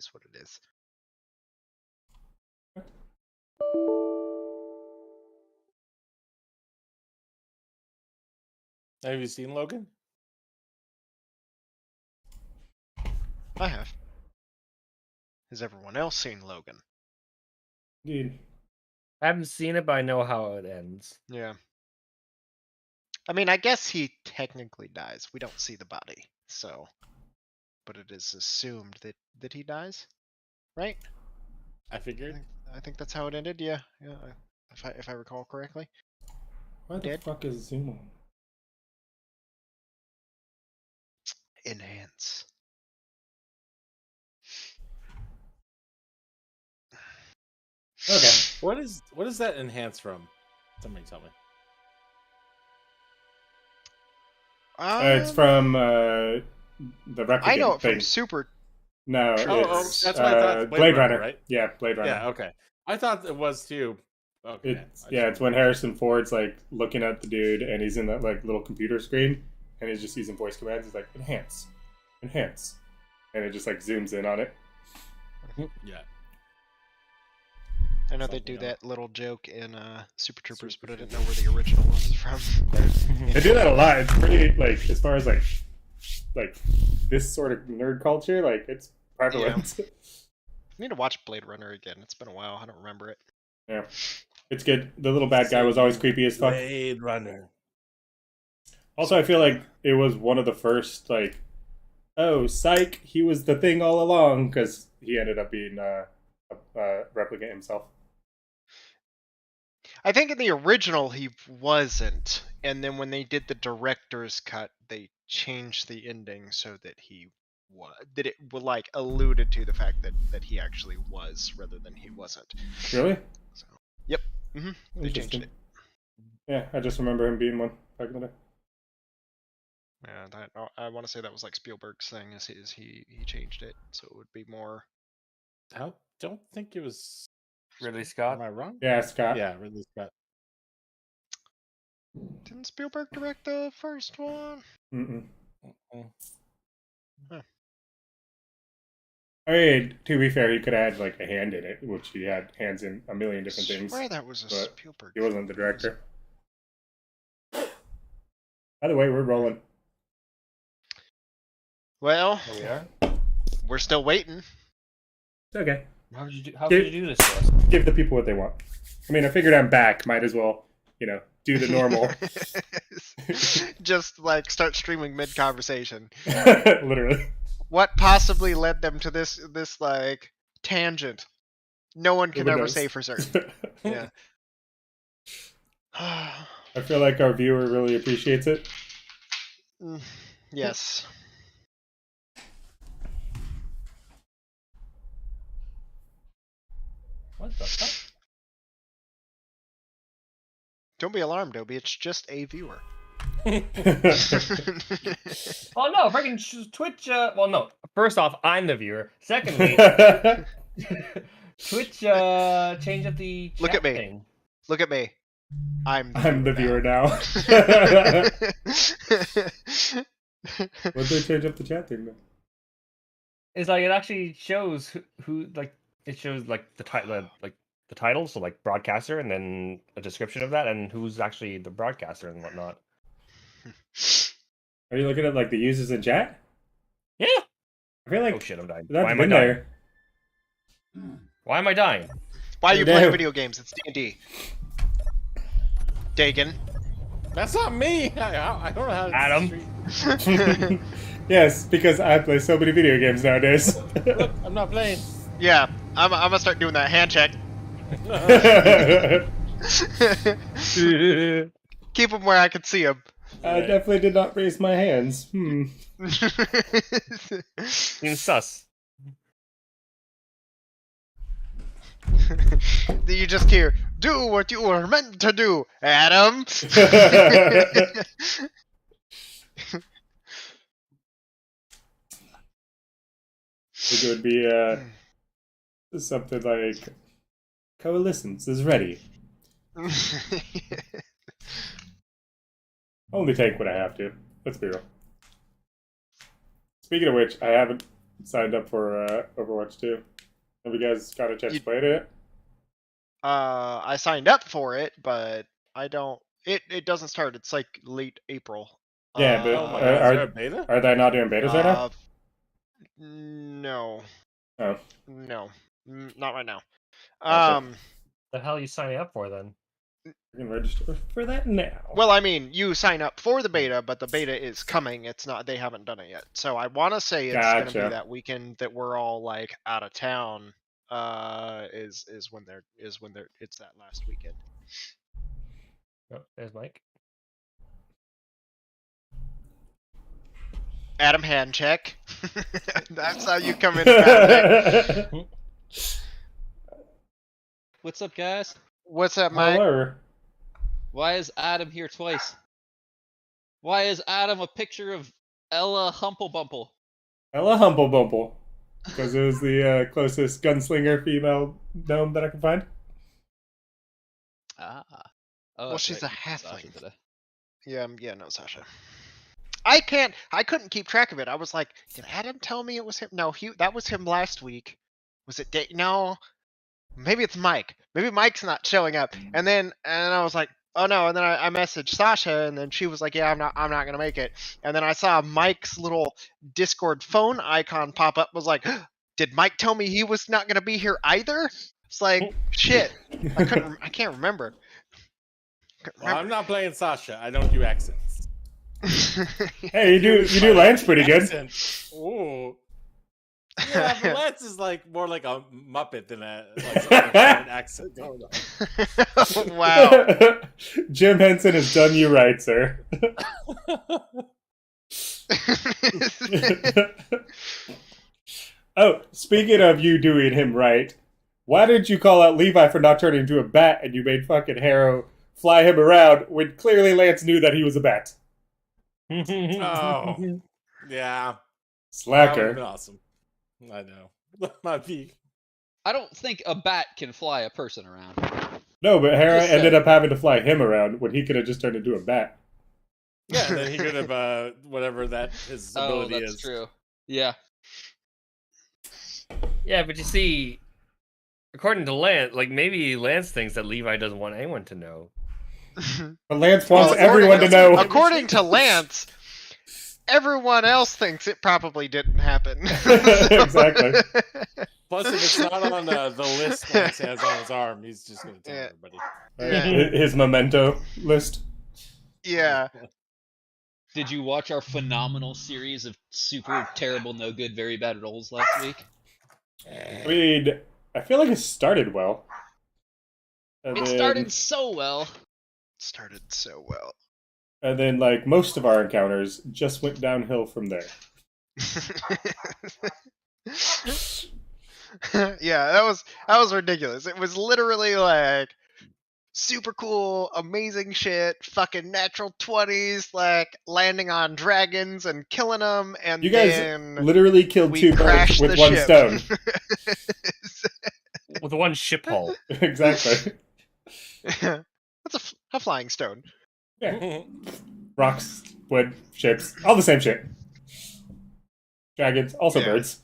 is what it is. Have you seen Logan? I have. Has everyone else seen Logan? Dude. I haven't seen it, but I know how it ends. Yeah. I mean, I guess he technically dies. We don't see the body, so. But it is assumed that he dies, right? I figured. I think that's how it ended. Yeah, yeah. If I recall correctly. Why the fuck is Zoom on? Enhance. Okay. What is that enhance from? Somebody tell me. It's from the replicant I know it thing. from Super. No, Oh, it's that's what I thought. Blade Runner, right? Yeah, Blade Runner. Yeah, okay. I thought it was too. Okay. It's when Harrison Ford's like looking at the dude, and he's in that like little computer screen, and he's just using voice commands. He's like, enhance, enhance, and it just like zooms in on it. Yeah. I know they do that little joke in Super Troopers, but I didn't know where the original was from. They do that a lot. It's pretty like as far as like this sort of nerd culture, like it's prevalent. I need to watch Blade Runner again. It's been a while. I don't remember it. Yeah, it's good. The little bad guy was always creepy as fuck. Blade Runner. Also, I feel like it was one of the first like, oh, psych, he was the thing all along, because he ended up being a replicant himself. I think in the original he wasn't, and then when they did the director's cut, they changed the ending so that he was, that it like alluded to the fact that he actually was rather than he wasn't. Really? So, yep. They changed Interesting. it. Yeah, I just remember him being one back in the day. Yeah, I want to say that was like Spielberg's thing. Is he changed it so it would be more. I don't think it was. Ridley Scott. Am I wrong? Yeah, Scott. Yeah, Ridley Scott. Didn't Spielberg direct the first one? Mm-mm. Huh. I mean, to be fair, he could have had like a hand in it, which he had hands in a million different I things. swear that was a but Spielberg. he wasn't the director. By the way, we're rolling. Well, There we are. we're still waiting. It's okay. How could you do this to us? Give the people what they want. I mean, I figured I'm back. Might as well, do the normal. Just like start streaming mid conversation. Literally. What possibly led them to this like tangent? No one can Nobody ever knows. say for certain. Yeah. I feel like our viewer really appreciates it. Yes. What the fuck? Don't be alarmed, Dobie. It's just a viewer. Oh no, freaking Twitch. Well, no. First off, I'm the viewer. Secondly, Twitch changed up the chat Look at me. thing. Look at me. I'm the viewer now. What'd they change up the chat thing then? It's like it actually shows who like it shows like the title, like the title, so like broadcaster, and then a description of that, and who's actually the broadcaster and whatnot. Are you looking at like the users in chat? Yeah. I feel like Oh shit, I'm dying. that's Why am I been dying? there. Why am I dying? Why are you You're playing there. video games? It's D&D. Dagan. That's not me. I don't know how to. Adam. Yes, because I play so many video games nowadays. Look, I'm not playing. Yeah, I'm gonna start doing that hand check. Keep them where I can see them. I definitely did not raise my hands. Seems sus. You just hear, "Do what you were meant to do, Adam." It would be something like coalescence is ready. Only take what I have to. Let's be real. Speaking of which, I haven't signed up for Overwatch 2. Have you guys got a chance to play it yet? I signed up for it, but I don't. It doesn't start. It's like late April. Yeah, but Oh my god, is there a beta? are they not doing betas right now? No, Oh, no, not right now. Gotcha. The hell are you signing up for then? you can register for that now. Well, I mean, you sign up for the beta, but the beta is coming. It's not. They haven't done it yet. So I want to say it's gonna Gotcha. be that weekend that we're all like out of town. Is when it's that last weekend. Oh, there's Mike. Adam hand check. That's how you come in. Patrick. What's up, guys? What's up, Mike? Hello. Why is Adam here twice? Why is Adam a picture of Ella Humplebumple? Ella Humplebumple. Because it was the closest gunslinger female gnome that I could find. Ah. Oh, Well, that's she's right. a Sasha halfling. today. Yeah, no, Sasha. I couldn't keep track of it. I was like, did Adam tell me it was him? No, that was him last week. Was it no? Maybe it's Mike. Maybe Mike's not showing up. And I was like, oh no. And then I messaged Sasha, and then she was like, yeah, I'm not gonna make it. And then I saw Mike's little Discord phone icon pop up. Was like, did Mike tell me he was not gonna be here either? It's like, shit. I can't remember. Well, I'm not playing Sasha. I don't do accents. Hey, you do Lance pretty good. Accent. Ooh. Yeah, but Lance is like more like a Muppet than a an accent going on. Wow. Jim Henson has done you right, sir. Oh, speaking of you doing him right, why did you call out Levi for not turning into a bat and you made fucking Harrow fly him around when clearly Lance knew that he was a bat? Oh, yeah. That Slacker. would've been awesome. I know. My peak. I don't think a bat can fly a person around. No, but Hera Just ended saying. up having to fly him around when he could have just turned into a bat. Yeah, and then he could have whatever that his Oh, ability that's is. true. Yeah. Yeah, but you see, according to Lance, like maybe Lance thinks that Levi doesn't want anyone to know. But Lance wants Well, everyone to know. According to Lance, everyone else thinks it probably didn't happen. Exactly. Plus, if it's not on the list Lance has on his arm, he's just going to tell Yeah. everybody. Yeah. His memento list. Yeah. Did you watch our phenomenal series of super terrible, no good, very bad rolls last week? I mean, I feel like it started well. And It then- started so well. Started so well. And then, like, most of our encounters just went downhill from there. Yeah, that was ridiculous. It was literally like super cool, amazing shit, fucking natural 20s, like landing on dragons and killing them, and You guys then literally killed we two birds crashed with the one ship. stone. With one ship hull. Exactly. That's a flying stone. Yeah. Rocks, wood, ships, all the same shit. Dragons, also Yeah. birds.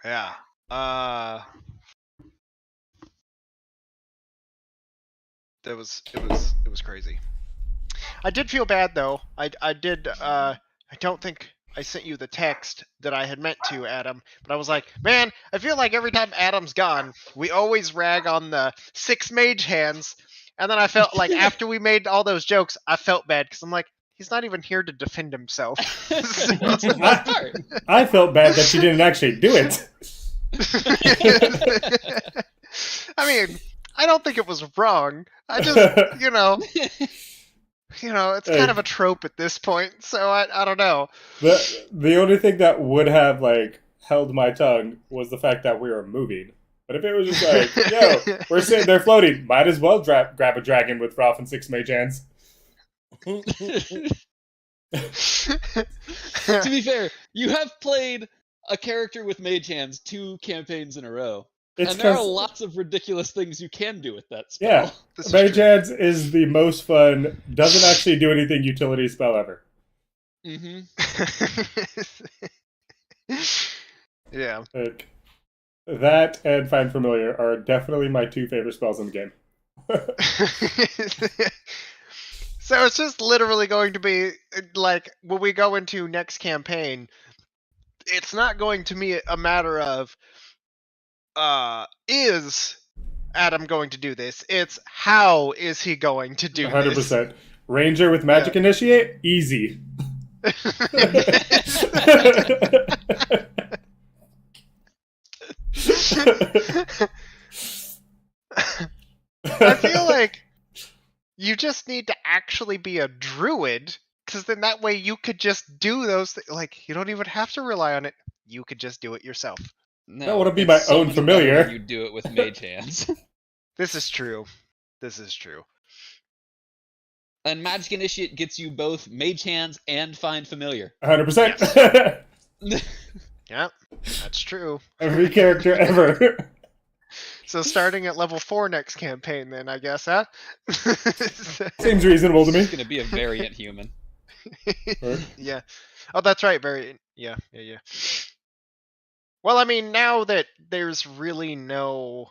Yeah. It was crazy. I did feel bad though. I did I don't think I sent you the text that I had meant to, Adam, but I was like, man, I feel like every time Adam's gone, we always rag on the 6 mage hands. And then I felt like after we made all those jokes, I felt bad because I'm like, he's not even here to defend himself. That's the best part. I felt bad that you didn't actually do it. I mean, I don't think it was wrong. I just, it's Hey. kind of a trope at this point, so I don't know. The only thing that would have, like, held my tongue was the fact that we were moving. But if it was just like, yo, we're sitting there floating, might as well grab a dragon with Rolf and 6 mage hands. To be fair, you have played a character with mage hands 2 campaigns in a row. It's And there are because lots of ridiculous things you can do with that spell. yeah, This is Mage true. Hands is the most fun. Doesn't actually do anything utility spell ever. Mm-hmm. Yeah. Like, that and Find Familiar are definitely my 2 favorite spells in the game. So it's just literally going to be like when we go into next campaign, it's not going to be a matter of is Adam going to do this? It's how is he going to do this? 100%. Ranger with Magic Initiate, easy. I feel like you just need to actually be a druid, because then that way you could just do those things. Like, you don't even have to rely on it. You could just do it yourself. No, wanna be it's my so own much familiar. better when you do it with Mage Hands. This is true. This is true. And Magic Initiate gets you both Mage Hands and Find Familiar. 100%. Yep, that's true. Every character ever. So starting at level 4 next campaign, then I guess, huh? Seems reasonable to me. It's gonna be a variant human. Yeah. Oh, that's right. Yeah. Well, I mean, now that there's really no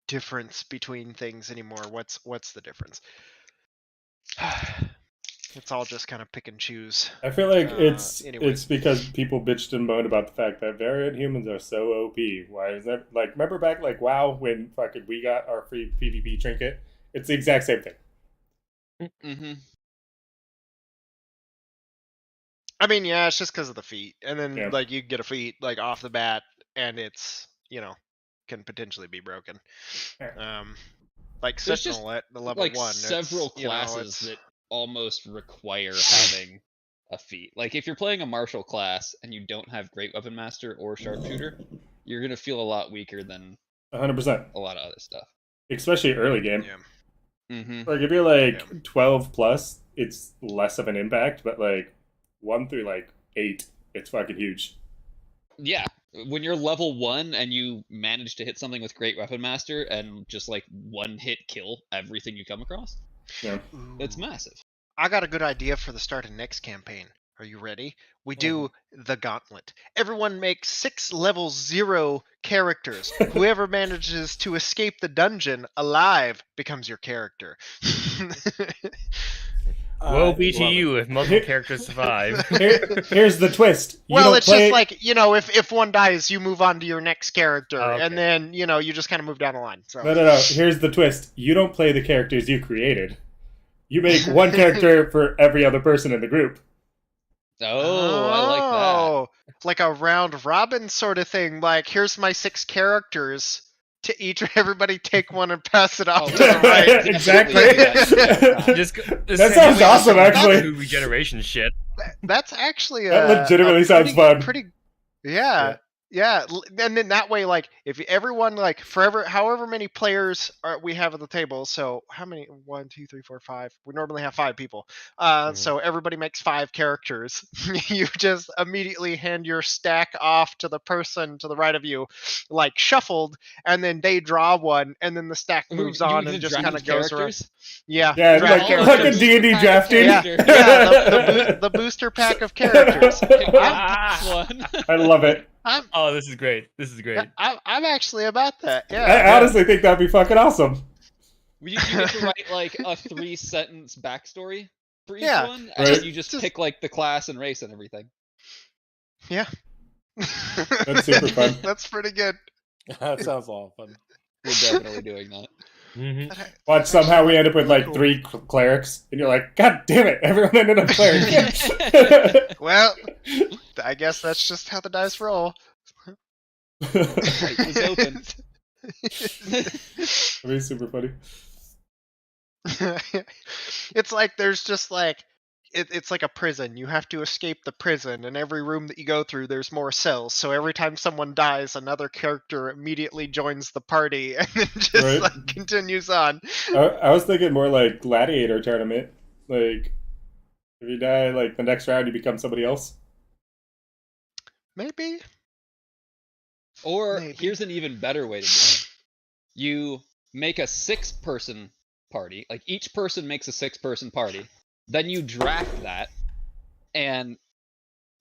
difference between things anymore, what's the difference? It's all just kind of pick and choose. I feel like Anyway. it's because people bitched and moaned about the fact that variant humans are so OP. Why is that? Like, remember back like WoW when fucking we got our free PvP trinket? It's the exact same thing. Mm-hmm. I mean, yeah, it's just because of the feat, and then Yeah. like you get a feat like off the bat, and it's can potentially be broken. Yeah. Like There's Sentinel at the level Like 1. several it's, classes that almost require having a feat. Like if you're playing a martial class and you don't have Great Weapon Master or Sharpshooter, you're gonna feel a lot weaker than 100%. a lot of other stuff. Especially early game. Yeah. Mm-hmm. Like if you're like Yeah. 12 plus, it's less of an impact, but like 1 through like 8, it's fucking huge. Yeah, when you're level 1 and you manage to hit something with Great Weapon Master and just like one hit kill everything you come across, Yeah. it's Ooh. massive. I got a good idea for the start of next campaign. Are you ready? We do the gauntlet. Everyone makes 6 level 0 characters. Whoever manages to escape the dungeon alive becomes your character. Woe be to love it. you if multiple characters survive. Here's the twist. You Well, don't it's play... just like, if one dies, you move on to your next character, Oh, okay. and then, you just kind of move down the line. So No. Here's the twist. You don't play the characters you created. You make one character for every other person in the group. Oh, I like that. Oh, like a round robin sort of thing. Like, here's my 6 characters. To everybody take one and pass it off Oh, to the right. Exactly. That sounds awesome, actually. Regeneration shit. That's actually That legitimately sounds fun. Pretty, yeah. And then that way, like, if everyone, like, however many players we have at the table. So how many? 1, 2, 3, 4, 5. We normally have 5 people. So everybody makes 5 characters. You just immediately hand your stack off to the person to the right of you, like shuffled, and then they draw one, and then the stack moves on and just kind of goes around. Yeah, Yeah, draft like characters. fucking D&D drafting. Yeah, the booster pack of characters. I love it. Oh, this is great. This is great. I'm actually about that. Yeah. I honestly think that'd be fucking awesome. You get to write like a 3-sentence backstory for each Yeah, one, and right. then you just pick like the class and race and everything. Yeah. That's super fun. That's pretty good. That sounds a lot of fun. We're definitely doing that. Mm-hmm. Watch, somehow we end up with like 3 clerics, and you're like, God damn it, everyone ended up cleric. Well, I guess that's just how the dice roll. Right, it's open. That'd be super funny. It's like there's just like it's like a prison. You have to escape the prison, and every room that you go through, there's more cells. So every time someone dies, another character immediately joins the party, and then just Right. like continues on. I was thinking more like gladiator tournament. Like, if you die, like the next round, you become somebody else. Maybe. Or Maybe. here's an even better way to do it. You make a 6-person party, like each person makes a 6-person party, then you draft that, and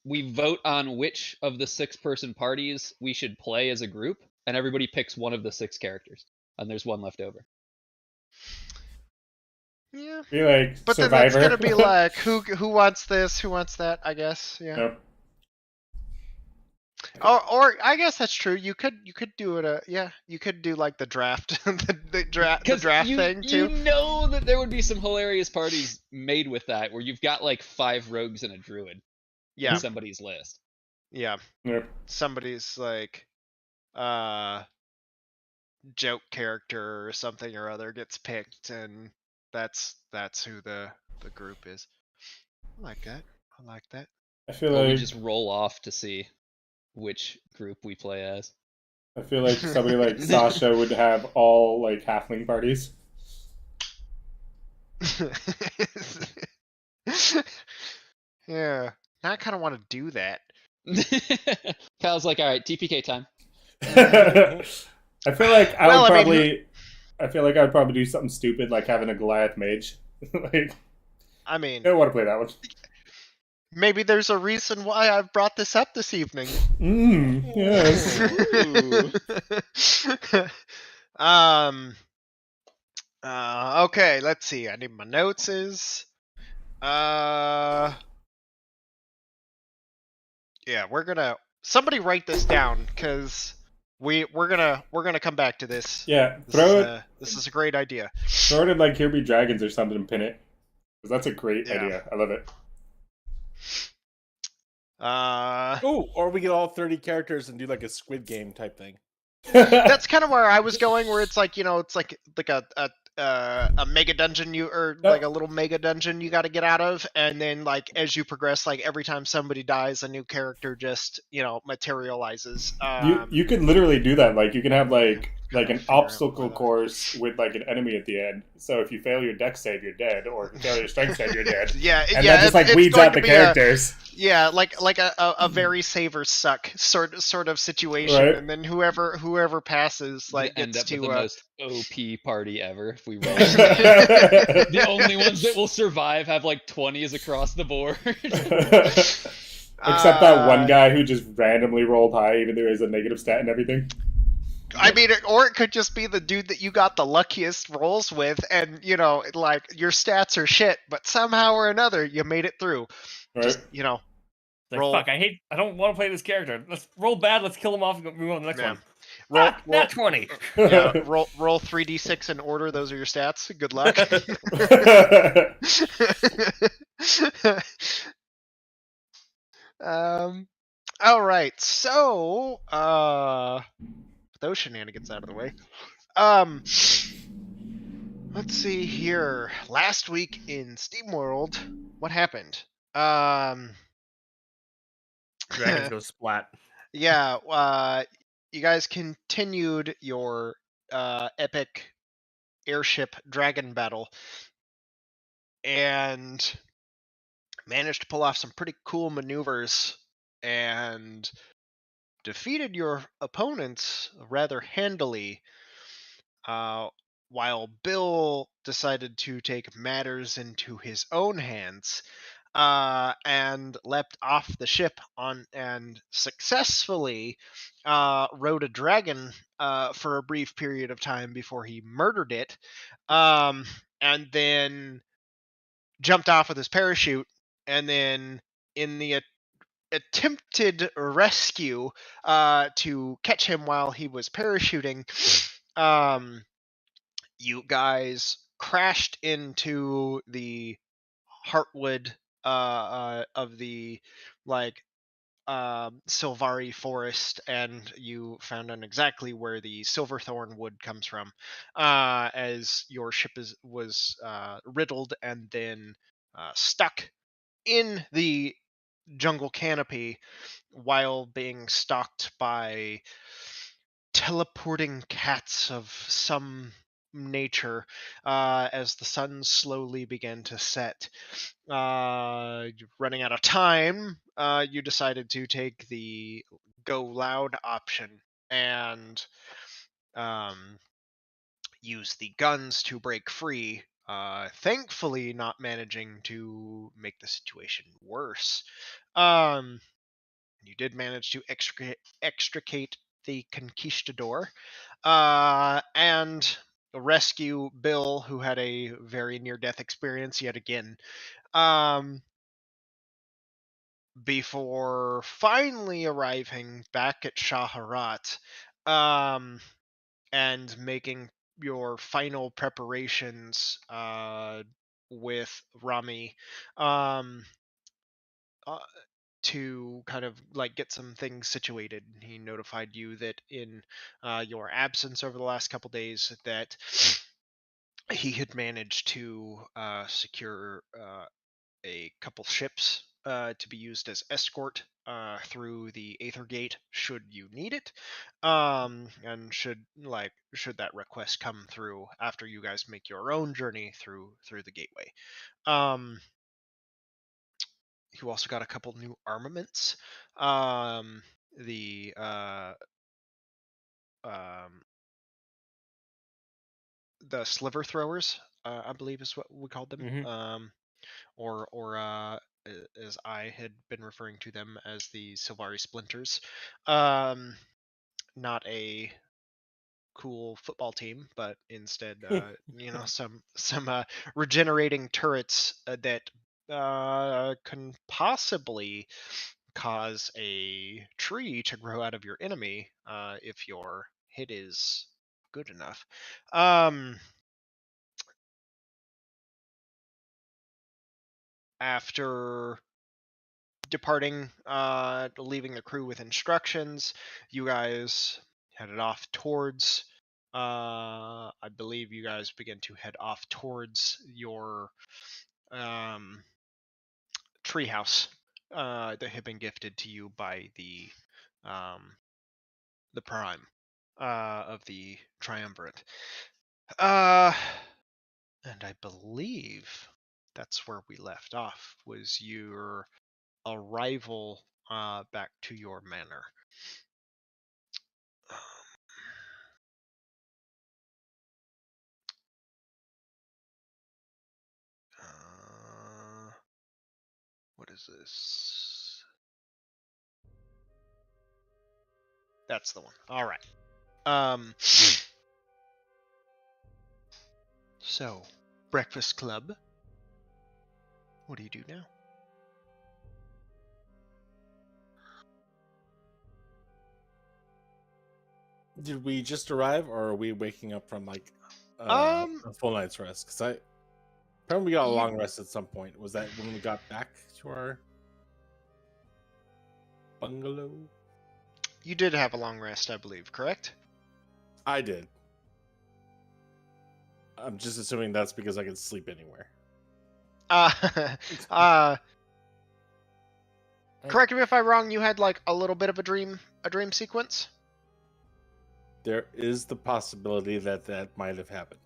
we vote on which of the 6-person parties we should play as a group, and everybody picks one of the 6 characters, and there's one left over. Yeah. Be like But then Survivor. that's gonna be like who wants this, who wants that, I guess. Yeah. No. Or I guess that's true. You could do it. You could do like the draft, the draft thing you too. know that there would be some hilarious parties made with that, where you've got like 5 rogues and a druid Yeah, in somebody's list. yeah. Yeah. Somebody's like, joke character or something or other gets picked, and that's who the group is. I like that. I like that. I feel Or we like just roll off to see which group we play as. somebody like Sasha would have all like halfling parties. Yeah, now I kind of want to do that. Kyle's like, all right, TPK time. I feel like I Well, would I mean, probably. I feel like I would probably do something stupid like having a Goliath mage. Like, I mean, I don't want to play that one. maybe there's a reason why I've brought this up this evening. Yes. Okay, let's see. I need my notes. Yeah, we're gonna somebody write this down because we're gonna come back to this. Yeah. This is a great idea. Throw it in like Here Be Dragons or something and pin it. Because that's a great Yeah. idea. I love it. Oh, or we get all 30 characters and do like a Squid Game type thing. That's kind of where I was going. Where it's like it's like a mega dungeon like a little mega dungeon you got to get out of, and then like as you progress, like every time somebody dies, a new character just materializes. You can literally do that. Like you can have like Kinda an figure out obstacle what- course with like an enemy at the end. So if you fail your dex save, you're dead, or if you fail your strength save, you're dead. Yeah, And yeah, that just like it's weeds going out to the be characters. like a very save or suck sort of situation, Right. and then whoever passes like end gets up to with the most OP party ever if we roll. the The only ones that will survive have like 20s across the board. Except that one guy who just randomly rolled high, even though he has a negative stat and everything. I mean, or it could just be the dude that you got the luckiest rolls with, and like your stats are shit, but somehow or another you made it through. Right? Just Like, roll. fuck, I don't want to play this character. Let's roll bad. Let's kill him off and move on to the next Yeah. one. Roll, Nat 20. yeah, roll 3d6 in order. Those are your stats. Good luck. All right. So, those shenanigans out of the way. Let's see here. Last week in SteamWorld, what happened? Dragons go splat. Yeah, you guys continued your epic airship dragon battle and managed to pull off some pretty cool maneuvers and defeated your opponents rather handily, while Bill decided to take matters into his own hands and leapt off the ship and successfully rode a dragon for a brief period of time before he murdered it, and then jumped off with his parachute, and then in the attempted rescue to catch him while he was parachuting, you guys crashed into the heartwood of the Silvari forest, and you found out exactly where the silverthorn wood comes from, as your ship was riddled and then stuck in the jungle canopy while being stalked by teleporting cats of some nature as the sun slowly began to set. Running out of time, you decided to take the go loud option and use the guns to break free. Thankfully, not managing to make the situation worse. You did manage to extricate the conquistador and rescue Bill, who had a very near-death experience yet again. Before finally arriving back at Shaharat, and making your final preparations with Rami, um, uh, to kind of like get some things situated. He notified you that in your absence over the last couple days that he had managed to secure a couple ships to be used as escort through the Aether Gate should you need it, and should that request come through after you guys make your own journey through the gateway. Um, you also got a couple new armaments. The um, the sliver throwers, I believe is what we called them. Mhm. As I had been referring to them as the Silvari Splinters. Um, Not a cool football team, but instead, some regenerating turrets that can possibly cause a tree to grow out of your enemy if your hit is good enough. After departing, leaving the crew with instructions, you guys headed off towards. I believe you guys begin to head off towards your treehouse that had been gifted to you by um, the Prime of the Triumvirate. Uh, and I believe that's where we left off. Was your arrival back to your manor. What is this? That's the one. All right. So, Breakfast Club. What do you do now? Did we just arrive, or are we waking up from like Um, a full night's rest? Because I apparently we got a You- long rest at some point. Was that when we got back to our bungalow? You did have a long rest, I believe, correct? I did. I'm just assuming that's because I can sleep anywhere. Uh, uh, correct me if I'm wrong. You had like a little bit of a dream sequence. There is the possibility that that might have happened.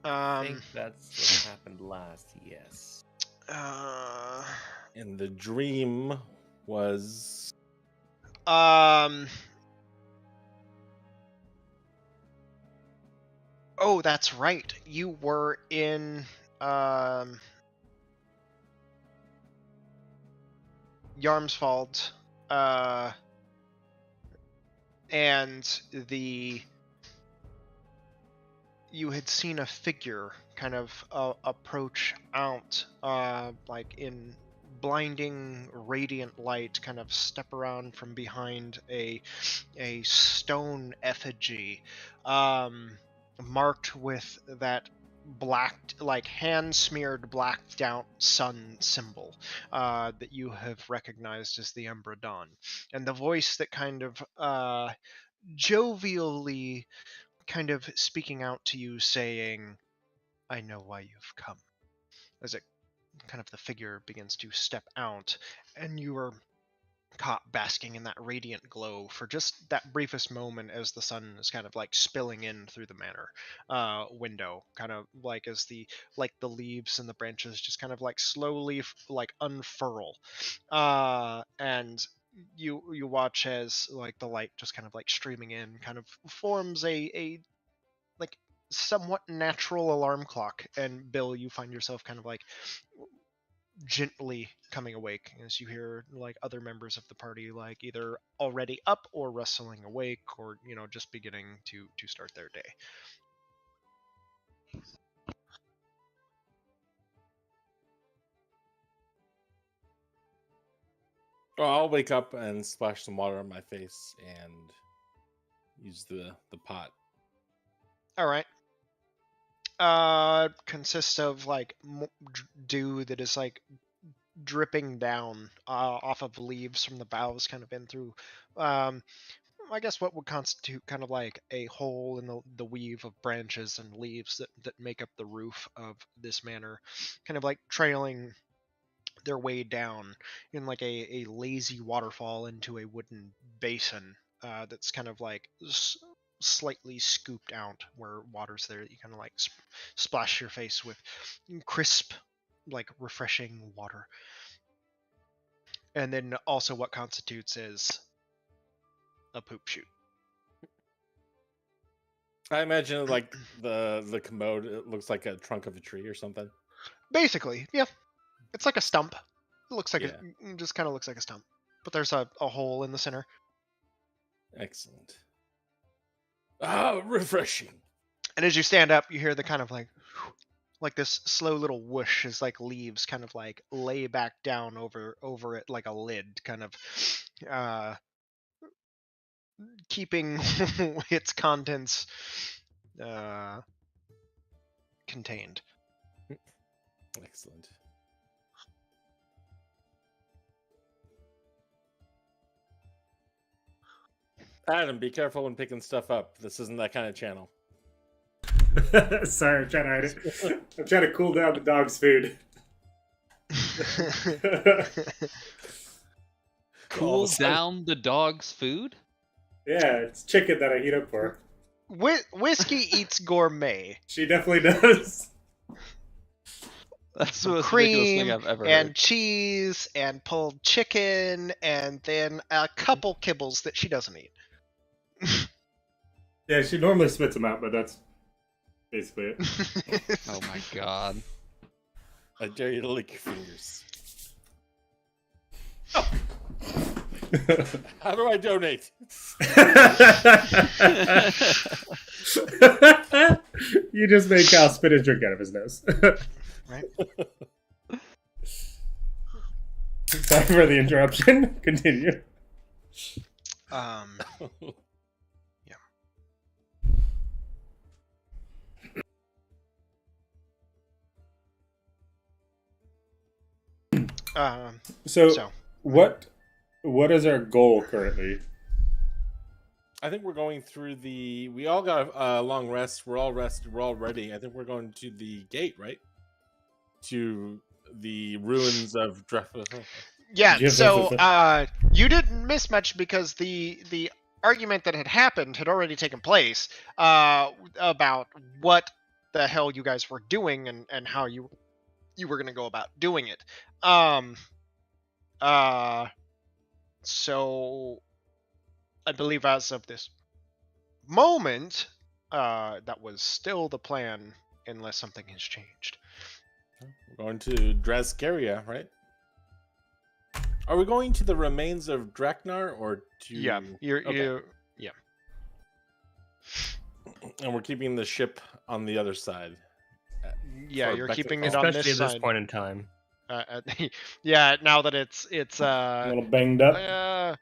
I think that's what happened last. Yes. And the dream was Oh, that's right. You were in Yarmsfald, and you had seen a figure kind of approach out, like in blinding radiant light, kind of step around from behind a stone effigy, marked with that black, like hand smeared blacked out sun symbol that you have recognized as the Umbra Dawn, and the voice that kind of jovially kind of speaking out to you, saying, "I know why you've come," as it kind of the figure begins to step out, and you are caught basking in that radiant glow for just that briefest moment as the sun is kind of like spilling in through the manor window, kind of like as the leaves and the branches just kind of like slowly like unfurl, and you watch as like the light just kind of like streaming in kind of forms a like somewhat natural alarm clock, and Bill, you find yourself kind of like gently coming awake as you hear like other members of the party like either already up or wrestling awake, or just beginning to start their day. Well, I'll wake up and splash some water on my face and use the pot. All right. Consists of like dew that is like dripping down off of leaves from the boughs, kind of in through I guess what would constitute kind of like a hole in the weave of branches and leaves that make up the roof of this manor, kind of like trailing their way down in like a lazy waterfall into a wooden basin that's kind of like slightly scooped out where water's there that you kind of like splash your face with crisp, like refreshing water. And then also what constitutes is a poop chute. I imagine like the commode, it looks like a trunk of a tree or something. Basically, yeah. It's like a stump. It looks like Yeah. it just kind of looks like a stump. But there's a hole in the center. Excellent. Ah, refreshing. And as you stand up, you hear the kind of like this slow little whoosh as like leaves kind of like lay back down over it like a lid, kind of keeping its contents contained. Excellent. Adam, be careful when picking stuff up. This isn't that kind of channel. Sorry, I'm trying to hide it. I'm trying to cool down the dog's food. Cool down the dog's food? Yeah, it's chicken that I heat up for her. Whiskey eats gourmet. She definitely does. That's the most ridiculous Cream thing I've ever and heard. cheese and pulled chicken and then a couple kibbles that she doesn't eat. Yeah, she normally spits them out, but that's basically it. Oh my god. I dare you to lick your fingers. How do I donate? You just made Kyle spit his drink out of his nose. Right? Sorry for the interruption. Continue. Yeah. So, what is our goal currently? I think we're going through the. We all got a long rest. We're all rested. We're all ready. I think we're going to the gate, right? To the ruins of Yeah, Yes, so yes, you didn't miss much because the argument that had happened had already taken place about what the hell you guys were doing and how you were going to go about doing it. So I believe as of this moment, that was still the plan unless something has changed. We're going to Drazcaria, right? Are we going to the remains of Draknar or to? Yeah, Okay. And we're keeping the ship on the other side. Yeah, For you're back to keeping the it on Especially this at this side. point in time. Yeah, now that it's A little banged up.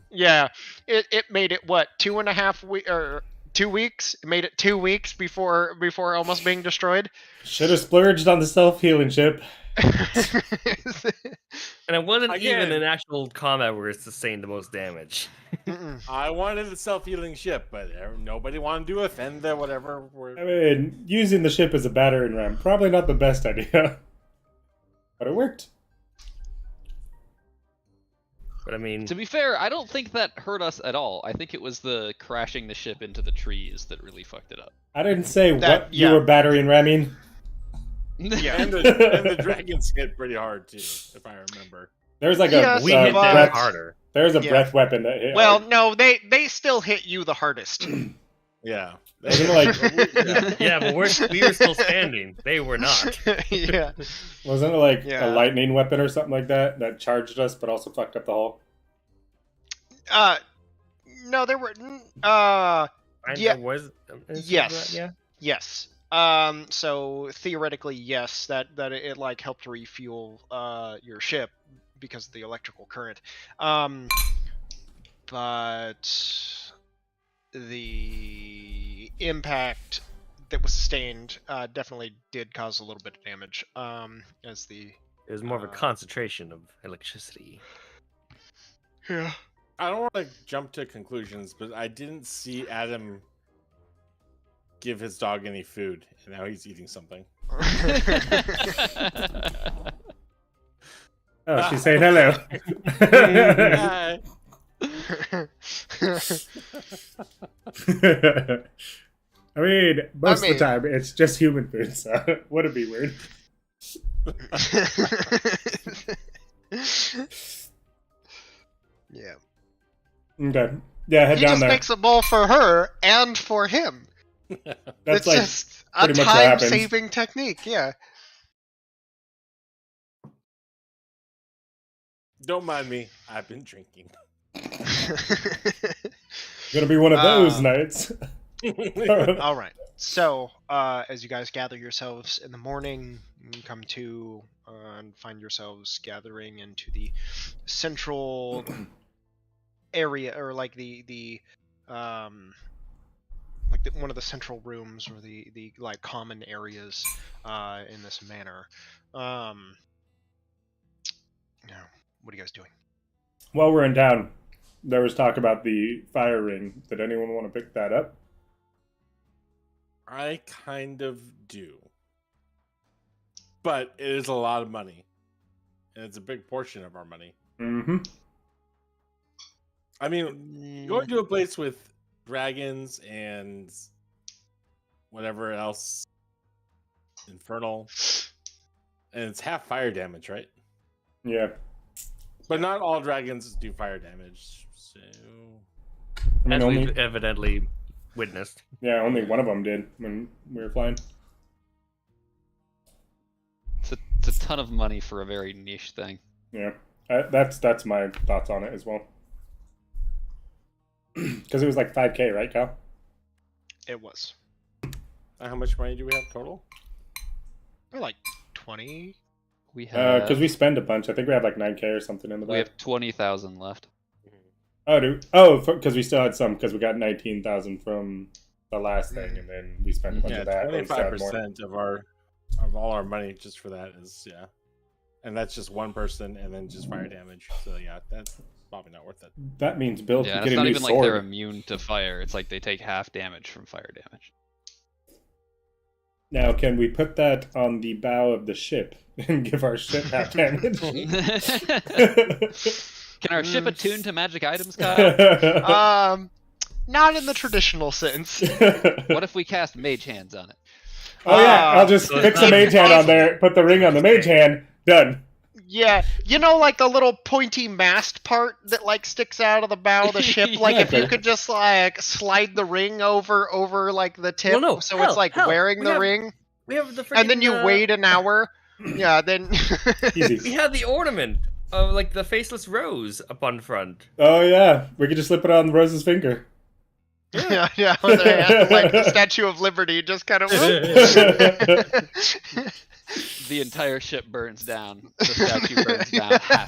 yeah, it made it what 2.5 weeks or 2 weeks? It made it 2 weeks before almost being destroyed. Should have splurged on the self-healing ship. And it wasn't Again. even an actual combat where it's sustained the most damage. Mm-mm. I wanted a self-healing ship, but nobody wanted to offend the whatever. I mean, using the ship as a battering ram, probably not the best idea. But it worked. But I mean, To be fair, I don't think that hurt us at all. I think it was the crashing the ship into the trees that really fucked it up. I didn't say That- what you yeah. were battering ramming. Yeah. and the dragons hit pretty hard too, if I remember. There's like Yeah, a we hit them but- harder. There's a Yeah. breath weapon that hit. Well, no, they still hit you the hardest. Yeah. Wasn't it like Yeah, but we were still standing. They were not. Yeah. wasn't it like Yeah. a lightning weapon or something like that charged us but also fucked up the hull? No, there were. Yeah. Was Yes. Yeah. Yes. So theoretically, yes, that it like helped refuel your ship because of the electrical current. But the impact that was sustained definitely did cause a little bit of damage. As the It was more of a concentration of electricity. yeah. I don't want to jump to conclusions, but I didn't see Adam give his dog any food, and now he's eating something. Oh, she's saying hello. Hi. I mean, most of mean- the time it's just human food, so would it be weird? Yeah. Okay. Yeah, head He down just there. makes a bowl for her and for him. That's It's like just a pretty much what happens. time-saving technique. Yeah. Don't mind me. I've been drinking. gonna be one of those Uh, nights. All right. So, as you guys gather yourselves in the morning, you come to and find yourselves gathering into the central area, or like the one of the central rooms, or the like common areas in this manor. Now, what are you guys doing? While we're in town, there was talk about the fire ring. Did anyone want to pick that up? I kind of do. But it is a lot of money. And it's a big portion of our money. Mm-hmm. I mean, going to a place with dragons and whatever else, infernal, and it's half fire damage, right? Yeah. But not all dragons do fire damage, so I mean, As only, we've evidently witnessed. yeah, only one of them did when we were flying. It's a ton of money for a very niche thing. Yeah. That's my thoughts on it as well. Because it was like 5K, right, Cal? It was. how much money do we have total? Or like 20. We have Because we spend a bunch. I think we have like 9K or something in the we back. have 20,000 left. Because we still had some, because we got 19,000 from the last thing, and then we spent a bunch Yeah, of that. but we still had more. 25% of all our money just for that is and that's just one person, and then just fire damage. So yeah, that's probably not worth it. That means Bill Yeah, can it's get a not new even like they're sword. immune to fire. It's like they take half damage from fire damage. Now, can we put that on the bow of the ship and give our ship half damage? Can our ship attune to magic items, Kyle? Not in the traditional sense. What if we cast mage hands on it? Oh yeah, I'll just so fix it's a mage hand on there, put the ring on the mage hand, done. Yeah, you know, like the little pointy mast part that like sticks out of the bow of the ship. Like if you Exactly. could just like slide the ring over like the tip, Well, no, so hell, it's like wearing we the have ring, We have the and then you freaking, wait an hour. Yeah, then. We Easy. had the ornament of like the faceless rose up on front. Oh yeah, we could just slip it on Rose's finger. yeah, with their hand, like the Statue of Liberty, just kind of. The entire ship burns down. The statue burns down. Half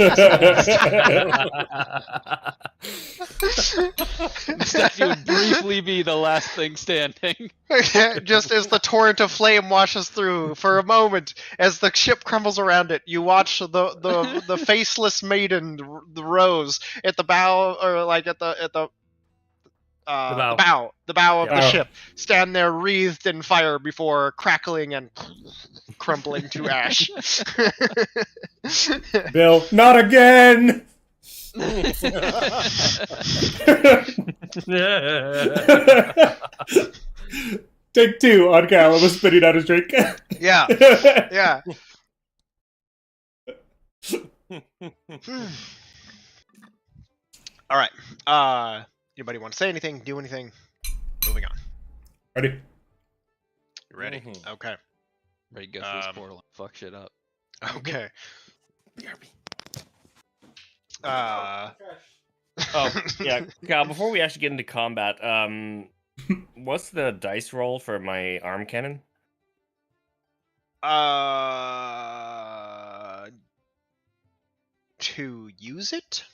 the statue would briefly be the last thing standing. Just as the torrent of flame washes through for a moment, as the ship crumbles around it, you watch the faceless maiden, the Rose, at the bow, or like at the bow. the bow of the Yeah. ship, stand there wreathed in fire before crackling and crumbling to ash. Bill, not again. Take two on Cal. I was spitting out his drink. Yeah, yeah. All right. Anybody want to say anything? Do anything? Moving on. Ready? You ready? Mhm. Okay. Ready to go through this Um, portal and fuck shit up. Okay. BRB. Oh yeah, Kyle. Before we actually get into combat, what's the dice roll for my arm cannon? To use it?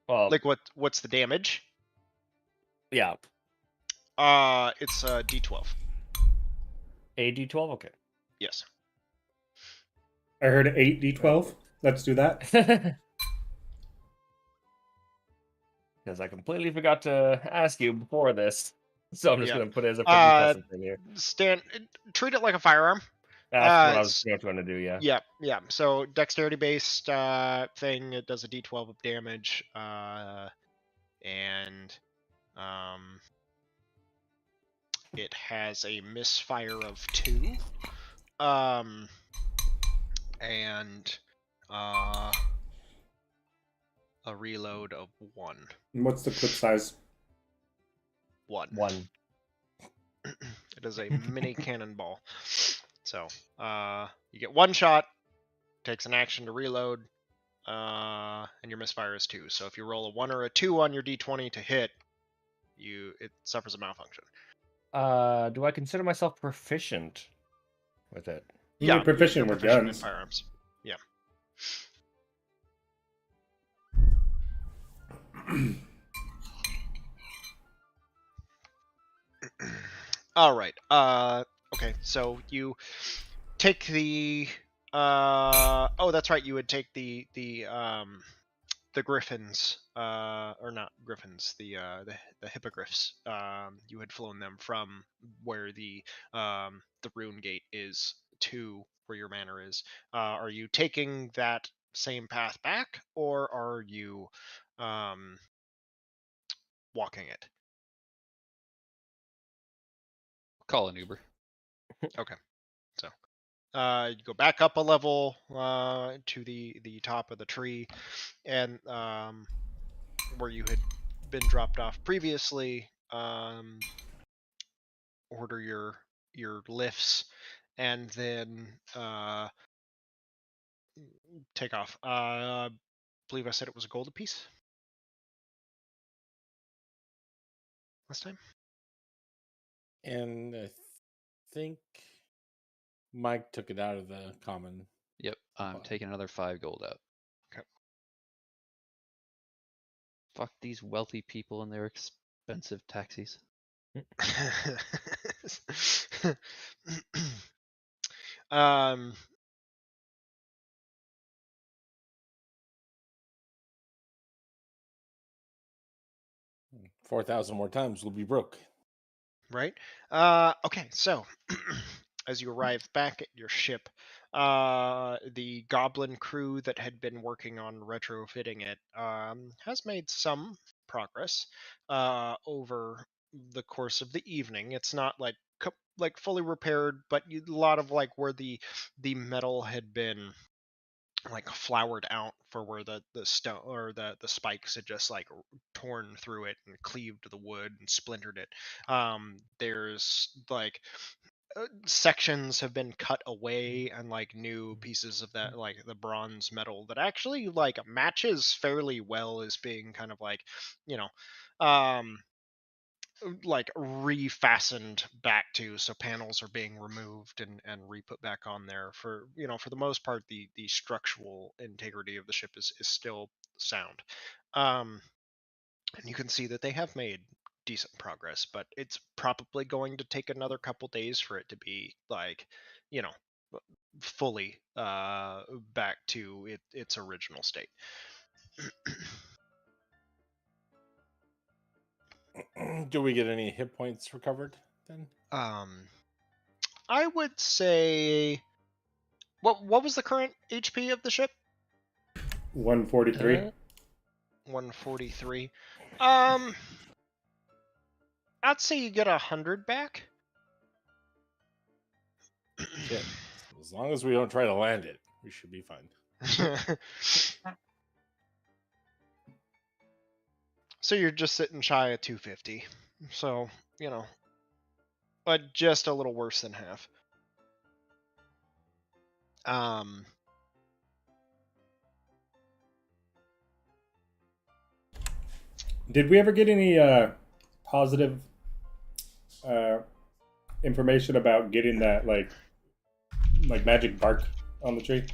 Well, Like what's the damage? yeah, It's D12. AD12. Okay. Yes. I heard 8d12. Let's do that. Because I completely forgot to ask you before this, so I'm just Yeah. gonna put it as a pretty custom thing here. Treat it like a firearm. That's what I was It's going to do. Yeah. yeah. So dexterity based thing. It does a D12 of damage. And it has a misfire of 2. And a reload of 1. And what's the clip size? 1. 1. It is a mini cannonball. So you get 1 shot, takes an action to reload, and your misfire is 2. So if you roll a 1 or a 2 on your d20 to hit, it suffers a malfunction. Do I consider myself proficient with it? You're proficient with proficient in guns. firearms. Yeah. All right. Okay. So you take the. Oh, that's right. You would take the griffins, or not griffins, the hippogriffs. You had flown them from where the rune gate is to where your manor is. Are you taking that same path back, or are you walking it? Call an Uber. Okay. So you go back up a level to the top of the tree, and where you had been dropped off previously. Order your lifts, and then take off. I believe I said it was a gold apiece last time. And I think Mike took it out of the common. Yep, I'm Fine. taking another 5 gold out. Okay. Fuck these wealthy people and their expensive taxis. um. 4,000 more times, we'll be broke. Right. Okay. So, as you arrive back at your ship, the goblin crew that had been working on retrofitting it has made some progress over the course of the evening. It's not like fully repaired, but a lot of like where the metal had been like flowered out for where the stone or the spikes had just like torn through it and cleaved the wood and splintered it. There's like sections have been cut away, and like new pieces of that like the bronze metal that actually like matches fairly well as being kind of like, you know, like refastened back to, so panels are being removed and re-put back on there. For for the most part, the structural integrity of the ship is still sound. And you can see that they have made decent progress, but it's probably going to take another couple days for it to be like, you know, fully back to its original state. Do we get any hit points recovered then? I would say, what was the current HP of the ship? 143. 143. I'd say you get 100 back. Shit. As long as we don't try to land it, we should be fine. So you're just sitting shy of 250. So, but just a little worse than half. Did we ever get any positive information about getting that like magic bark on the tree?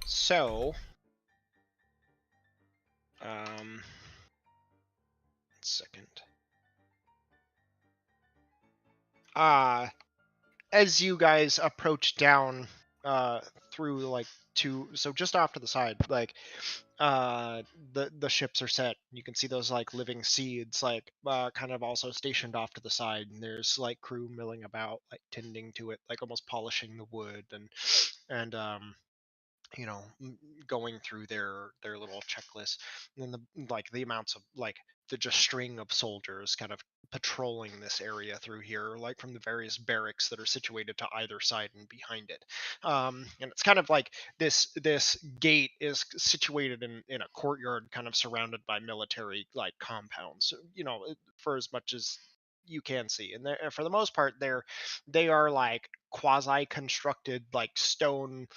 So, second. As you guys approach down, through like so just off to the side, like, the ships are set. You can see those like living seeds, like, kind of also stationed off to the side, and there's like crew milling about, like tending to it, like almost polishing the wood and going through their little checklist, and then the amounts of like the just string of soldiers kind of patrolling this area through here, like from the various barracks that are situated to either side and behind it. And it's kind of like this gate is situated in a courtyard, kind of surrounded by military like compounds, for as much as you can see. And for the most part, they are like quasi constructed, like stone,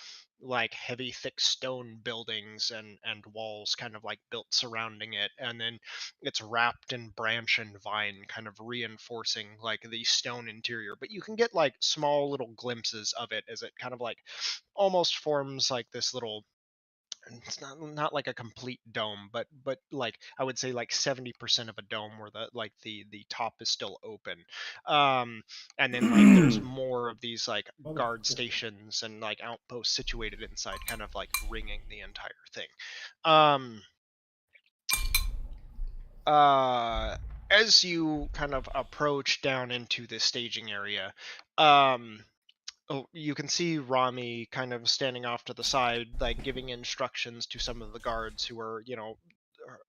like heavy thick stone buildings and walls kind of like built surrounding it, and then it's wrapped in branch and vine, kind of reinforcing like the stone interior. But you can get like small little glimpses of it as it kind of like almost forms like this little, it's not like a complete dome, but like I would say like 70% of a dome, where the top is still open. And then like there's more of these like guard stations and like outposts situated inside, kind of like ringing the entire thing. As you kind of approach down into this staging area, you can see Rami kind of standing off to the side, like giving instructions to some of the guards who are,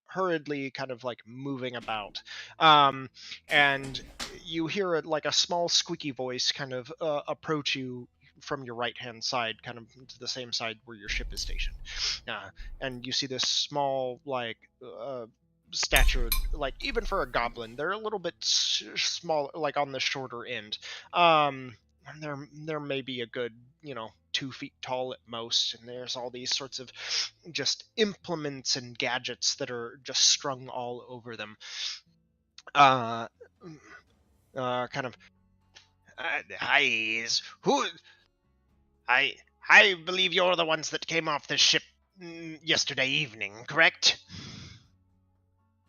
hurriedly kind of like moving about. And you hear like a small squeaky voice kind of approach you from your right hand side, kind of to the same side where your ship is stationed. And you see this small, like, statured, like even for a goblin, they're a little bit small, like on the shorter end. There may be a good 2 feet tall at most, and there's all these sorts of just implements and gadgets that are just strung all over them. Kind of, hi, who? I believe you're the ones that came off the ship yesterday evening, correct?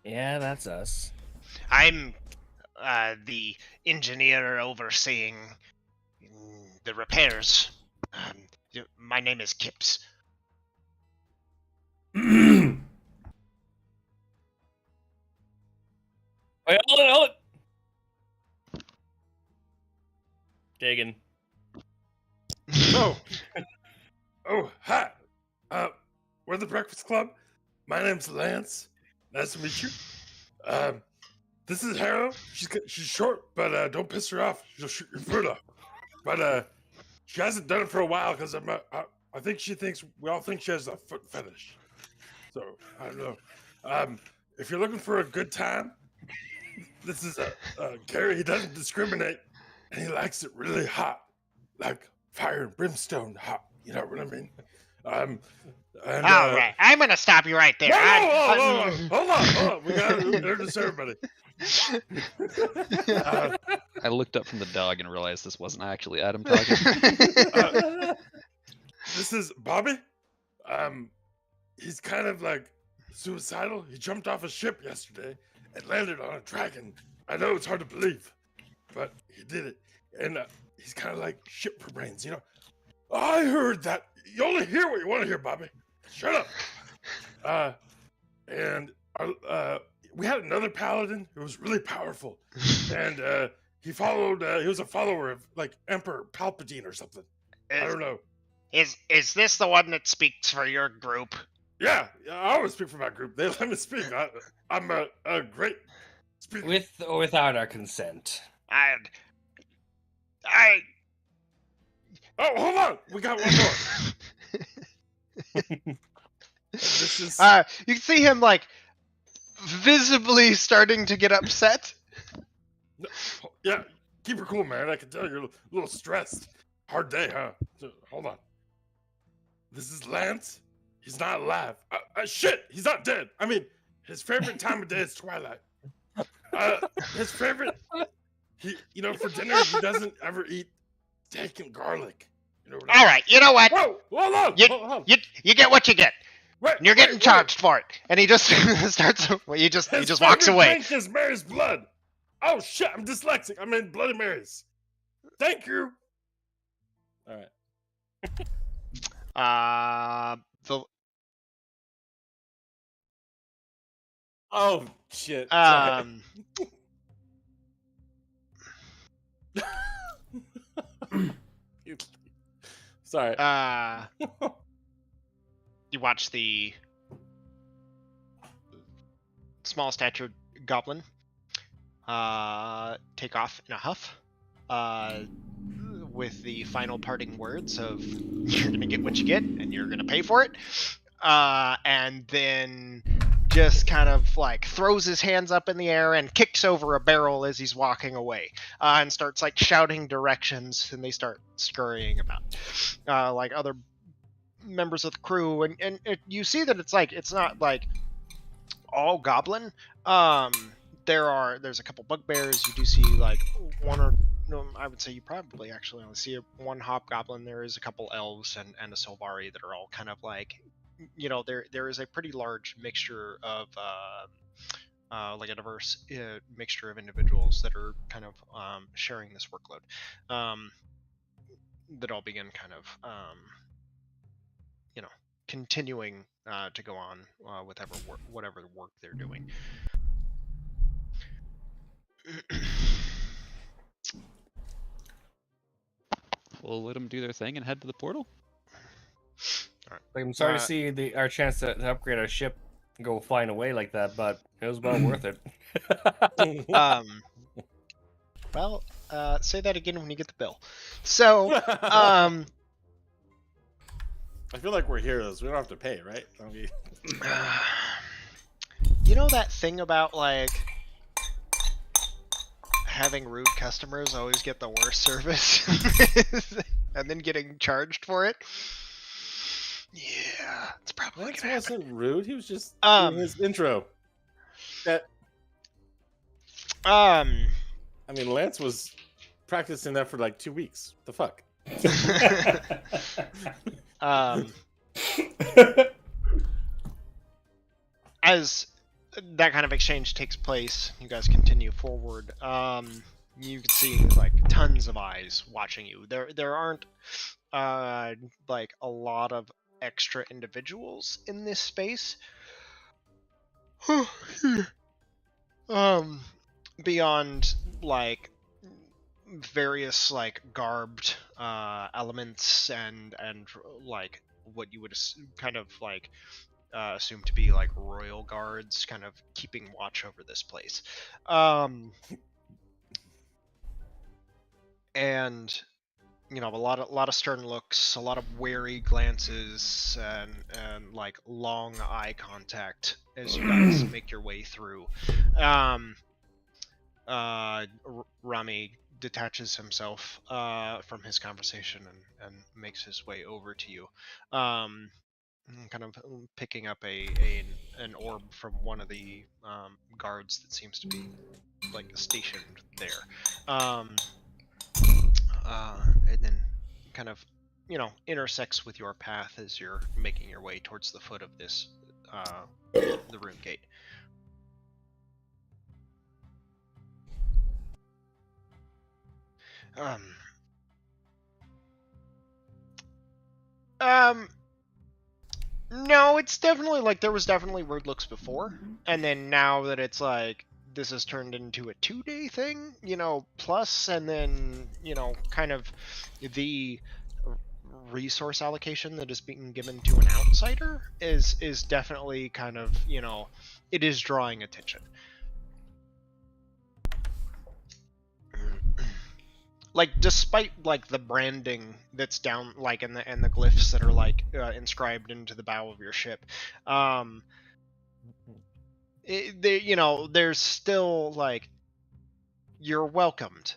Yeah, that's us. I'm the engineer overseeing the repairs. My name is Kips. Wait, hold it. Dagan. Oh, hi. We're the Breakfast Club. My name's Lance. Nice to meet you. This is Harrow. She's short, but don't piss her off. She'll shoot your foot off. But she hasn't done it for a while because I think we all think she has a foot fetish. So I don't know. If you're looking for a good time, this is Gary. He doesn't discriminate, and he likes it really hot, like fire and brimstone hot. You know what I mean? And, all right, I'm gonna stop you right there. No, hold on. We gotta introduce everybody. I looked up from the dog and realized this wasn't actually Adam talking. This is Bobby. He's kind of like suicidal. He jumped off a ship yesterday and landed on a dragon. I know it's hard to believe, but he did it. And he's kind of like ship for brains, I heard that. You only hear what you want to hear, Bobby. Shut up. And we had another paladin who was really powerful, and he followed. He was a follower of like Emperor Palpatine or something. I don't know. Is this the one that speaks for your group? Yeah, I always speak for my group. They let me speak. I'm a great speaker. With or without our consent. Oh, hold on. We got one more. This is. You can see him like visibly starting to get upset. Yeah, keep her cool, man. I can tell you're a little stressed. Hard day, huh? Hold on. This is Lance. He's not alive. Shit, he's not dead. I mean, his favorite time of day is twilight. His favorite, for dinner, he doesn't ever eat steak and garlic. You know what All right, you know what? Whoa, hold on. You get what you get. Wait, And you're getting charged for it. And he just starts. He His just walks favorite away. drink is Mary's blood. Oh shit, I'm dyslexic. I mean Bloody Marys. Thank you. All right. Oh shit. Sorry. You watch the small statured goblin take off in a huff with the final parting words of "You're gonna get what you get, and you're gonna pay for it," and then just kind of like throws his hands up in the air and kicks over a barrel as he's walking away, and starts like shouting directions, and they start scurrying about like other members of the crew, and you see that it's not like all goblin. There's a couple bugbears. You do see like one or no, I would say you probably actually only see one hobgoblin. There is a couple elves and a Solvari that are all kind of like, there is a pretty large mixture of like a diverse mixture of individuals that are kind of sharing this workload, that all begin kind of continuing to go on with whatever work they're doing. We'll let them do their thing and head to the portal. All right. Like, I'm sorry to see our chance to upgrade our ship go flying away like that, but it was well worth it. Well, say that again when you get the bill. So, I feel like we're heroes. We don't have to pay, right? you know that thing about like having rude customers always get the worst service and then getting charged for it? Yeah, it's probably Lance gonna happen. wasn't rude. He was just doing his intro. I mean, Lance was practicing that for like 2 weeks. The fuck? As that kind of exchange takes place, you guys continue forward. You can see like tons of eyes watching you. There aren't like a lot of extra individuals in this space. Beyond like various like garbed elements and like what you would kind of like assume to be like royal guards kind of keeping watch over this place, and a lot of stern looks, a lot of wary glances, and like long eye contact as you guys make your way through. Rami detaches himself from his conversation and makes his way over to you, kind of picking up an orb from one of the guards that seems to be like stationed there, and then kind of intersects with your path as you're making your way towards the foot of this the rune gate. No, it's definitely like there was definitely weird looks before, and then now that it's like this has turned into a 2-day thing, plus, and then kind of the resource allocation that is being given to an outsider is definitely kind of it is drawing attention. like despite like the branding that's down like and the glyphs that are like inscribed into the bow of your ship, there's still like you're welcomed,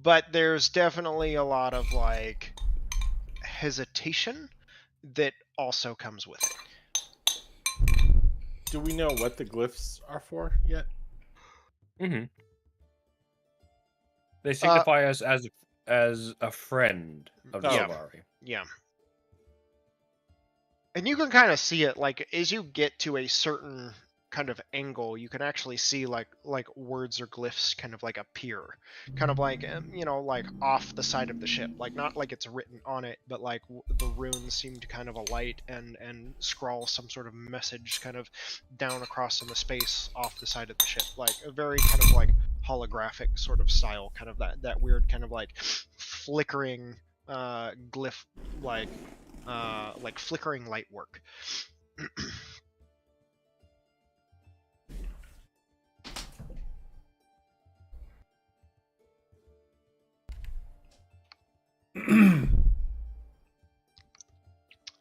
but there's definitely a lot of like hesitation that also comes with it. Do we know what the glyphs are for yet? Mm-hmm. They signify us as a friend of Yeah. Sylvari. Yeah. And you can kind of see it like as you get to a certain kind of angle, you can actually see like words or glyphs kind of like appear, kind of like like off the side of the ship, like not like it's written on it, but like the runes seem to kind of alight and scrawl some sort of message kind of down across in the space off the side of the ship, like a very kind of like holographic sort of style, kind of that weird kind of like flickering glyph, like flickering light work.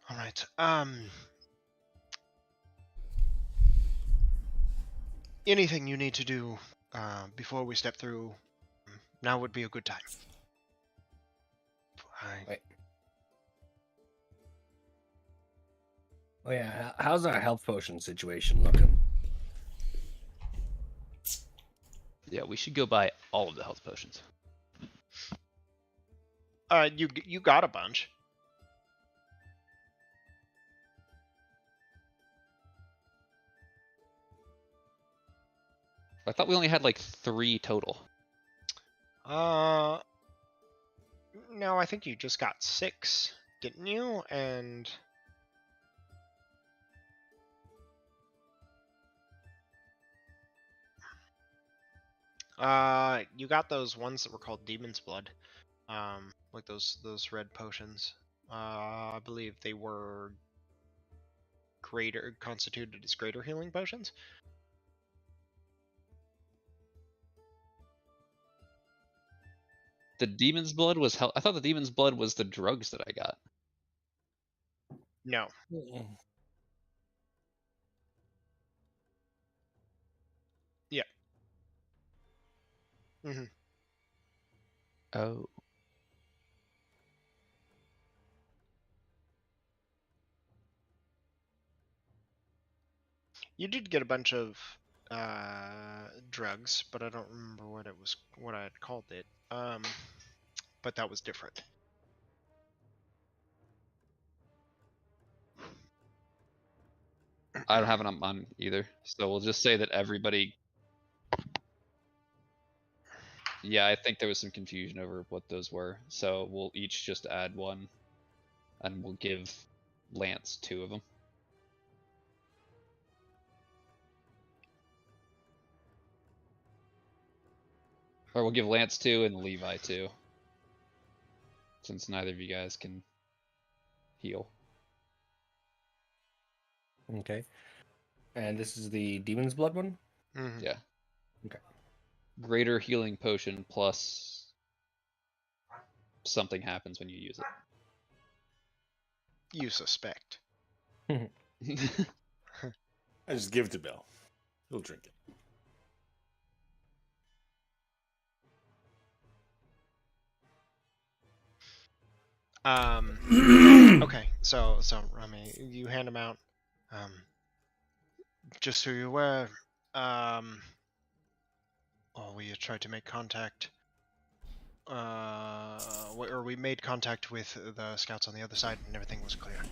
All right. Anything you need to do before we step through, now would be a good time. Wait. Oh yeah, how's our health potion situation looking? Yeah, we should go buy all of the health potions. You got a bunch. I thought we only had like 3 total. No, I think you just got 6, didn't you? And you got those ones that were called Demon's Blood, like those red potions. I believe they were constituted as greater healing potions. The demon's blood was hell. I thought the demon's blood was the drugs that I got. No. Yeah. Mm-hmm. Oh. You did get a bunch of drugs, but I don't remember what I had called it. But that was different. I don't have it on mine either. So we'll just say that everybody. Yeah, I think there was some confusion over what those were. So we'll each just add one. And we'll give Lance 2 of them. Or we'll give Lance 2 and Levi 2. Since neither of you guys can heal. Okay. And this is the Demon's Blood one? Mm-hmm. Yeah. Okay. Greater healing potion plus something happens when you use You suspect. it. I just give it to Bill. He'll drink it. Okay, so Rami, you hand them out. Just so you're aware, we tried to make contact. Or we made contact with the scouts on the other side, and everything was clear.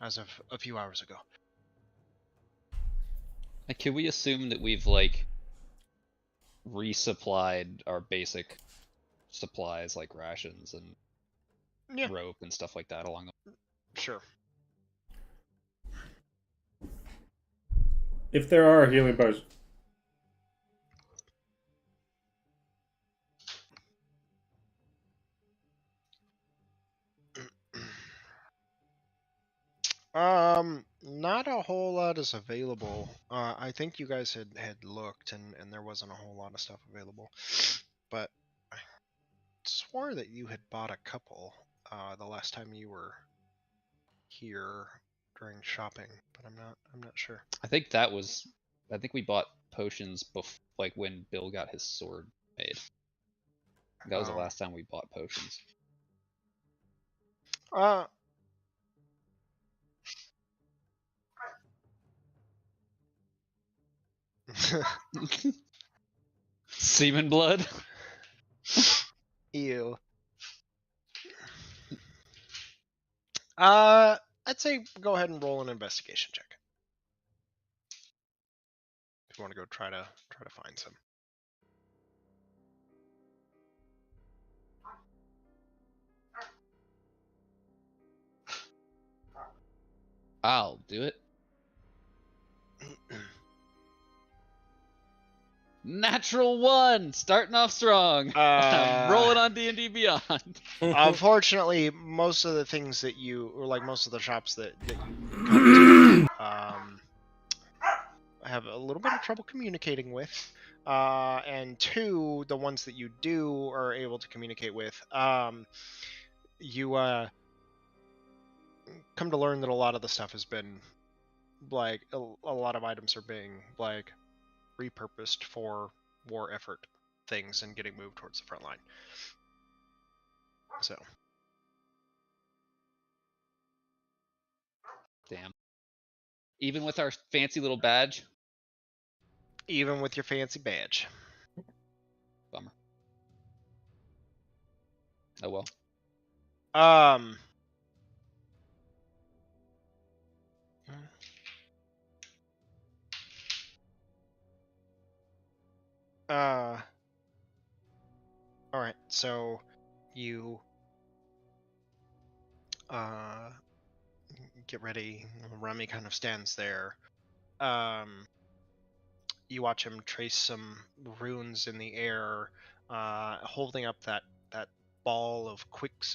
As of a few hours ago. Can we assume that we've like resupplied our basic supplies like rations and Yeah, rope and stuff like that along the sure. If there are healing potions, Not a whole lot is available. I think you guys had looked, and there wasn't a whole lot of stuff available. But swore that you had bought a couple the last time you were here during shopping, but I'm not sure. I think we bought potions like when Bill got his sword made. That was the Oh. last time we bought potions. Uh, Semen blood. Ew. I'd say go ahead and roll an investigation check. If you want to go try to find some. I'll do it. Natural 1, starting off strong. I'm rolling on D&D Beyond. Unfortunately, most of the things that you, or like most of the shops that you come to, have a little bit of trouble communicating with. And 2, the ones that you do are able to communicate with, you come to learn that a lot of the stuff has been, like, a lot of items are being, like, repurposed for war effort things and getting moved towards the front line. So. Damn. Even with our fancy little badge? Even with your fancy badge. Bummer. Oh well. All right, so you get ready. Remy kind of stands there. You watch him trace some runes in the air, holding up that ball of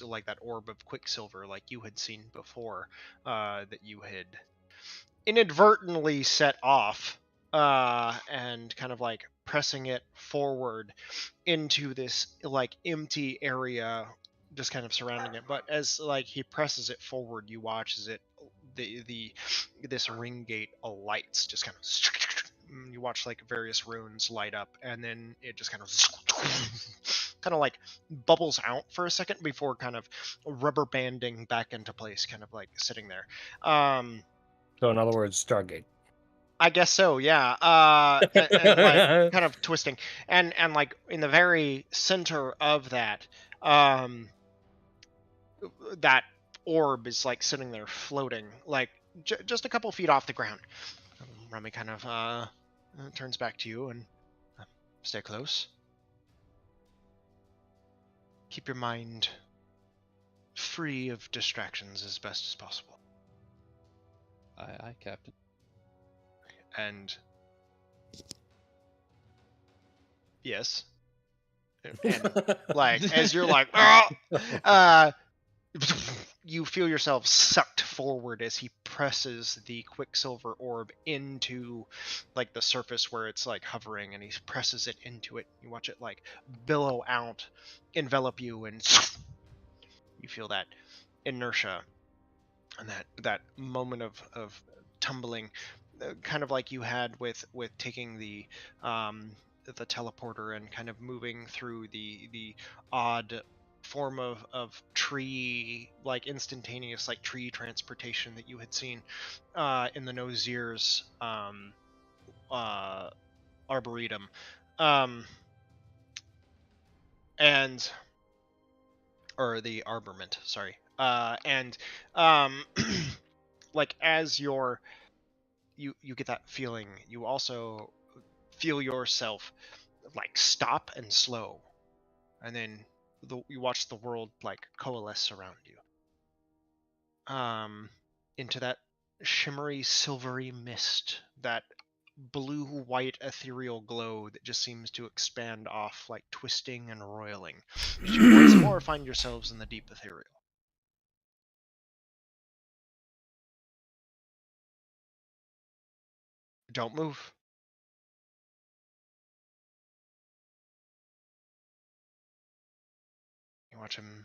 like that orb of quicksilver, like you had seen before, that you had inadvertently set off, and kind of like pressing it forward into this like empty area just kind of surrounding it. But as like he presses it forward, you watch as it this ring gate alights, just kind of you watch like various runes light up, and then it just kind of like bubbles out for a second before kind of rubber banding back into place, kind of like sitting there. So in other words, Stargate. I guess so, yeah. And like kind of twisting, and like in the very center of that, that orb is like sitting there floating, like just a couple feet off the ground. Remy kind of turns back to you and stay close. Keep your mind free of distractions as best as possible. Aye, Captain. And yes, and like as you're like, you feel yourself sucked forward as he presses the quicksilver orb into like the surface where it's like hovering, and he presses it into it. You watch it like billow out, envelop you, and you feel that inertia and that moment of tumbling, kind of like you had with taking the teleporter and kind of moving through the odd form of tree, like instantaneous like tree transportation that you had seen in the Nozir's arboretum, and or the arborment, sorry, and like as you get that feeling, you also feel yourself like stop and slow, and then you watch the world like coalesce around you, into that shimmery silvery mist, that blue white ethereal glow that just seems to expand off, like twisting and roiling, as you once more find yourselves in the deep ethereal. Don't move. watch him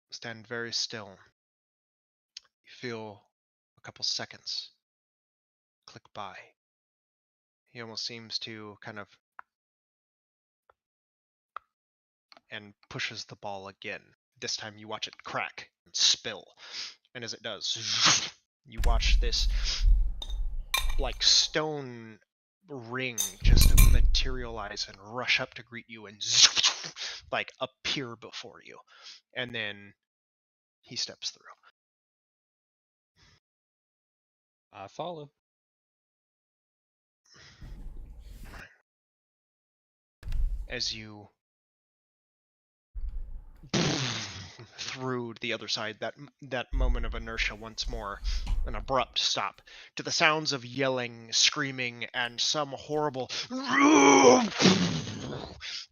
stand very still. You feel a couple seconds click by. He almost seems to kind of and pushes the ball again. This time you watch it crack and spill. And as it does, you watch this like stone ring just materialize and rush up to greet you and like appear before you. And then he steps through. I follow. As you through the other side, that moment of inertia once more, an abrupt stop to the sounds of yelling, screaming, and some horrible. I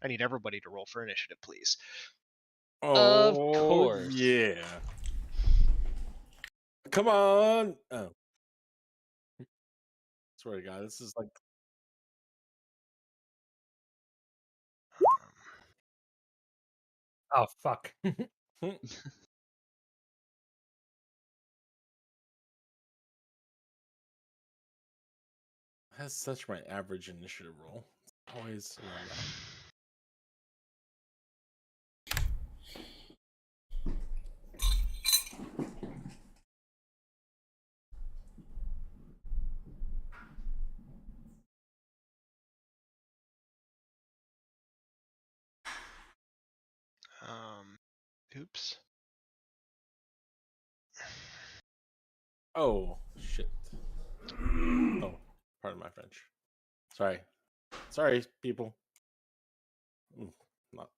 need everybody to roll for initiative, please. Oh, Of course. yeah. Come on. Oh. Swear to God, this is like Oh fuck. has such my average initiative roll. It's always around that. Oops. Oh shit. Oh, pardon my French. Sorry, people. Not.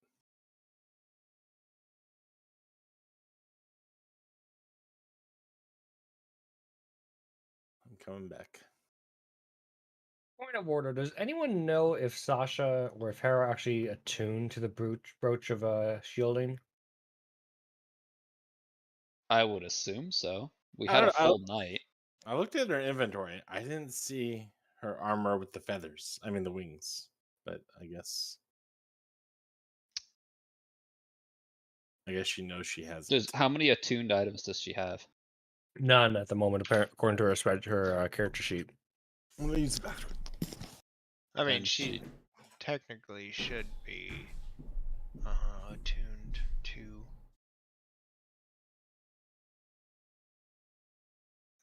I'm coming back. Point of order: does anyone know if Sasha or if Hera actually attuned to the brooch of shielding? I would assume so. We I had a don't- I- full night. I looked at her inventory. I didn't see her armor with the feathers. I mean the wings. But I guess she knows she has it. How many attuned items does she have? None at the moment, according to her character sheet. I'm gonna use the bathroom. I mean, And she technically should be attuned to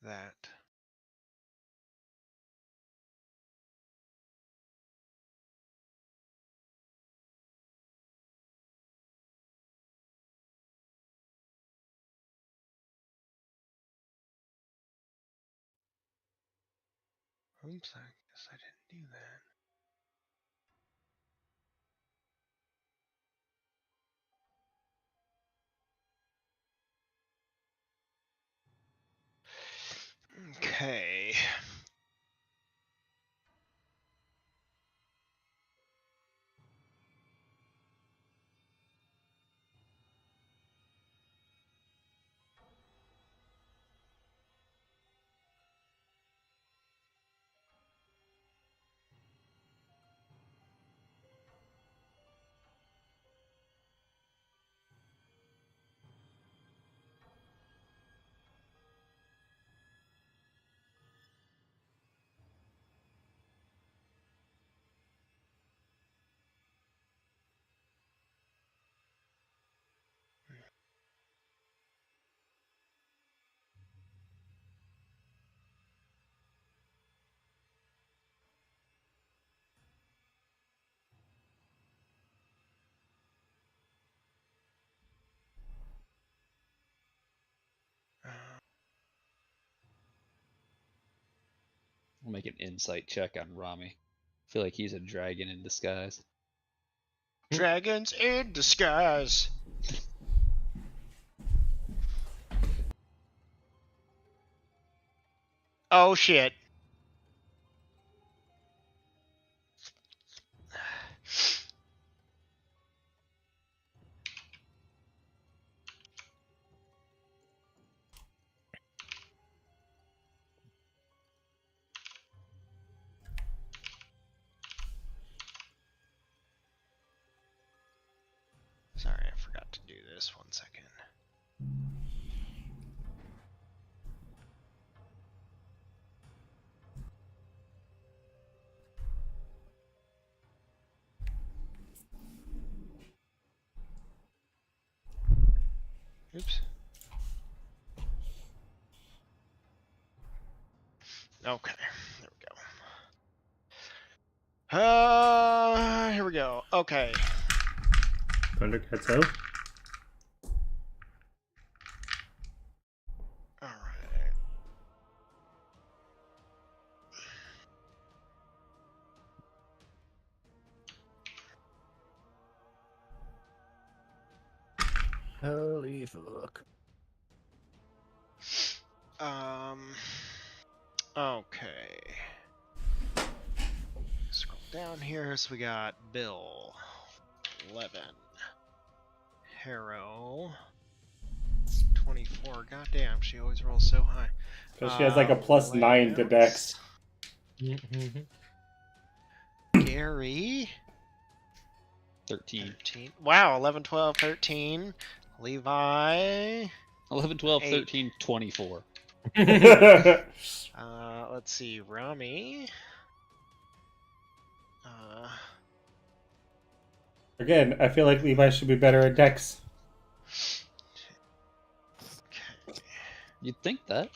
that. Oops, I guess I didn't do that. Okay. We'll make an insight check on Rami. I feel like he's a dragon in disguise. Dragons in disguise. Oh shit. Sorry, I forgot to do this. 1 second. Oops. Okay, there we go. Here we go. Okay. Thundercats out. All right. Holy fuck. Okay. Scroll down here. So we got Bill, 11. Harrow, 24. Goddamn, she always rolls so high. Because she has like a +9 to Dex. Gary, 13. 13. Wow, 11, 12, 13. Levi. 11, 12, 8. 13, 24. Let's see, Rami. Again, I feel like Levi should be better at Dex. Okay. You'd think that.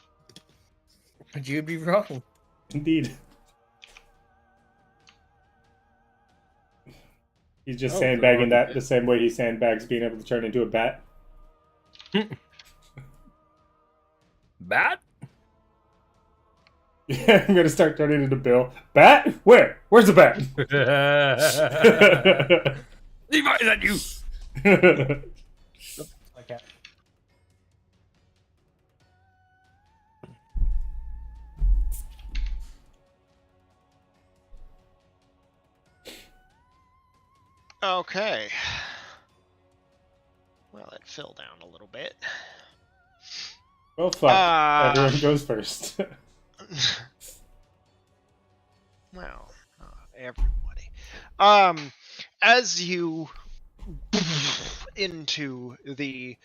But you'd be wrong. Indeed. He's just Oh, sandbagging they're that the same way he sandbags being able to turn into a bat. Bat? Yeah, I'm gonna start turning into Bill. Bat? Where? Where's the bat? Levi, is that you? Okay. Okay. Well, it fell down a little bit. Well, fuck. Everyone goes first. Well, everybody. As you into the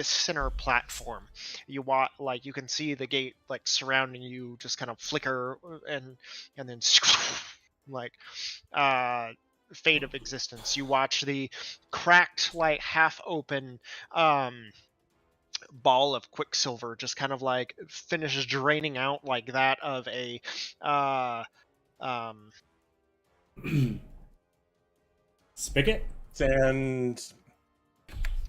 center platform, you you can see the gate like surrounding you, just kind of flicker and then like fade of existence. You watch the cracked, like half open ball of quicksilver just kind of like finishes draining out like that of a Spigot? And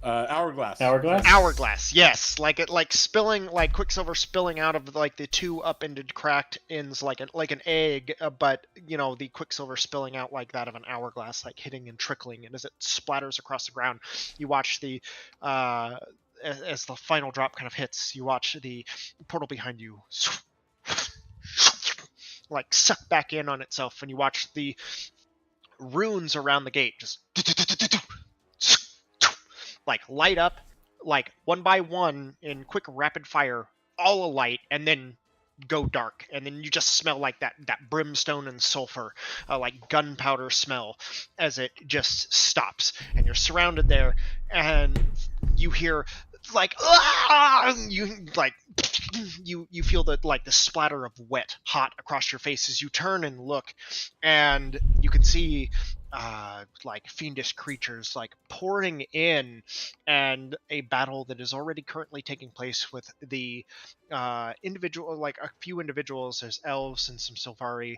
hourglass. Hourglass? hourglass, yes, like it, like spilling, like quicksilver spilling out of like the two upended cracked ends like an egg, but you know, the quicksilver spilling out like that of an hourglass, like hitting and trickling, and as it splatters across the ground, you watch the as the final drop kind of hits, you watch the portal behind you like suck back in on itself, and you watch the runes around the gate just like light up, like one by one in quick rapid fire, all alight, and then go dark, and then you just smell like that brimstone and sulfur, like gunpowder smell, as it just stops, and you're surrounded there, and you hear like you like you feel the like the splatter of wet hot across your face as you turn and look, and you can see like fiendish creatures like pouring in, and a battle that is already currently taking place with the individual, like a few individuals. There's elves and some Sylvari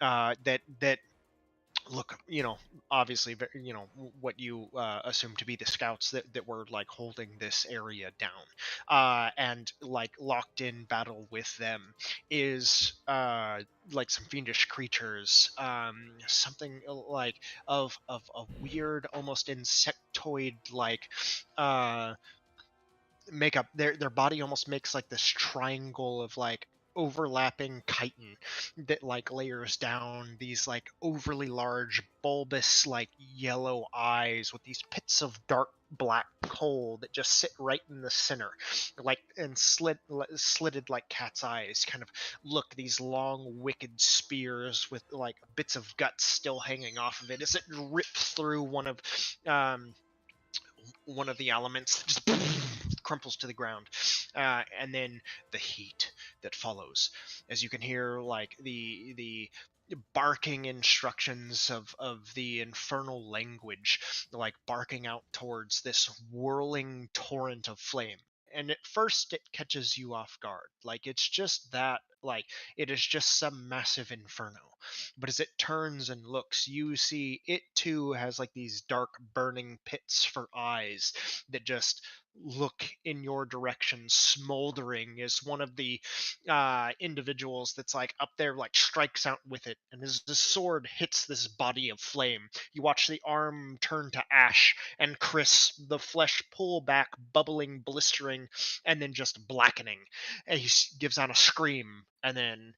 that look, you know, obviously, you know, what you assume to be the scouts that were like holding this area down, and like locked in battle with them is like some fiendish creatures, something like of a weird, almost insectoid like makeup. Their body almost makes like this triangle of like overlapping chitin that like layers down these like overly large bulbous like yellow eyes with these pits of dark black coal that just sit right in the center, like, and slitted like cat's eyes kind of look, these long wicked spears with like bits of guts still hanging off of it as it rips through one of one of the elements just crumples to the ground, and then the heat that follows, as you can hear like the barking instructions of the infernal language, like barking out towards this whirling torrent of flame. And at first it catches you off guard, like it's just that, like it is just some massive inferno. But as it turns and looks, you see it too has like these dark burning pits for eyes that just look in your direction, smoldering, as one of the individuals that's like up there like strikes out with it, and as the sword hits this body of flame, you watch the arm turn to ash and crisp, the flesh pull back, bubbling, blistering, and then just blackening. And he gives out a scream, and then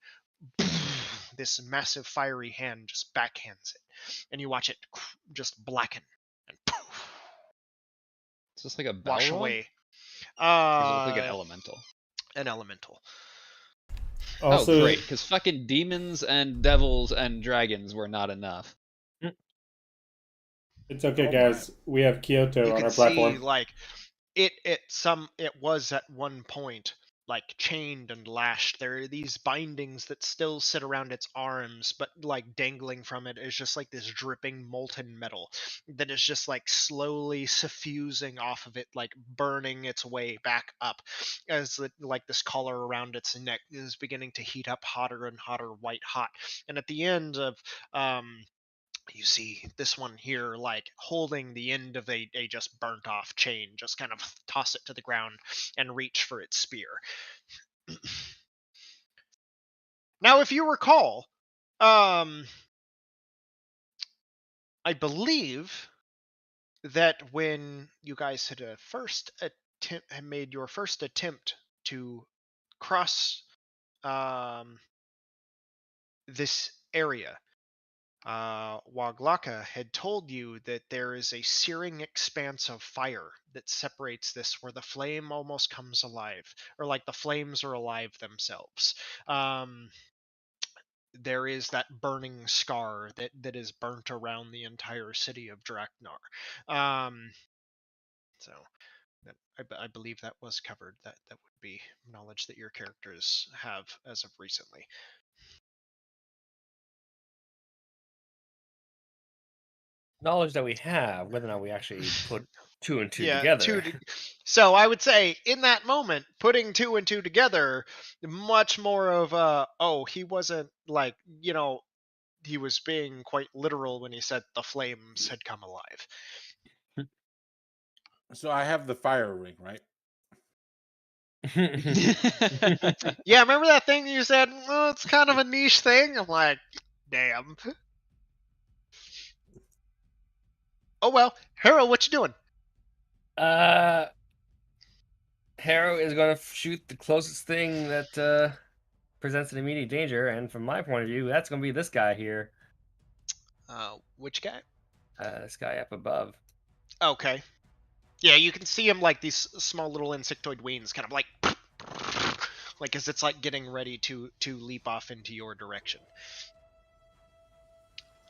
this massive fiery hand just backhands it, and you watch it just blacken and Is this like a wash Balrog? away. Or does it look like an Uh, elemental? an elemental. Also, Oh, great, because fucking demons and devils and dragons were not enough. it's okay, Oh my. guys. We have Kyoto You on can our see platform. like it was at one point like chained and lashed. There are these bindings that still sit around its arms, but like dangling from it is just like this dripping molten metal that is just like slowly suffusing off of it, like burning its way back up, as like this collar around its neck is beginning to heat up hotter and hotter, white hot. And at the end of you see this one here like holding the end of a just burnt off chain, just kind of toss it to the ground and reach for its spear. Now if you recall, I believe that when you guys had made your first attempt to cross this area, Waglaka had told you that there is a searing expanse of fire that separates this, where the flame almost comes alive, or like the flames are alive themselves. There is that burning scar that is burnt around the entire city of Draknar. So I believe that was covered. That would be knowledge that your characters have as of recently. Knowledge that we have, whether or not we actually put two and two Yeah, together. so I would say in that moment, putting two and two together, much more of he wasn't like, he was being quite literal when he said the flames had come alive. So I have the fire ring, right? Yeah, remember that thing you said, well, it's kind of a niche thing? I'm like, damn. Oh well, Harold, what you doing? Harrow is going to shoot the closest thing that presents an immediate danger, and from my point of view, that's going to be this guy here. Which guy? This guy up above. Okay. Yeah, you can see him like these small little insectoid wings kind of like as it's like getting ready to leap off into your direction.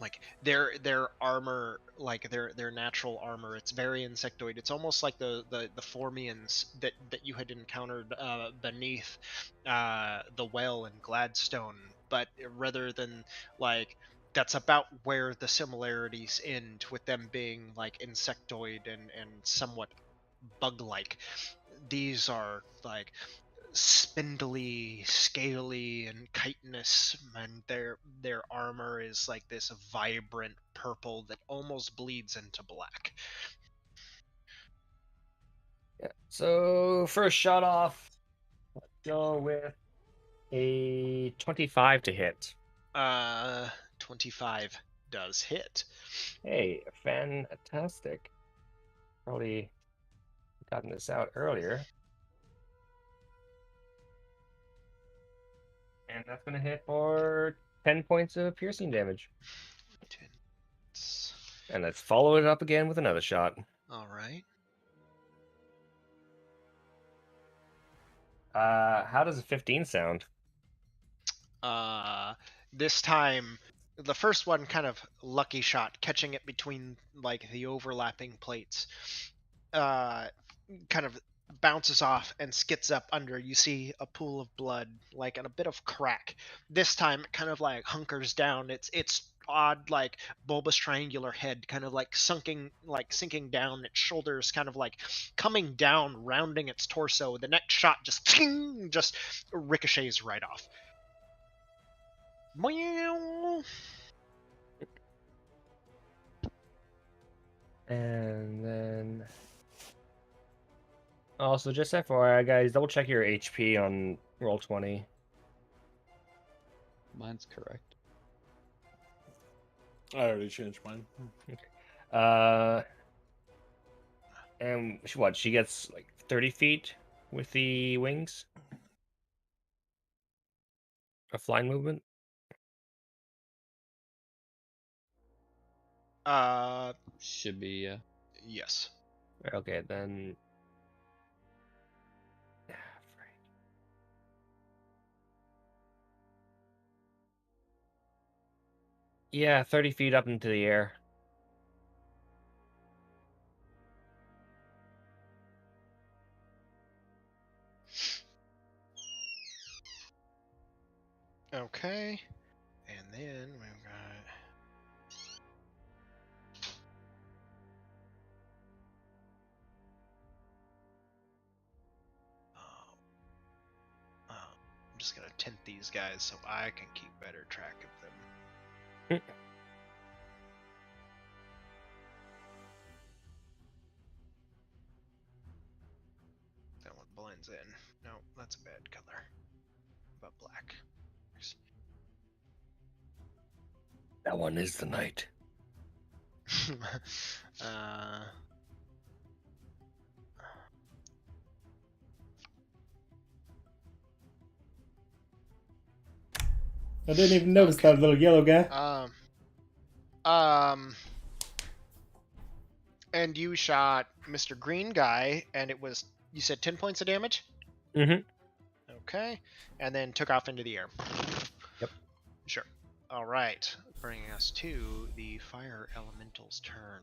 Like their armor, like their natural armor, it's very insectoid. It's almost like the Formians that you had encountered beneath the well in Gladstone, but rather than like that's about where the similarities end, with them being like insectoid and somewhat bug-like. These are like spindly, scaly, and chitinous, and their armor is like this vibrant purple that almost bleeds into black. Yeah. So first shot off, let's go with a 25 to hit. 25 does hit. Hey, fantastic. Probably gotten this out earlier. And that's going to hit for 10 points of piercing damage. And let's follow it up again with another shot. All right. How does a 15 sound? This time, the first one kind of lucky shot, catching it between like the overlapping plates. kind of bounces off and skids up under. You see a pool of blood, like, and a bit of crack. This time it kind of like hunkers down. It's odd, like bulbous triangular head kind of like sinking down, its shoulders kind of like coming down, rounding its torso. The next shot just ting, just ricochets right off. Meow. And then also, just FYI, guys, double check your HP on roll 20. Mine's correct. I already changed mine. And what? She gets like 30 feet with the wings of flying movement. Should be, yeah. Yes. Okay, then. Yeah, 30 feet up into the air. Okay. And then we've got. I'm just gonna tint these guys so I can keep better track of them. That one blends in. No, that's a bad color. But black. That one is the knight. I didn't even notice that little yellow guy. And you shot Mr. Green Guy, and it was, you said 10 points of damage? Mm-hmm. Okay. And then took off into the air. Yep. Sure. All right. Bringing us to the fire elemental's turn.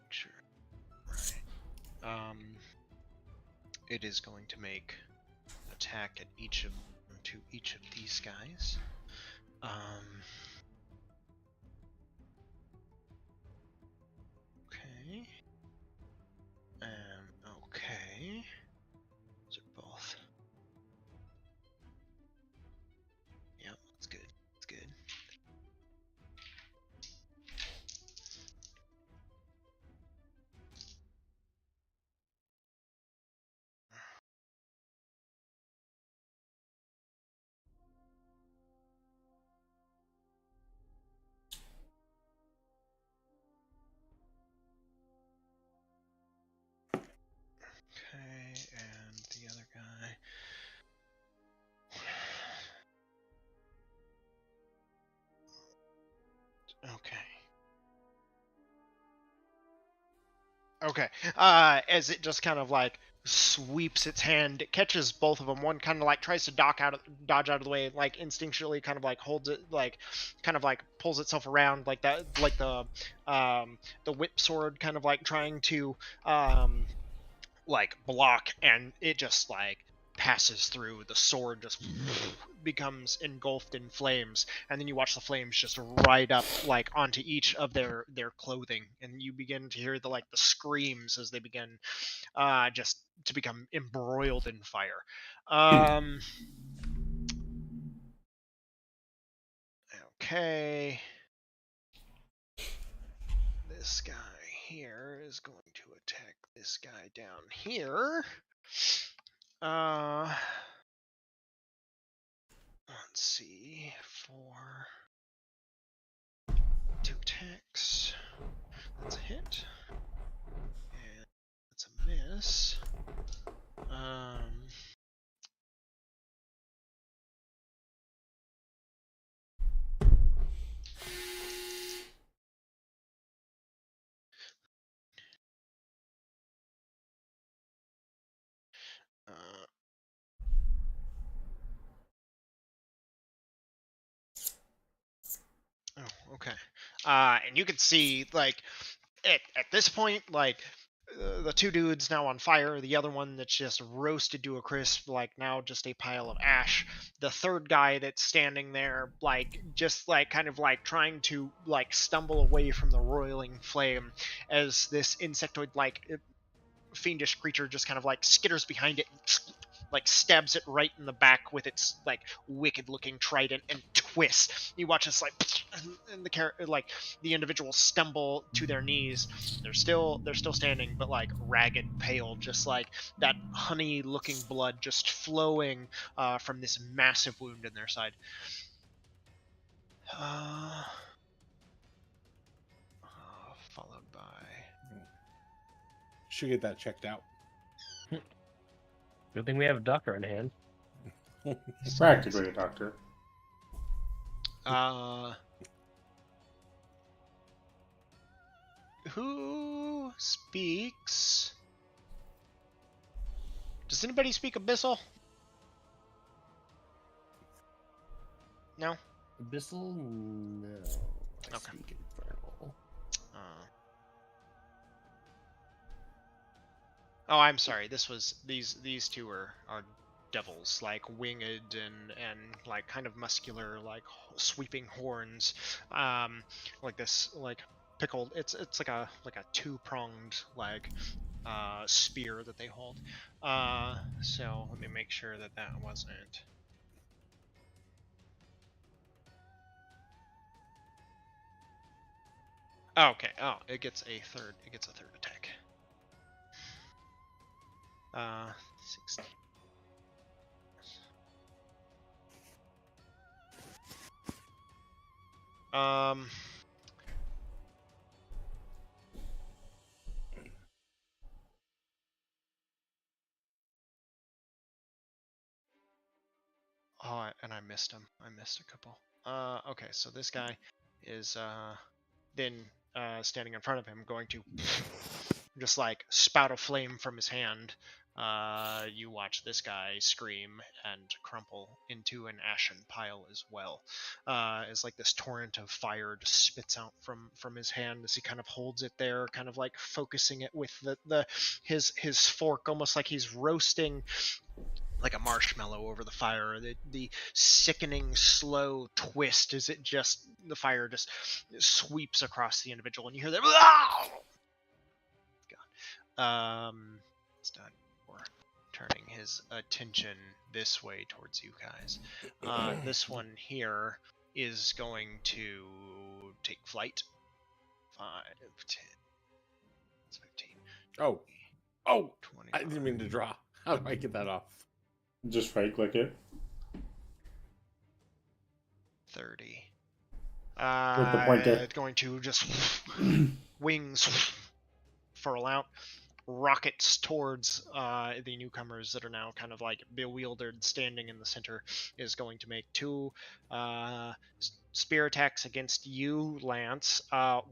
Sure. Right. It is going to make attack at each of these guys. Okay. Okay. Those are both. Yep, that's good. That's good. Okay, and the other guy. Okay. Okay. As it just kind of like sweeps its hand, it catches both of them. One kind of like tries to dodge out of the way, like instinctually, kind of like holds it, like kind of like pulls itself around, like that, like the whip sword, kind of like trying to like block, and it just like passes through. The sword just becomes engulfed in flames, and then you watch the flames just ride up like onto each of their clothing, and you begin to hear the screams as they begin just to become embroiled in fire. Okay, this guy here is going to attack this guy down here. see. 4. 2 attacks. That's a hit. And that's a miss. Oh, okay. And you can see, like, at this point, like, the 2 dudes now on fire, the other one that's just roasted to a crisp, like, now just a pile of ash. The third guy that's standing there, like, just, like, kind of, like, trying to, like, stumble away from the roiling flame as this insectoid, like, fiendish creature just kind of, like, skitters behind it, like stabs it right in the back with its like wicked looking trident and twists. You watch this like and the individuals stumble to their knees. They're still standing, but like ragged, pale, just like that honey looking blood just flowing from this massive wound in their side. Followed by Should get that checked out. Good thing we have a doctor in hand. Practically a doctor. Who speaks? Does anybody speak Abyssal? No? Abyssal? No. I Okay. speak Infernal. Oh, I'm sorry. This was these 2 are devils, like winged and like kind of muscular, like sweeping horns, like this, like pickled. It's like a 2-pronged like spear that they hold. So let me make sure that wasn't. Okay. Oh, it gets a third attack. 16. Oh, and I missed him. I missed a couple. Okay, so this guy is then standing in front of him, going to just like spout a flame from his hand. You watch this guy scream and crumple into an ashen pile as well. As like this torrent of fire just spits out from his hand as he kind of holds it there, kind of like focusing it with his fork, almost like he's roasting like a marshmallow over the fire. The sickening slow twist as the fire just sweeps across the individual, and you hear that. God. It's done. Turning his attention this way towards you guys. This one here is going to take flight. 5, 10, 15. Oh, 20. I didn't mean to draw. How do I get that off? Just right click it. 30. With the pointer. It's going to just wings furl out, rockets towards the newcomers that are now kind of like bewildered, standing in the center. Is going to make 2 spear attacks against you, Lance.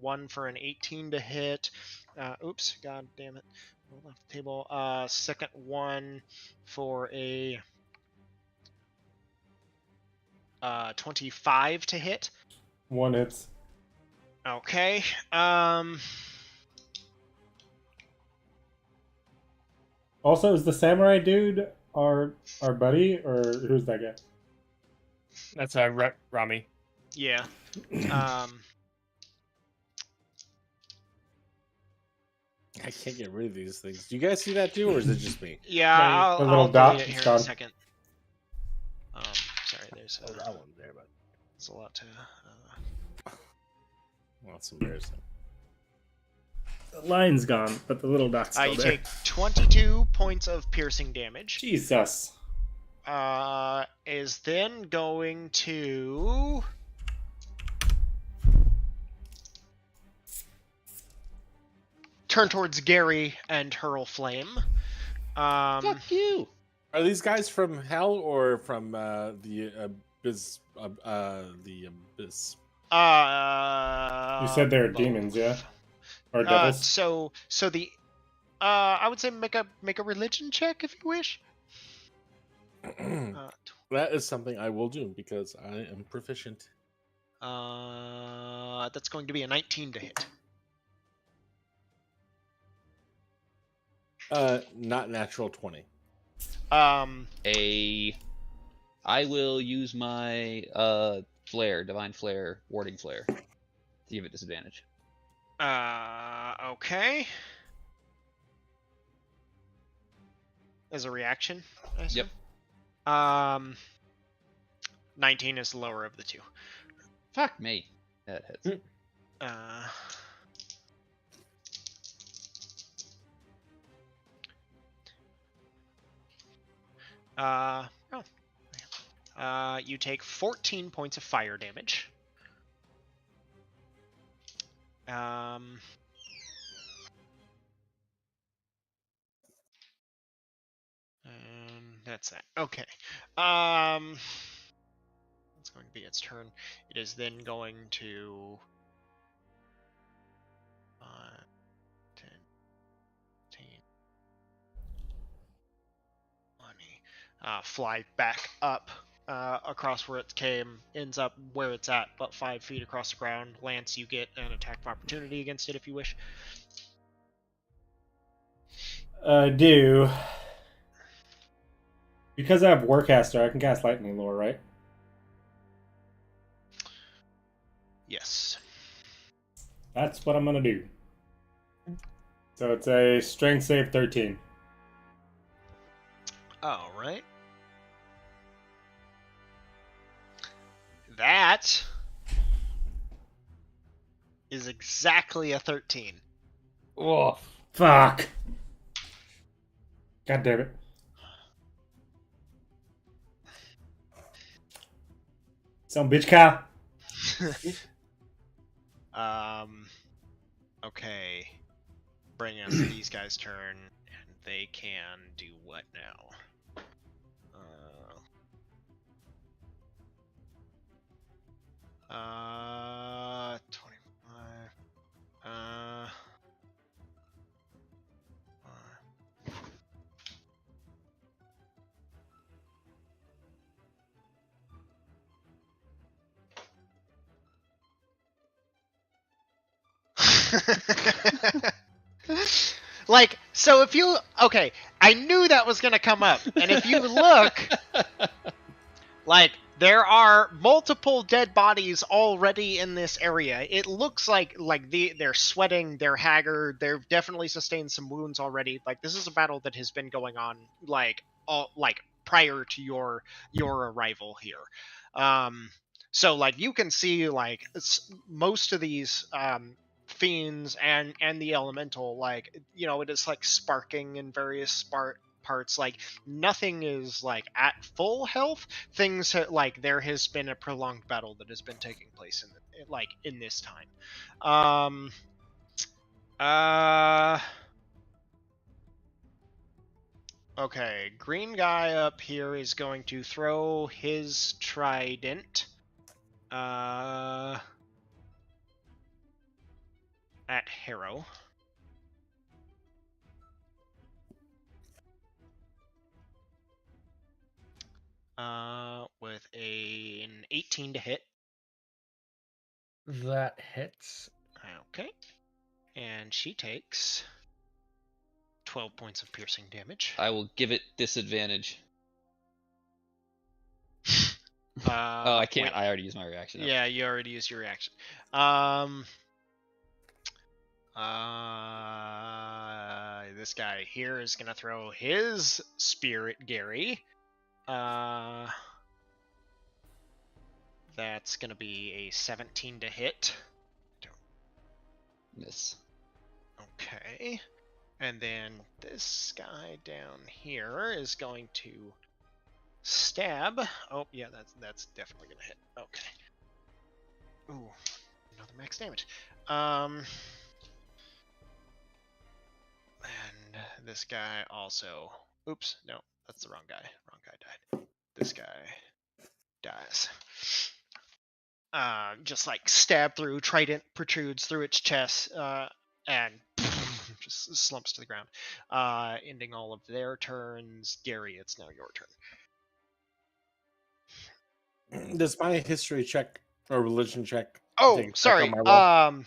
One for an 18 to hit. Oops, god damn it. Rolled off the table. Second one for a 25 to hit. 1 hits. Okay. Also, is the samurai dude our buddy, or who's that guy? That's Rami. Yeah. I can't get rid of these things. Do you guys see that too, or is it just me? Yeah, The little I'll dot delete it is here in gone. a second. Sorry, there's Oh, that one's there, but it's a lot to. well, that's embarrassing. The line's gone, but the little dot's still You there. take 22 points of piercing damage. Jesus. is then going to turn towards Gary and hurl flame. Fuck you. Are these guys from hell or from the abyss? The abyss. You said they were Both. demons, yeah, or devils. So the I would say make a religion check if you wish. That is something I will do because I am proficient. That's going to be a 19 to hit. Not natural 20. I will use my flare, divine flare, warding flare, to give it disadvantage. Okay. As a reaction, I assume? Yep. 19 is the lower of the two. Fuck me. That hits. You take 14 points of fire damage. And that's that. Okay. It's going to be its turn. It is then going to 10, 15, 20. Fly back up across where it came, ends up where it's at, but 5 feet across the ground. Lance, you get an attack of opportunity against it if you wish. Do because I have Warcaster, I can cast Lightning Lore, right? Yes. That's what I'm gonna do. So it's a Strength save 13. All right. That is exactly a 13. Oh, Fuck. God damn it. Some bitch cow. Okay. Bring us these guys' turn, and they can do what now? 25. Like, so if you, okay, I knew that was gonna come up, and if you look, like, there are multiple dead bodies already in this area. It looks like they're sweating, they're haggard, they've definitely sustained some wounds already. Like, this is a battle that has been going on prior to your arrival here. So like you can see like most of these fiends and the elemental, like, you know, it is like sparking in various parts. Like nothing is like at full health. Things like there has been a prolonged battle that has been taking place in this time. Okay, green guy up here is going to throw his trident at Harrow. With an 18 to hit. that hits. Okay. And she takes 12 points of piercing damage. I will give it disadvantage. Oh, I can't. I already used my reaction. Yeah, you already used your reaction. This guy here is gonna throw his spear at Gary. That's gonna be a 17 to hit. Miss. Okay. And then this guy down here is going to Stab. Oh yeah, that's definitely gonna hit. Okay. Ooh, another max damage. And this guy also. Oops, no, that's the wrong guy. Wrong guy died. This guy dies. Just like stab through, trident protrudes through its chest, and just slumps to the ground. Ending all of their turns. Gary, it's now your turn. Does my history check or religion check Oh, take effect sorry. on my roll?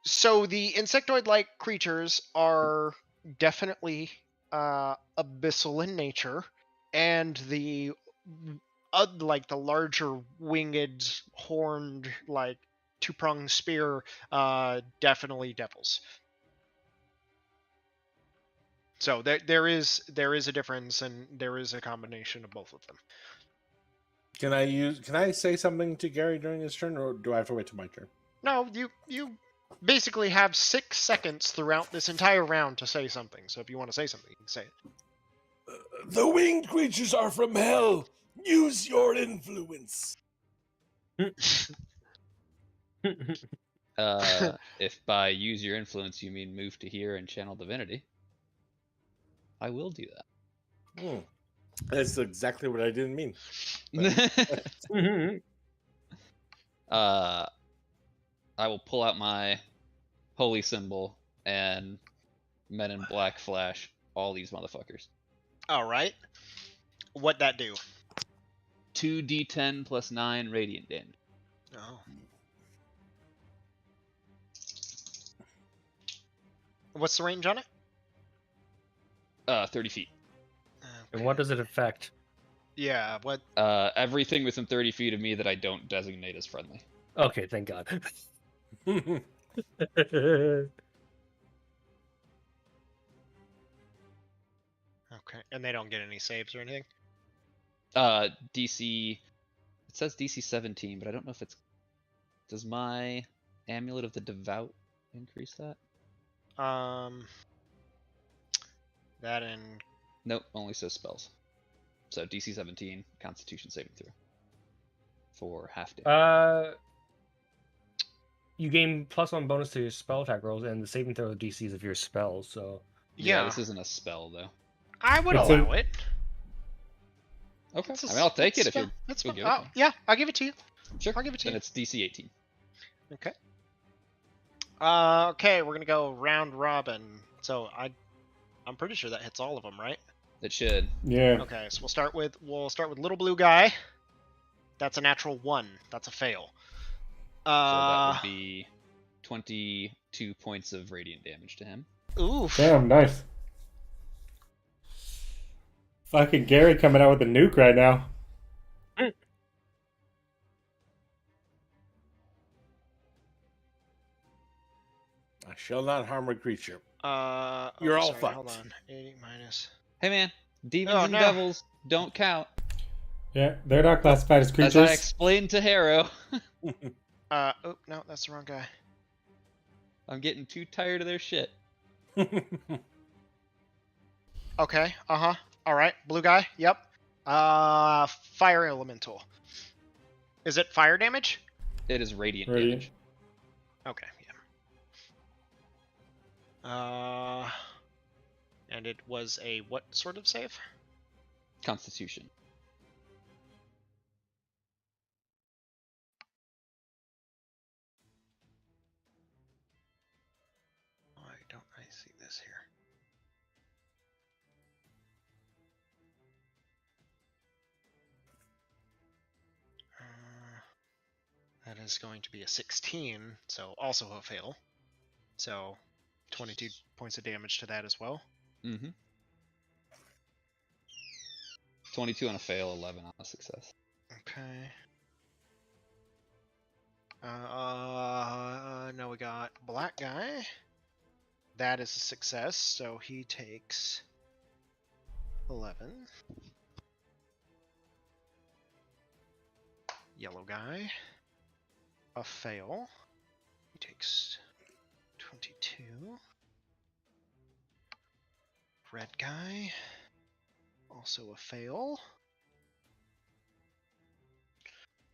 So the insectoid-like creatures are definitely abyssal in nature, and the like the larger winged, horned, like two-pronged spear, definitely devils. So there is a difference, and there is a combination of both of them. Can I say something to Gary during his turn, or do I have to wait till my turn? No, you basically have 6 seconds throughout this entire round to say something. So if you want to say something, you can say it. The winged creatures are from hell. Use your influence. If by use your influence you mean move to here and channel divinity, I will do that. That's exactly what I didn't mean. I will pull out my holy symbol and Men in Black flash all these motherfuckers. All right. What'd that do? 2d10 plus 9 radiant damage. Oh. What's the range on it? 30 feet. And what does it affect? Yeah, what? Everything within 30 feet of me that I don't designate as friendly. Okay, thank God. Okay, and they don't get any saves or anything? DC... It says DC 17, but I don't know if it's... Does my Amulet of the Devout increase that? That and... Nope, only says spells. So DC 17, Constitution saving throw. For half damage. You gain +1 bonus to your spell attack rolls, and the saving throw DCs of your spells. So Yeah, this isn't a spell though. I would It's allow it. Okay, It's a I mean I'll take it if spell. you're. That's you'll fine. give it to me. Yeah, I'll give it to you. Sure. I'll give it to Then you. it's DC 18. Okay. Okay, we're gonna go round robin. So I'm pretty sure that hits all of them, right? It should. Yeah. Okay, so we'll start with little blue guy. That's a natural 1. That's a fail. So that would be 22 points of radiant damage to him. Oof. Damn, nice. Fucking Gary coming out with a nuke right now. I shall not harm a creature. You're all sorry, Hold fucked. on. 80 minus. Hey man, demons Oh, and no. devils don't count. Yeah, they're not classified as As creatures. I explained to Harrow, Oh no, that's the wrong guy. I'm getting too tired of their shit. Okay. All right, blue guy. Yep. Fire elemental. Is it fire damage? It is radiant Radiant. damage. Okay. Yeah. And it was a what sort of save? Constitution. Why don't I see this here? That is going to be a 16, so also a fail. So 22 points of damage to that as well. Mm-hmm. 22 on a fail, 11 on a success. Okay. Now we got black guy. That is a success, so he takes 11. Yellow guy. A fail. He takes 22. Red guy. Also a fail.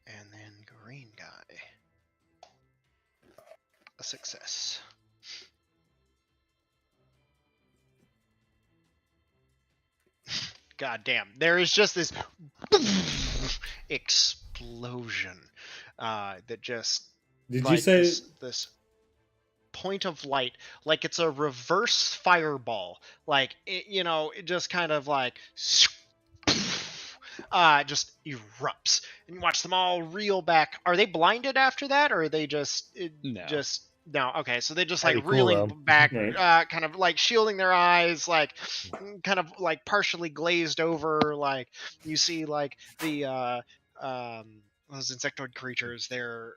And then green guy. A success. God damn. There is just this explosion that just Did you like say this point of light, like it's a reverse fireball, like it just kind of like just erupts, and you watch them all reel back. Are they blinded after that, or are they just No. no? Okay, so they just That'd like be cool, reeling though. back, Right. kind of like shielding their eyes, like kind of like partially glazed over. Like you see like the those insectoid creatures, their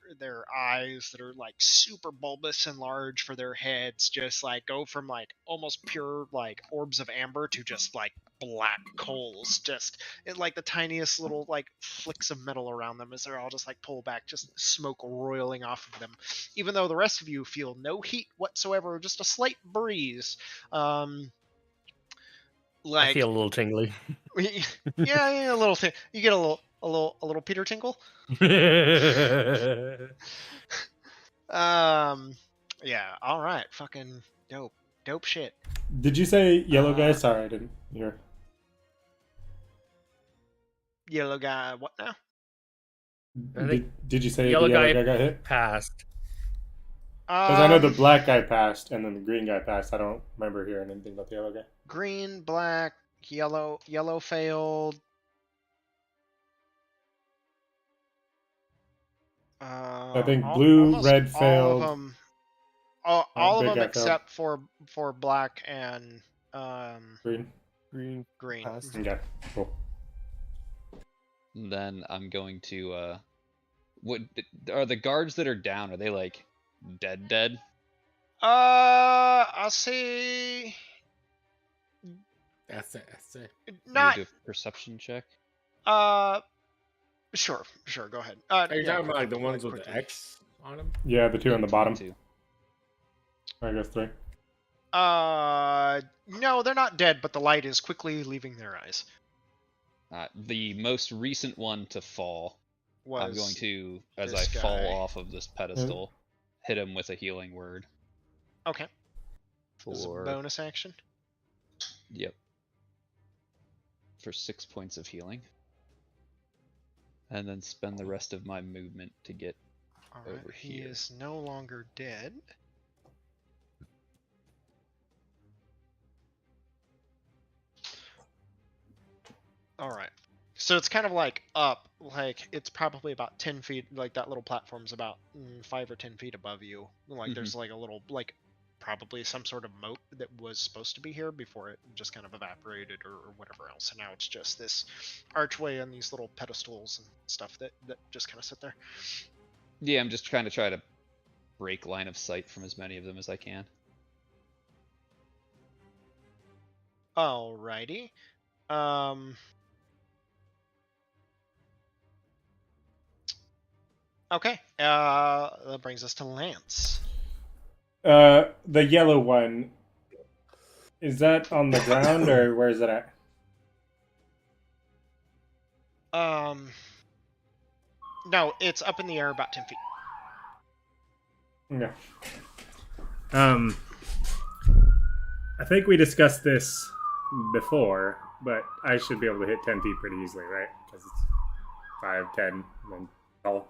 eyes that are like super bulbous and large for their heads, just like go from like almost pure like orbs of amber to just like black coals, just like the tiniest little like flicks of metal around them as they're all just like pull back, just smoke roiling off of them, even though the rest of you feel no heat whatsoever, just a slight breeze. I Like feel a little tingly. yeah, a little thing. You get a little Peter tinkle. Yeah, all right, fucking dope shit. Did you say yellow guy? Uh, Sorry, I didn't hear. Yellow guy, what now? I think Did you say the yellow yellow guy guy got hit? passed. Because I know the black guy passed and then the green guy passed. I don't remember hearing anything about the yellow guy. Green, black, yellow failed. I think blue, Almost red all failed. of them. All of big them guy failed. except for black and Green. Green green. passed. Okay, cool. Then I'm going to what are the guards that are down? Are they like dead? I'll say That's it. not. Do a perception check. Sure. Go ahead. Are you Yeah, talking about like the quickly, ones with the quickly. X on them? Yeah, the two on the bottom. 22. I guess 3. No, they're not dead, but the light is quickly leaving their eyes. The most recent one to fall. I'm going to, as I this fall guy. off of this pedestal, hit him with a healing word. Okay. This is a For bonus action. Yep. For 6 points of healing. And then spend the rest of my movement to get Alright, over he here. is no longer dead. Alright. So it's kind of like up, like it's probably about 10 feet, like that little platform's about 5 or 10 feet above you. Like there's like a little, like probably some sort of moat that was supposed to be here before it just kind of evaporated or whatever else. And now it's just this archway and these little pedestals and stuff that just kind of sit there. Yeah, I'm just trying to break line of sight from as many of them as I can. Alrighty. Okay. That brings us to Lance. The yellow one, is that on the ground or where is it at? No, it's up in the air about 10 feet. Okay. I think we discussed this before, but I should be able to hit 10 feet pretty easily, right? Because it's 5, 10, and then tall.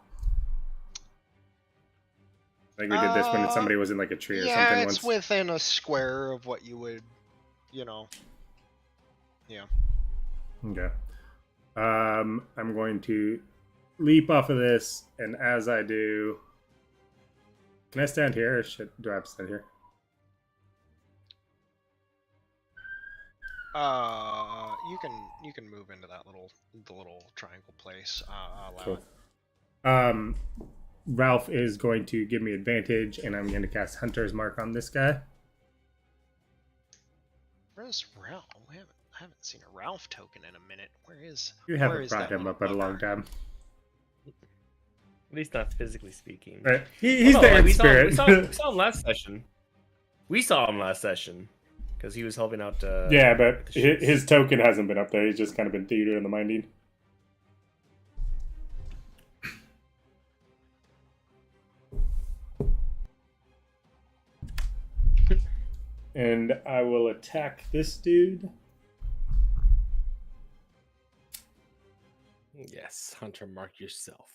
I think we did this when somebody was in like a tree or something Yeah, once. it's within a square of what you would, Yeah. Okay. I'm going to leap off of this, and as I do, can I stand here, or do I have to stand here? You can move into that the little triangle place. I'll allow Cool. it. Ralph is going to give me advantage, and I'm going to cast Hunter's Mark on this guy. Where's Ralph? I haven't seen a Ralph token in a minute. Where is? You where haven't is brought that him little up in a long bugger? time. At least not physically speaking. Right. He's Oh, no, there like, in we spirit. saw him last session. We saw him last session because he was helping out. Yeah, but the shoots. his token hasn't been up there. He's just kind of been theater in the minding. and I will attack this dude. Yes, Hunter, mark yourself.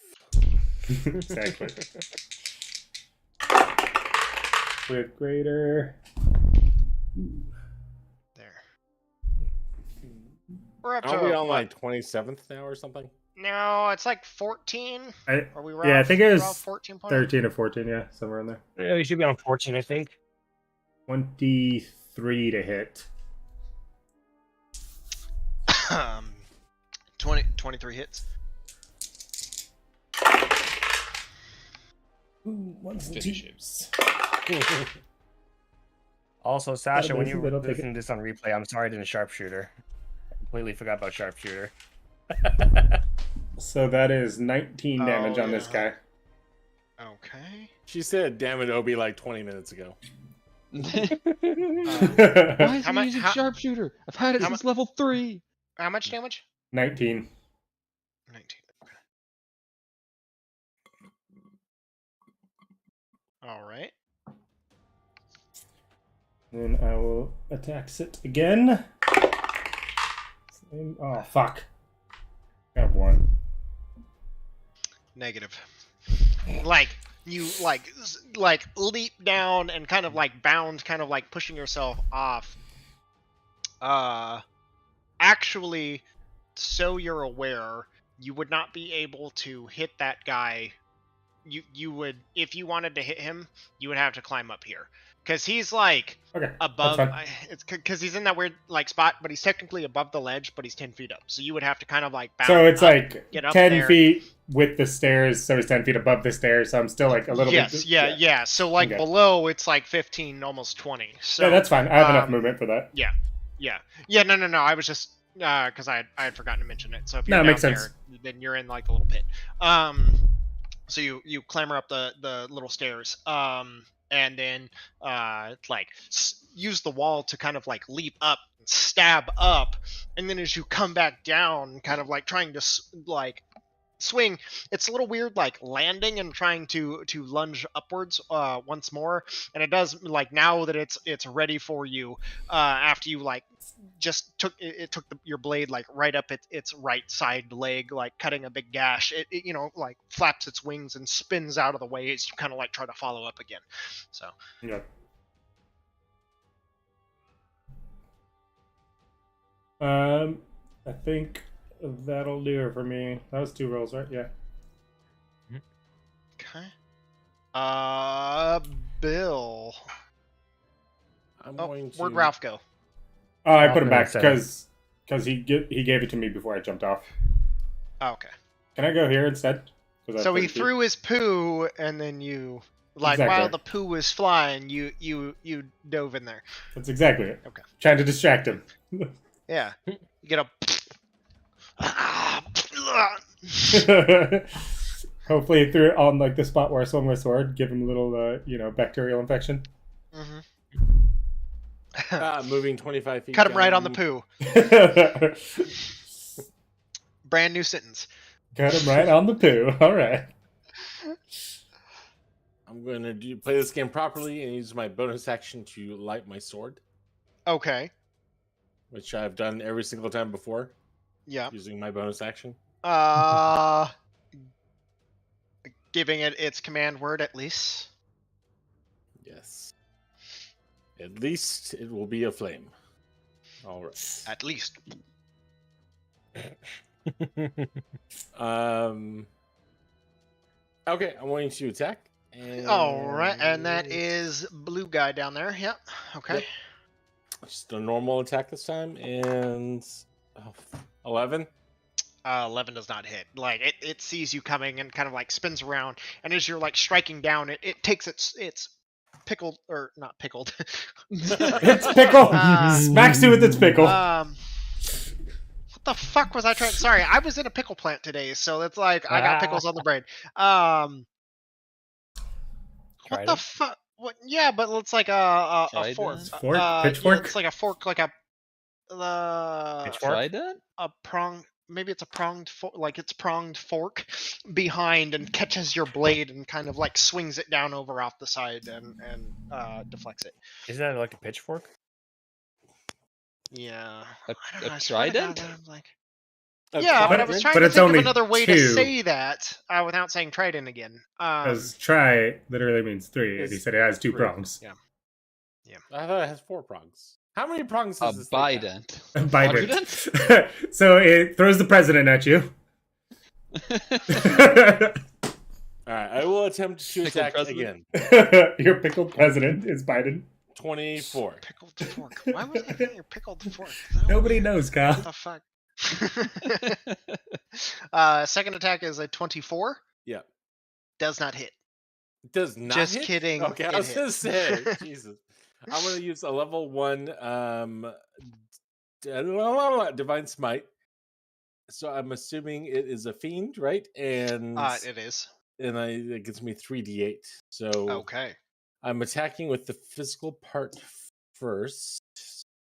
Exactly. With greater. There. We're up Aren't to we on what? like 27th now or something? No, it's like 14. Are we Yeah, I think it was 14 points? 13 or 14, yeah, somewhere in there. Yeah, we should be on 14, I think. 23 to hit. 23 hits. Ooh, ones and Finish twos. Also, Sasha, when you That'll take listen to this on replay, I'm sorry I didn't sharpshooter. I completely forgot about sharpshooter. So that is 19 damage on this guy. Okay. She said, damn it, Obi, like 20 minutes ago. Why is How he mu- using how- sharpshooter? I've had it how since level 3. How much damage? 19. 19. Okay. All right. Then I will attack it again. Oh, fuck. Got one. Negative. Like you like leap down and kind of like bound, kind of like pushing yourself off. Actually, so you're aware, you would not be able to hit that guy. You would, if you wanted to hit him, you would have to climb up here, because he's like Okay. above. That's fine. It's because he's in that weird like spot, but he's technically above the ledge, but he's 10 feet up. So you would have to kind of like bound So it's up, like get up 10 there. feet with the stairs, so he's 10 feet above the stairs, so I'm still like a little Yes, bit. yeah. So like Okay. below, it's like 15, almost 20. So Yeah, that's fine. I have enough um, movement for that. Yeah. No. I was just because I had forgotten to mention it. So if No, you're it down makes there, sense. then you're in like the little pit. So you clamber up the little stairs. And then use the wall to kind of like leap up, and stab up, and then as you come back down, kind of like trying to like swing, it's a little weird like landing and trying to lunge upwards once more, and it does like now that it's ready for you after you like just took your blade like right up its right side leg, like cutting a big gash. It like flaps its wings and spins out of the way as you kind of like try to follow up again. So Yeah. I think that'll do it for me. That was 2 rolls, right? Yeah. okay. Bill. I'm Oh, going to. where'd Ralph go? Oh, I I'll put him put it back at 7. because he gave it to me before I jumped off. Oh, okay. Can I go here instead? 'Cause I So he have 30 feet. threw his poo, and then you, like, Exactly. while the poo was flying, you dove in there. That's exactly it. Okay. Trying to distract him. Yeah. You get a. Hopefully, he threw it on like the spot where I swung my sword, give him a little, bacterial infection. Mm-hmm. Moving 25 feet. Cut him right on the down. poo. Brand new sentence. Got him right on the poo. All right. I'm going to play this game properly and use my bonus action to light my sword, Okay. which I've done every single time before Yeah. using my bonus action. Giving it its command word at least. Yes. At least it will be a flame. All right. At least. Okay, I'm going to attack. And All right, and that is blue guy down there. Yep. Okay. Yep. Just a normal attack this time, and 11. 11 does not hit. Like it sees you coming and kind of like spins around, and as you're like striking down, it takes its pickled or not pickled. It's pickle. Smacks you with its pickle. What the fuck was I trying? Sorry, I was in a pickle plant today, so it's like I got pickles on the brain. What the fuck? What? Yeah, but it's like a fork. Trident? Fork? Yeah, Pitchfork? it's like a fork, like a Try that? a prong. maybe it's a it's pronged fork behind and catches your blade and kind of like swings it down over off the side and deflects it. Isn't that like a pitchfork? Yeah. A, I don't know, a I swear to God, trident? I'm like, A yeah, but I But- was quadrant? trying but to it's think of only another way to 2. say that without saying trident again. Because try literally means 3, and he It's said it has 2 3. prongs. Yeah. I thought it has 4 prongs. How many prongs A does this thing have? bident. Biden. So it throws the president at you. All right, I will attempt to Pickled attack president? again. Your pickled president is Biden. 24. Pickled fork. Why would I get your pickled fork? Nobody knows, Kyle. What the fuck? Second attack is a 24. Yeah. Does not hit. Does not Just hit? kidding, Okay, it I was gonna hits. say, Jesus. I'm gonna use a level 1 divine smite. So I'm assuming it is a fiend, right? And It is. it gives me 3d8. So Okay. I'm attacking with the physical part first.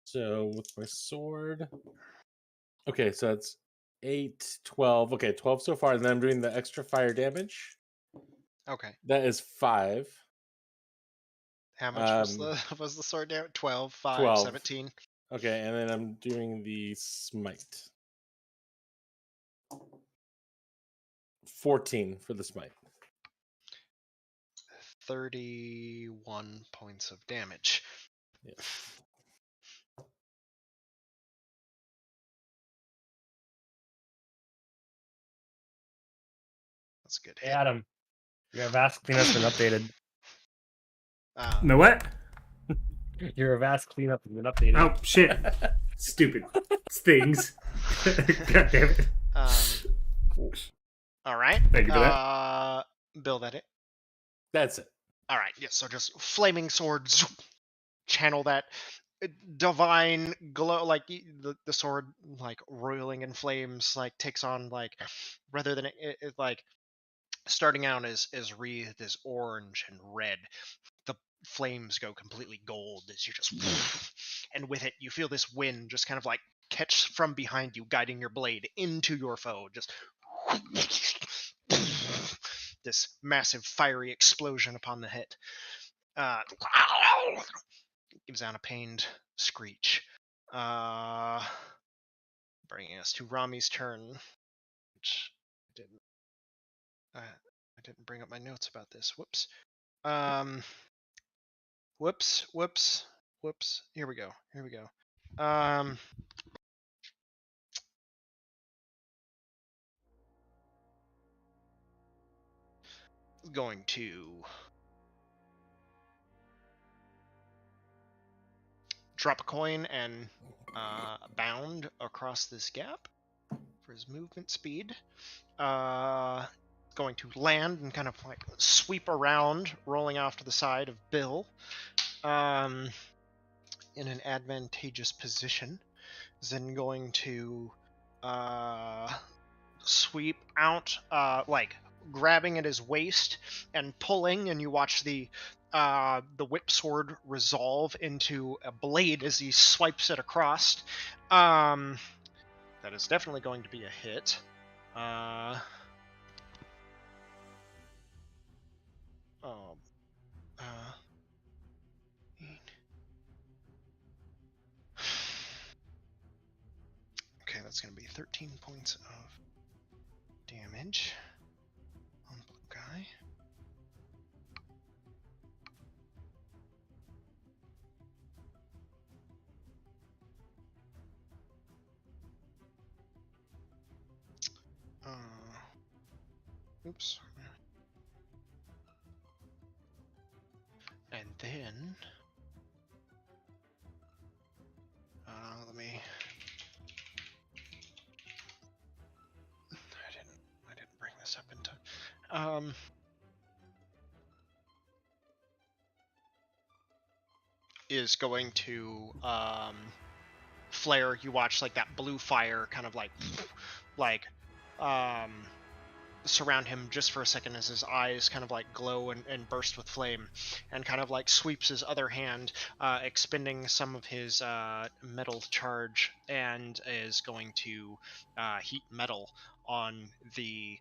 So with my sword. Okay, so that's 8, 12. Okay, 12 so far, and then I'm doing the extra fire damage. Okay. That is 5. How much was the sword down? 12, 5, 12. 17. Okay, and then I'm doing the smite. 14 for the smite. 31 points of damage. Yeah. That's a good Hey, hit. Adam, your Avast cleanup's been updated. No what? Your Avast cleanup has been updated. Oh shit! Stupid things. God damn it! All right. Thank you for that. Bill, that it. That's it. All right. Yes. So just flaming swords, channel that divine glow, like the sword, like roiling in flames, like takes on like rather than it like starting out as wreathed as orange and red, the flames go completely gold as you just and with it you feel this wind just kind of like catch from behind you, guiding your blade into your foe. Just this massive fiery explosion upon the hit. Gives out a pained screech. Bringing us to Rami's turn. Which I didn't bring up my notes about this. Whoops. Whoops. Here we go. Going to drop a coin and bound across this gap for his movement speed. Going to land and kind of like sweep around, rolling off to the side of Bill. In an advantageous position. Is then going to sweep out, like grabbing at his waist and pulling, and you watch the whip sword resolve into a blade as he swipes it across. That is definitely going to be a hit. Okay, that's going to be 13 points of damage on the blue guy. Oops. And then let me. I didn't bring this up into. Is going to flare. You watch like that blue fire kind of like surround him just for a second as his eyes kind of like glow and burst with flame, and kind of like sweeps his other hand, expending some of his metal charge, and is going to heat metal on the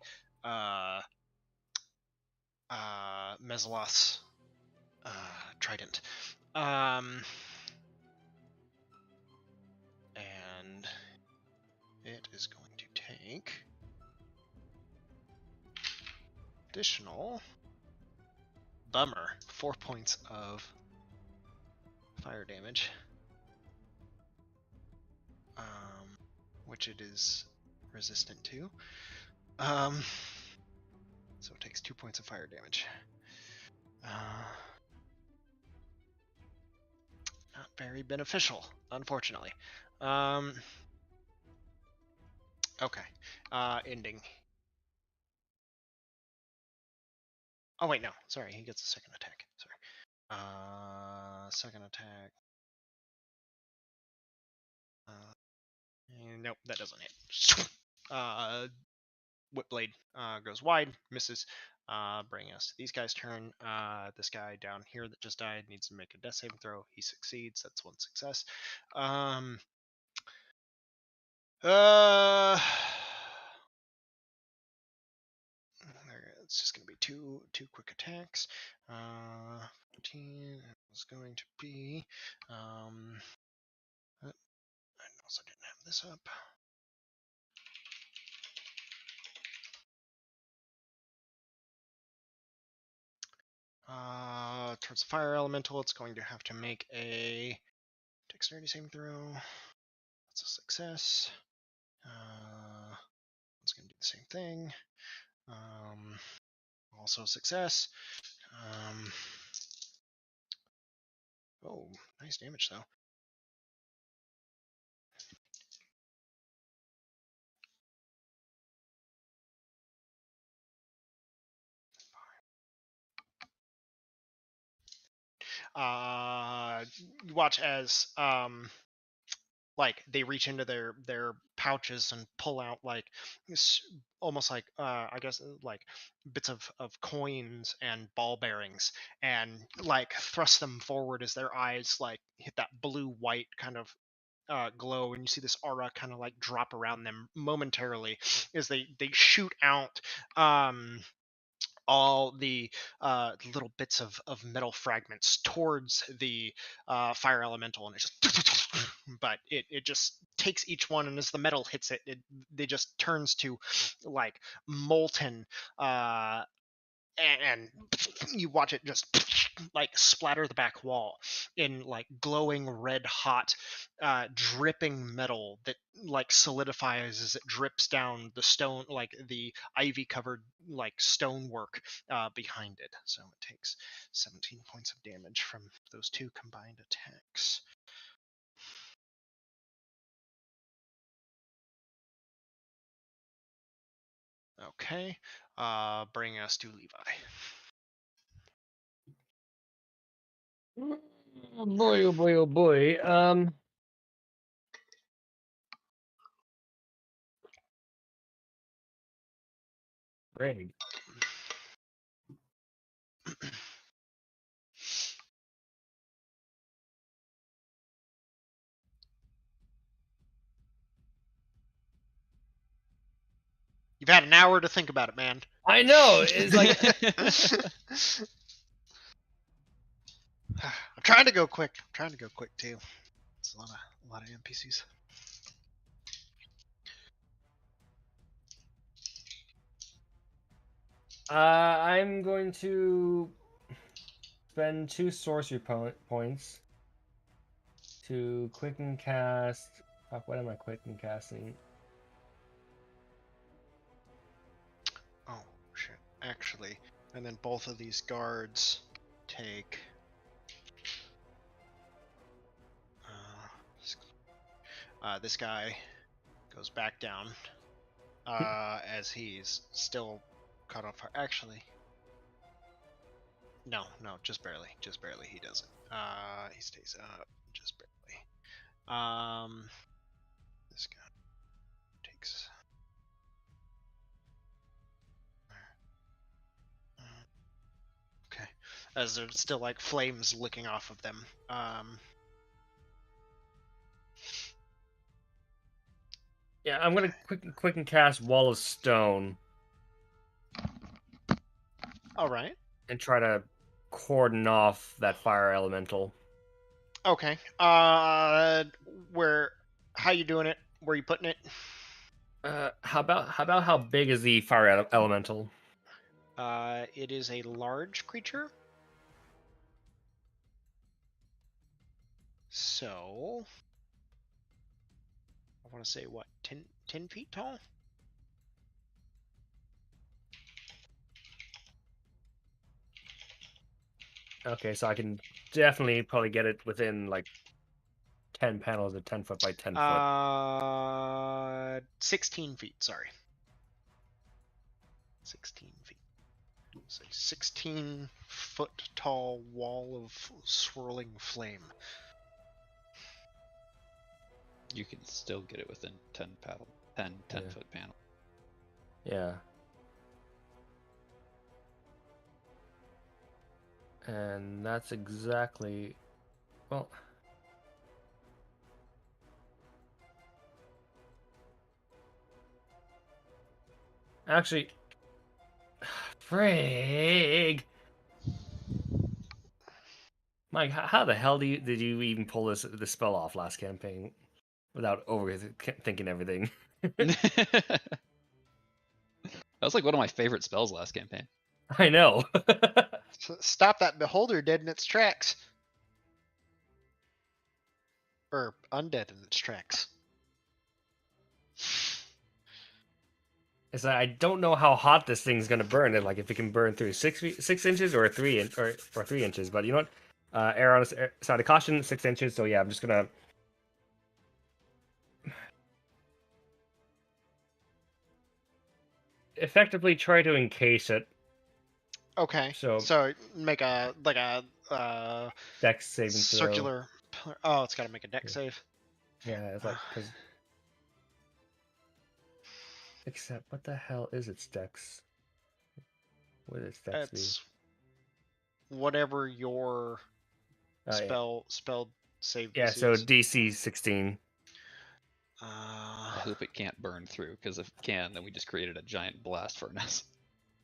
Mesaloth's trident. And it is going to take additional bummer 4 points of fire damage, which it is resistant to. So it takes 2 points of fire damage. Not very beneficial, unfortunately. Okay. Ending. Oh wait, no. Sorry, he gets a second attack. Sorry. Second attack. Nope, that doesn't hit. Whip blade goes wide, misses. Bring us to these guys' turn. This guy down here that just died needs to make a death saving throw. He succeeds. That's one success. It's just going to be two quick attacks. 15 is going to be. I also didn't have this up. Towards the fire elemental, it's going to have to make a dexterity saving throw. That's a success. It's going to do the same thing. Also success. Oh, nice damage though. You watch as like they reach into their pouches and pull out like almost like I guess like bits of coins and ball bearings, and like thrust them forward as their eyes like hit that blue white kind of glow, and you see this aura kind of like drop around them momentarily as they shoot out all the little bits of metal fragments towards the fire elemental, and it just but it just takes each one, and as the metal hits it, they just turns to like molten, and you watch it just like splatter the back wall in like glowing red hot dripping metal that like solidifies as it drips down the stone, like the ivy covered like stonework behind it. So it takes 17 points of damage from those two combined attacks. Okay, bring us to Levi. Oh boy, oh boy, oh boy. Greg. You've had an hour to think about it, man. I know. It's like I'm trying to go quick. I'm trying to go quick too. It's a lot of NPCs. I'm going to spend 2 sorcery points to quicken cast. Fuck, what am I quicken casting? Oh shit! Actually, and then both of these guards take. This guy goes back down as he's still cut off. Actually, no, just barely, He doesn't. He stays up just barely. This guy takes as there's still like flames licking off of them. Yeah, I'm gonna quick and cast Wall of Stone All right. and try to cordon off that fire elemental. Okay. Where? How you doing it? Where you putting it? How about how big is the fire elemental? It is a large creature. So, I want to say what, 10 feet tall? Okay, so I can definitely probably get it within like 10 panels of 10 foot by 10 foot. 16 feet, sorry. 16 feet. It's a 16-foot tall wall of swirling flame. You can still get it within 10 Yeah. foot panel. Yeah. And that's exactly, well, actually, frig. Mike, how the hell did you even pull this spell off last campaign without overthinking everything? That was like one of my favorite spells last campaign. I know. Stop that beholder dead in its tracks. Or undead in its tracks. It's like, I don't know how hot this thing's gonna burn. And like if it can burn through 6 inches or 3 inches. But you know what? Err on the side of caution, 6 inches. So yeah, I'm just gonna. Effectively try to encase it. Okay. So make a dex saving throw. circular. Oh, it's got to make a dex save. Yeah, it's like because. Except, what the hell is its dex? What is its dex It's whatever your be? spell save. Yeah, DC so is. DC 16. I hope it can't burn through, because if it can, then we just created a giant blast furnace.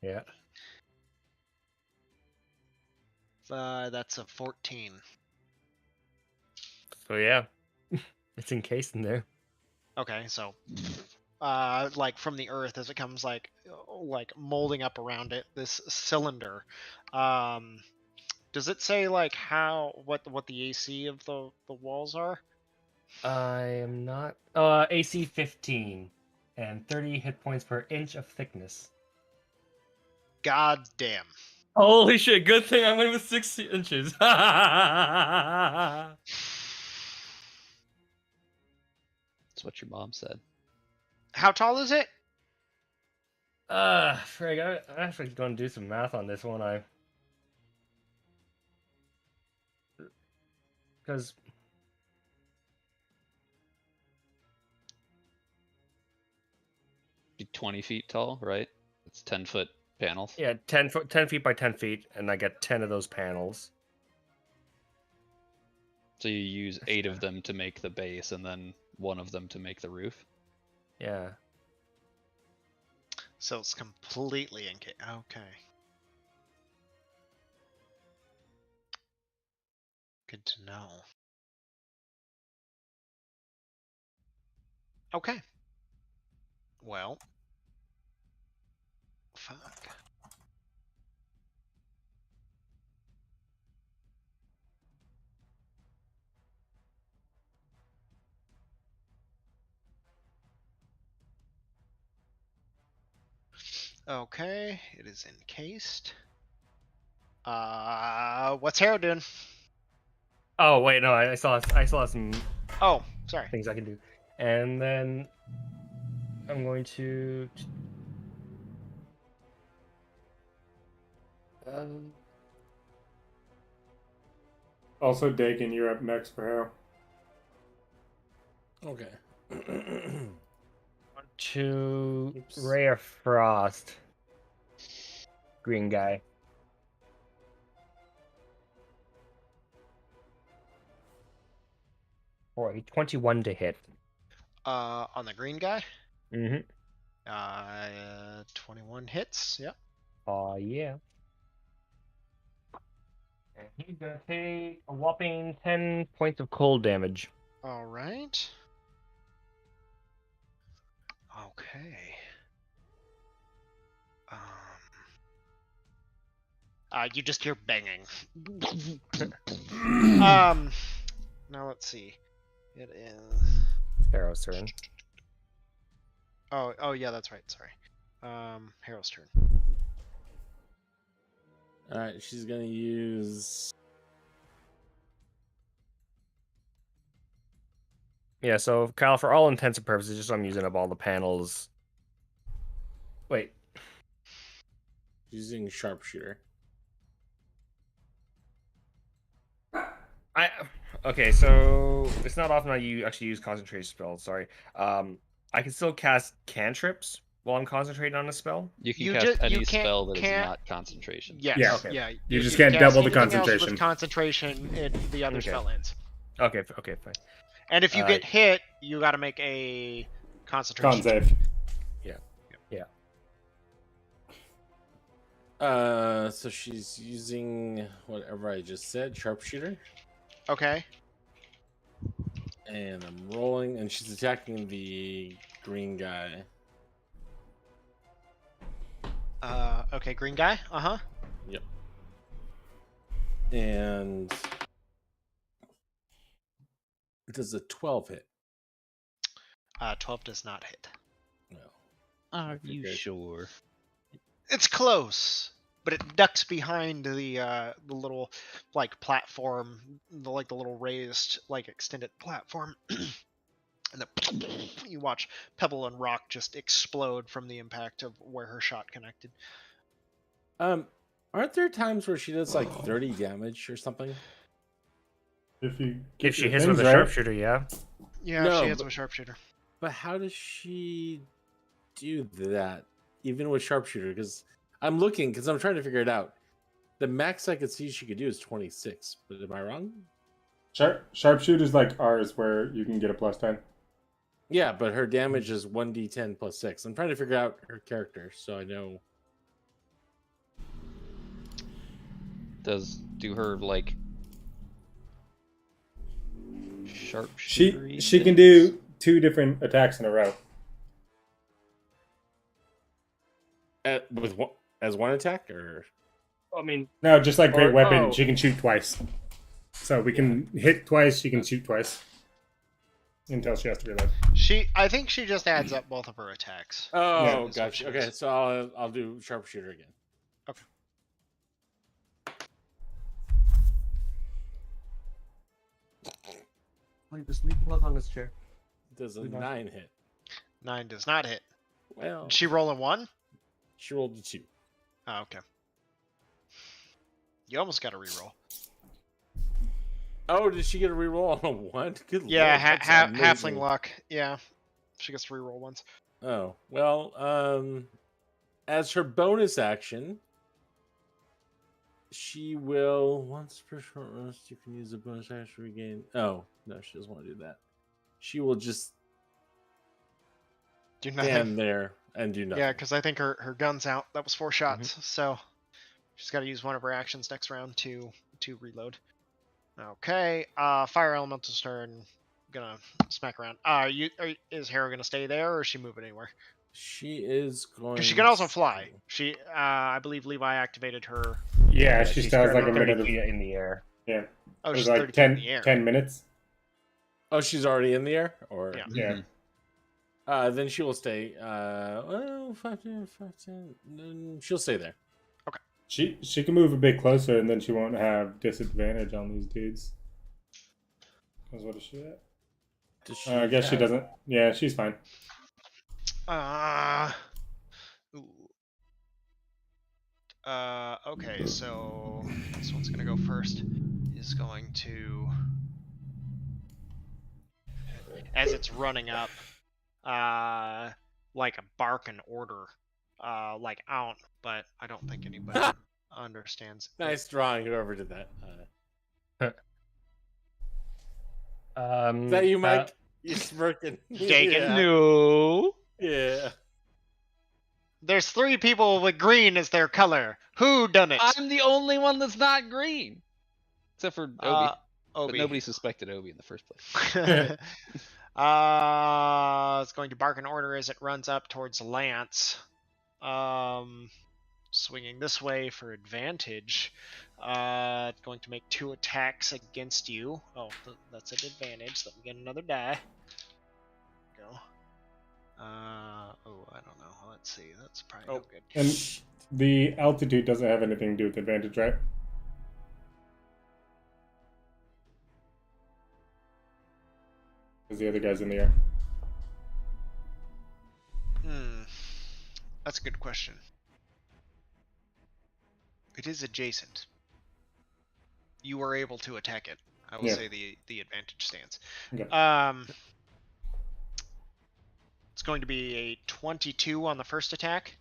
Yeah. That's a 14. So yeah, it's encased in there. Okay, so like from the earth as it comes like molding up around it, this cylinder. Does it say like what the AC of the walls are? I am not. AC 15 and 30 hit points per inch of thickness. God damn. Holy shit! Good thing I went with 6 inches. That's what your mom said. How tall is it? Frig, I'm actually going to do some math on this one. Because Be 20 feet tall, right? It's 10-foot panels. yeah, 10 feet by 10 feet, and I get 10 of those panels. So you use 8 of them to make the base, and then 1 of them to make the roof. Yeah. So it's completely okay. Good to know. Okay. Well. Fuck. Okay, it is encased. What's Harrow doing? Oh wait, no, I saw some Oh, sorry. things I can do, and then I'm going to. Also, Dakin, you're up next for Harrow. Okay. To Oops. Ray of Frost. Green guy. For a 21 to hit. On the green guy. Mm-hmm. 21 hits. Yep. Yeah. And he's gonna take a whopping 10 points of cold damage. All right. Okay. You just hear banging. Now let's see. It is. Arrow's turn. Oh yeah, that's right. Sorry. Harold's turn. All right, she's gonna use. Yeah, so Kyle, for all intents and purposes, just I'm using up all the panels. Wait. Using sharpshooter. Okay, so it's not often I actually use concentration spells. Sorry. I can still cast cantrips while I'm concentrating on a spell. You can You cast ju- any you can't- spell that is can't- not concentration. Yes. Yeah. Okay. Yeah. You if just can't cast double the anything else concentration. With concentration, the other Okay. spell ends. Okay, fine. And if you Alright. get hit, you got to make a concentration. Con save. So she's using whatever I just said, sharpshooter, Okay. and I'm rolling, and she's attacking the green guy. Okay. Green guy. Uh-huh. Yep. And does a 12 hit? 12 does not hit. No. Are you Okay. sure? It's close, but it ducks behind the little like platform, the little raised extended platform, and then you watch pebble and rock just explode from the impact of where her shot connected. Aren't there times where she does like 30 damage or something? If you If she your hits with things a right. sharpshooter, yeah. Yeah, No, she hits but- with sharpshooter. But how does she do that, even with sharpshooter? Because I'm looking, because I'm trying to figure it out. The max I could see she could do is 26, but am I wrong? Sharpshooters like ours, where you can get a +10. Yeah, but her damage is 1d10 plus 6. I'm trying to figure out her character, so I know. Do her sharp She can do 2 different attacks in a row. With one, as one attack, or I mean, No, just like Great Or- Weapon, oh. she can shoot twice. So we can hit twice, she can shoot twice. Until she has to reload. I think she just adds up both of her attacks. oh, Yeah. That's what gotcha. she Okay, does. so I'll do sharpshooter again. just leave plug on this chair. Does a We got- 9 hit? 9 does not hit. Well, Did she roll a 1? she rolled a 2. Oh, okay. You almost got a reroll. Oh, did she get a reroll on a 1? Good Yeah, lord, that's halfling amazing. luck. Yeah, she gets to reroll once. Oh, well, as her bonus action, she will, once per short rest, you can use a bonus action to regain. Oh, no, she doesn't want to do that. She will just Do nothing. stand there and do nothing. Yeah, because I think her gun's out. That was 4 shots, so she's got to use one of her actions next round to reload. Okay, fire elemental's turn. Gonna smack around. Is Hera gonna stay there, or is she moving anywhere? She is going. Because she can also to- fly. She, I believe Levi activated her. Yeah, she she's still has like a 30 minute of. feet in the air. Yeah. Oh, It was she's like 30 feet in 10, the air. 10 minutes. Oh, she's already in the air, or Yeah. Yeah. Then she will stay. Well, 15, 15. Then she'll stay there. She can move a bit closer, and then she won't have disadvantage on these dudes. Because what is she at? Does she I guess she have- doesn't. Yeah, she's fine. Ooh. Okay, so this one's gonna go first. Is going to, as it's running up, like a bark and order, like out, but I don't think anybody understands. Nice drawing. Whoever did that. Is that you, Mike? You're smirking. Dagon? Yeah. No. Yeah. There's 3 people with green as their color. Who done it? I'm the only one that's not green. Except for Obi. But Obi. nobody suspected Obi in the first place. It's going to bark in order as it runs up towards Lance. Swinging this way for advantage. It's going to make 2 attacks against you. Oh, that's an advantage. Let me get another die. Go. I don't know. Let's see. That's probably no good. And the altitude doesn't have anything to do with advantage, right? Because the other guy's in the air. That's a good question. It is adjacent. You are able to attack it. I will say the advantage stands. Okay. It's going to be a 22 on the first attack.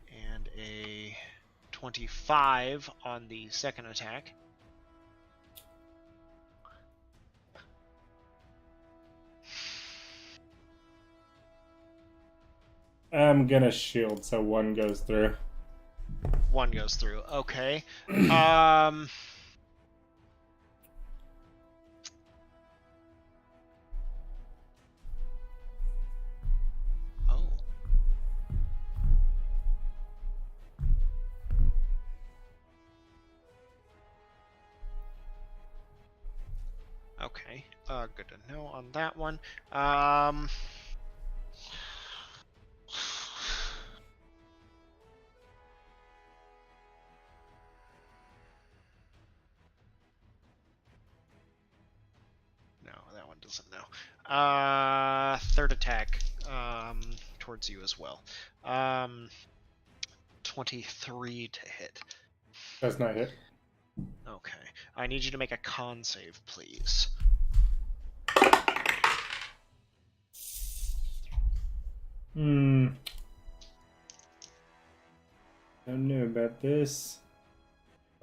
And a 25 on the second attack. I'm gonna shield so 1 goes through. 1 goes through. Okay. Oh. Okay. Good to know on that one. No, that one doesn't know. Third attack, towards you as well. 23 to hit. Does not hit. Okay. I need you to make a con save, please. Don't know about this.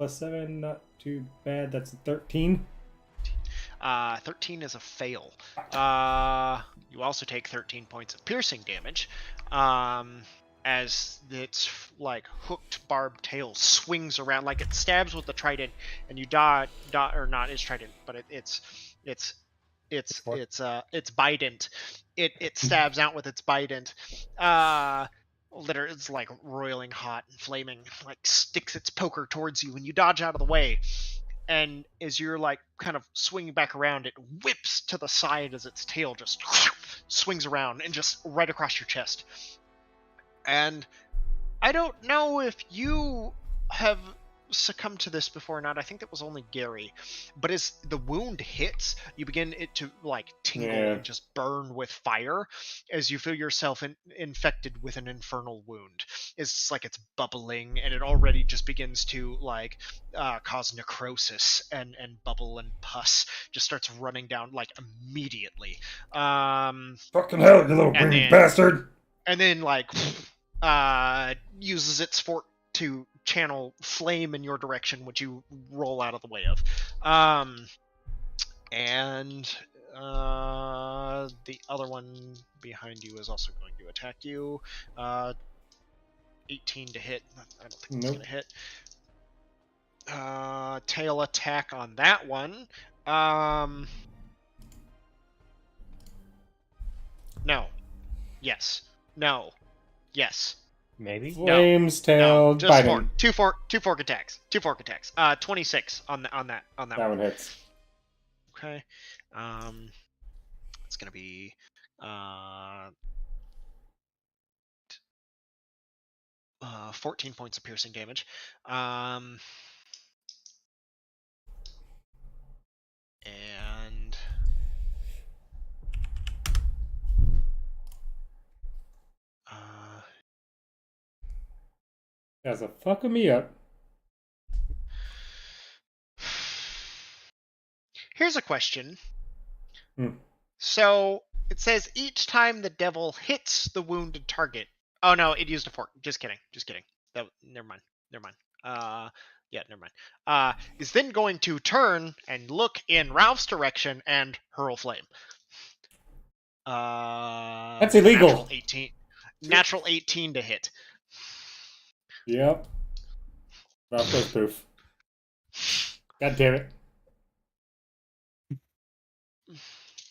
+7, not too bad. That's a 13. 13 is a fail. You also take 13 points of piercing damage. As its like hooked barbed tail swings around, like it stabs with the trident, and you dodge, or not its trident, but it's bident. It stabs out with its bident. Literally, it's like roiling hot and flaming, like sticks its poker towards you, and you dodge out of the way. And as you're like kind of swinging back around, it whips to the side as its tail just swings around and just right across your chest. And I don't know if you have succumbed to this before or not. I think that was only Gary. But as the wound hits, you begin it to like tingle and just burn with fire as you feel yourself infected with an infernal wound. It's like it's bubbling, and it already just begins to like cause necrosis and bubble and pus just starts running down like immediately. Fucking hell, you little green bastard! And then like uses its fork to channel flame in your direction, which you roll out of the way of. And the other one behind you is also going to attack you. 18 to hit. I don't think it's going to hit. Tail attack on that one. No. Yes. No. Yes. Maybe. Flames, tail, just biting. two fork attacks. 26 on that That one hits. Okay. It's gonna be 14 points of piercing damage. And That's a fucking me up. here's a question. So it says each time the devil hits the wounded target. Oh no, it used a fork. Just kidding. That never mind. Yeah, never mind. Is then going to turn and look in Ralph's direction and hurl flame. That's illegal. Natural 18. Natural 18 to hit. Yep. Ralph goes poof. God damn it.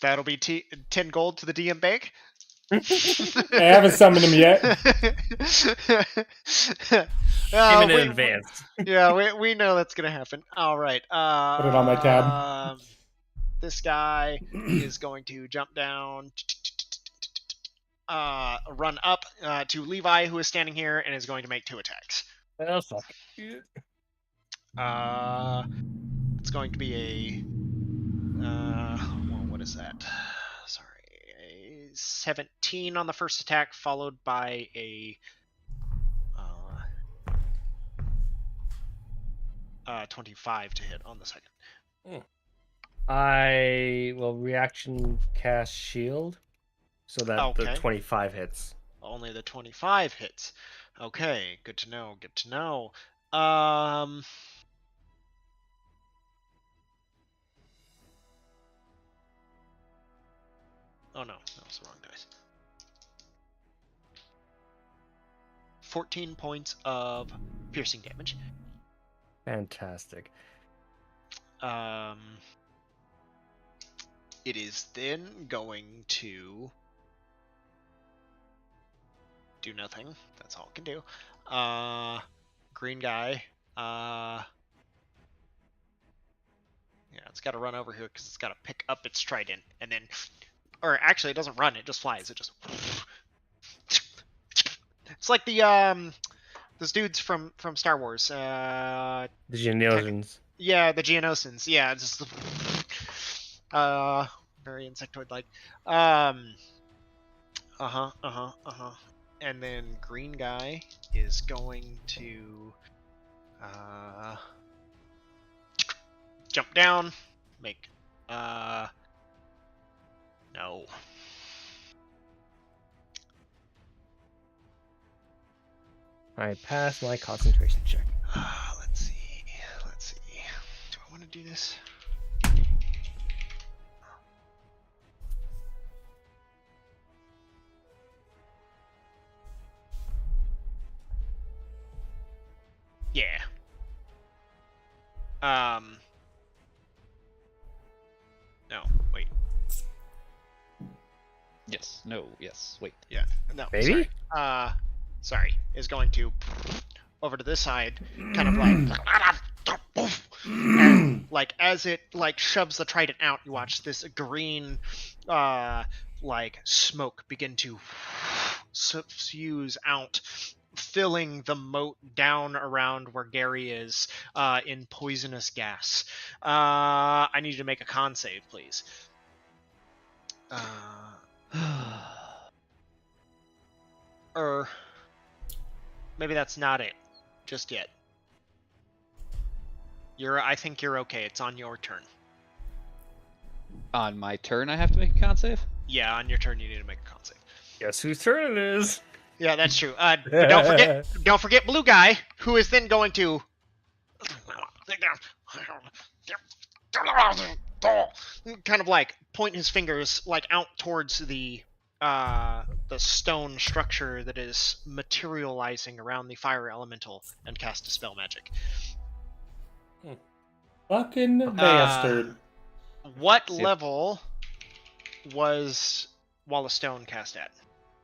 That'll be 10 gold to the DM bank. I haven't summoned him yet. Even in advance. Yeah, we know that's gonna happen. All right. Put it on my tab. This guy is going to jump down, run up to Levi, who is standing here, and is going to make 2 attacks. Oh, fuck. It's going to be well, what is that? Sorry, a 17 on the first attack, followed by a 25 to hit on the second. I will reaction cast shield, so that the 25 hits. Only the 25 hits. Okay, good to know. Good to know. Oh no, that was the wrong dice. 14 points of piercing damage. Fantastic. It is then going to do nothing. That's all it can do. Green guy. Yeah, it's got to run over here because it's got to pick up its trident and then, or actually, it doesn't run. It just flies. It just. It's like the those dudes from Star Wars. The Geonosians. Yeah, the Geonosians. Yeah, it's just very insectoid-like. And then green guy is going to jump down, make no. I pass my concentration check. Let's see. Do I want to do this? Yeah. No, wait. Yes. No. Yes. Wait. Yeah. No. Maybe? Sorry. Sorry. Is going to over to this side, kind of like and like as it like shoves the trident out, you watch this green like smoke begin to suffuse out, filling the moat down around where Gary is in poisonous gas. I need you to make a con save, please. Or maybe that's not it just yet. I think you're okay. It's on your turn. On my turn, I have to make a con save? Yeah, on your turn you need to make a con save. Guess whose turn it is? Yeah, that's true. But don't forget blue guy, who is then going to kind of like point his fingers like out towards the stone structure that is materializing around the fire elemental and cast Dispel Magic. Fucking bastard. What level was Wall of Stone cast at?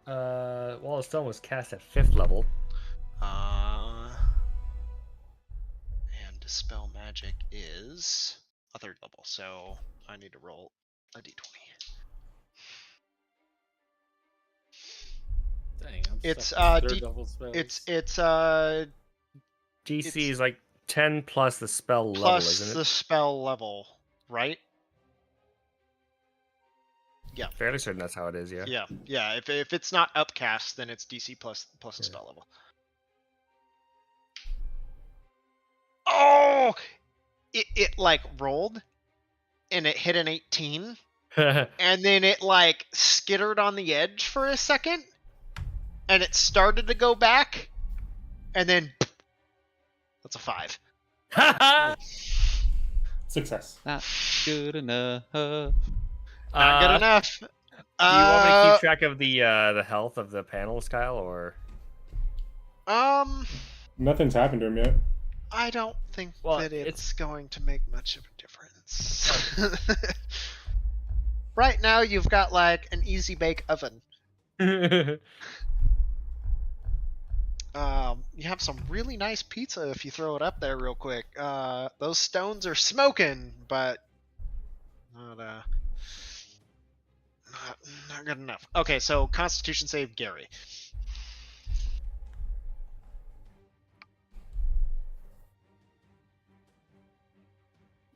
Wall of Stone was cast at 5th level. And Dispel Magic is a 3rd level, so I need to roll a d20. Dang, I'm It's stuck with third level spells. it's DC is like 10 plus the spell level, plus isn't the it? spell level, right? Yeah. Fairly certain that's how it is, yeah. Yeah. If it's not upcast, then it's DC plus the spell level. Oh, it like rolled, and it hit an 18, and then it like skittered on the edge for a second, and it started to go back, and then that's a 5. Success. Not good enough. Not good enough. Do you want me to keep track of the health of the panels, Kyle, or? Nothing's happened to him yet. I don't think Well, that it's it's- going to make much of a difference. Right now, you've got like an easy bake oven. You have some really nice pizza if you throw it up there real quick. Those stones are smoking, but not good enough. Okay, so Constitution save Gary.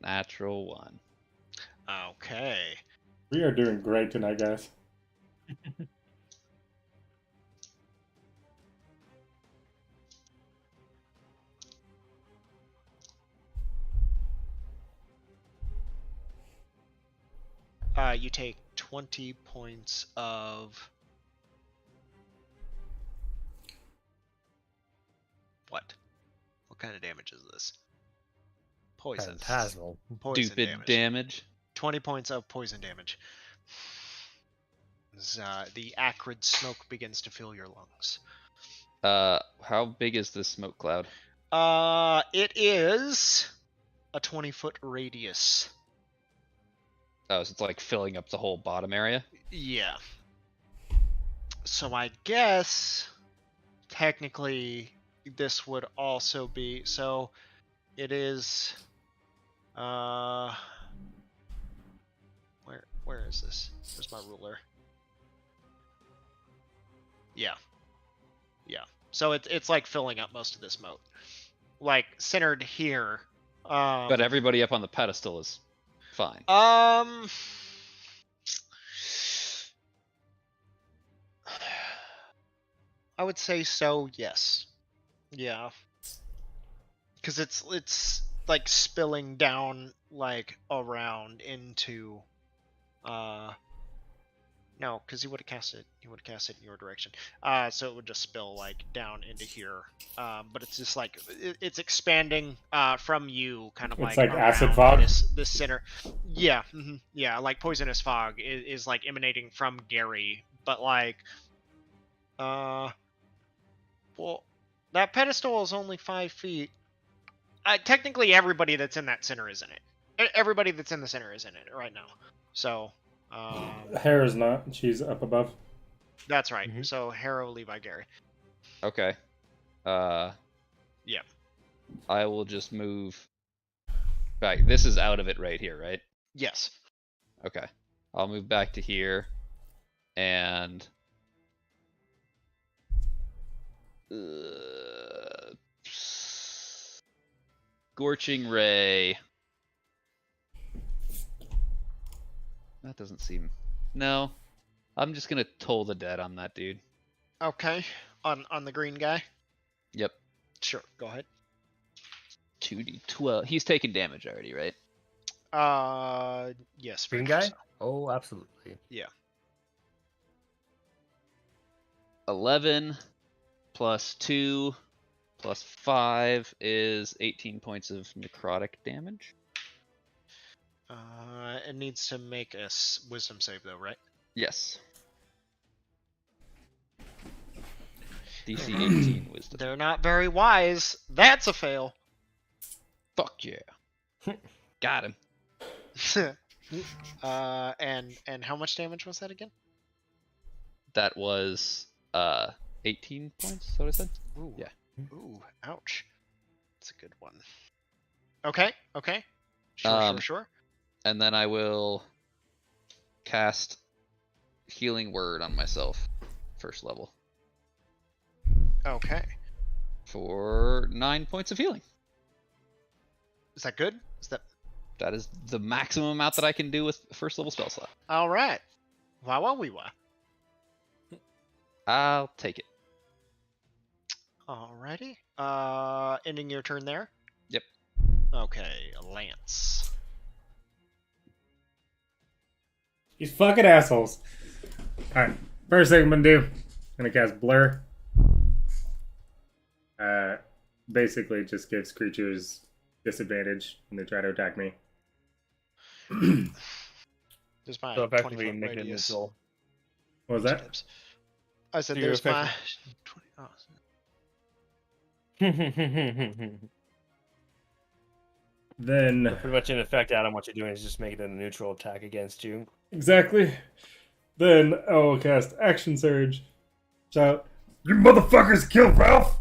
Natural 1. Okay. We are doing great tonight, guys. You take 20 points of what? What kind of damage is this? Poison. Phantasmal. Poison Stupid damage. 20 points of poison damage. As, the acrid smoke begins to fill your lungs. How big is this smoke cloud? It is a 20-foot radius. Oh, so it's like filling up the whole bottom area? Yeah. So I guess technically this would also be, so it is where is this? Where's my ruler? Yeah. Yeah. So it's like filling up most of this moat. Like centered here. But everybody up on the pedestal is fine. I would say so, yes. Yeah. Cuz it's like spilling down like around into no, because he would have cast it in your direction. So it would just spill like down into here. But it's just like it's expanding from you, kind of It's like like acid around fog? this center. Yeah, yeah, like poisonous fog is like emanating from Gary, but like, well, that pedestal is only 5 feet. Technically, everybody that's in that center is in it. Everybody that's in the center is in it right now. So. Hair is not. She's up above. That's right. Mhm. So Harrow, Levi, Gary. Okay. Yeah. I will just move back. This is out of it right here, right? Yes. Okay. I'll move back to here and Scorching Ray. That doesn't seem. No. I'm just gonna toll the dead on that dude. Okay. On the green guy. Yep. Sure. Go ahead. 2d12. He's taking damage already, right? Yes. Green very much guy? so. Oh, absolutely. 11 plus 2 plus 5 is 18 points of necrotic damage. It needs to make a wisdom save though, right? Yes. DC 18 wisdom. They're not very wise. That's a fail. Fuck yeah. Got him. And how much damage was that again? That was 18 points, is that what I said? Ooh. Yeah. Ooh, ouch. That's a good one. Okay, okay. Sure, sure. And then I will cast Healing Word on myself, first level, Okay. for 9 points of healing. Is that good? Is that That is the maximum amount that I can do with first level spell slot. all right? Wow, wow, wee, wow. I'll take it. Alrighty. Ending your turn there. Yep. Okay, Lance. These fucking assholes. Alright, first thing I'm gonna do, I'm gonna cast Blur. Basically just gives creatures disadvantage when they try to attack me. There's my So 20 effectively foot make it radius. neutral. What was that? Tips. I said So you're there's my effective- 20, oh, Then Pretty much in effect, Adam, what you're doing is just making it a neutral attack against you. exactly. Then I will cast Action Surge. Shout, "You motherfuckers kill Ralph!"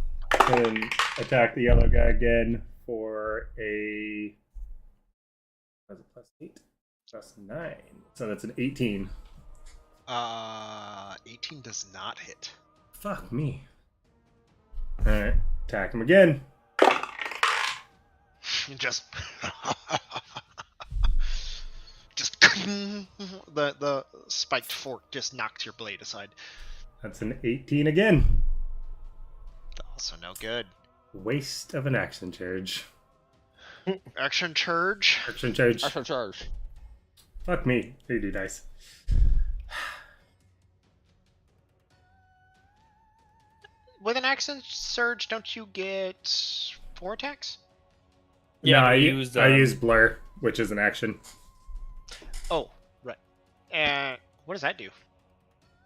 And attack the yellow guy again for a. Was it +8? +9. So that's an 18. 18 does not hit. Fuck me. Alright, attack him again. You just the spiked fork just knocks your blade aside. That's an 18 again. Also no good. Waste of an action charge. Action charge. Action charge. Extra charge. Fuck me. They do dice. With an action surge, don't you get 4 attacks? Yeah, no, but I use Blur, which is an action. Oh, right. And what does that do?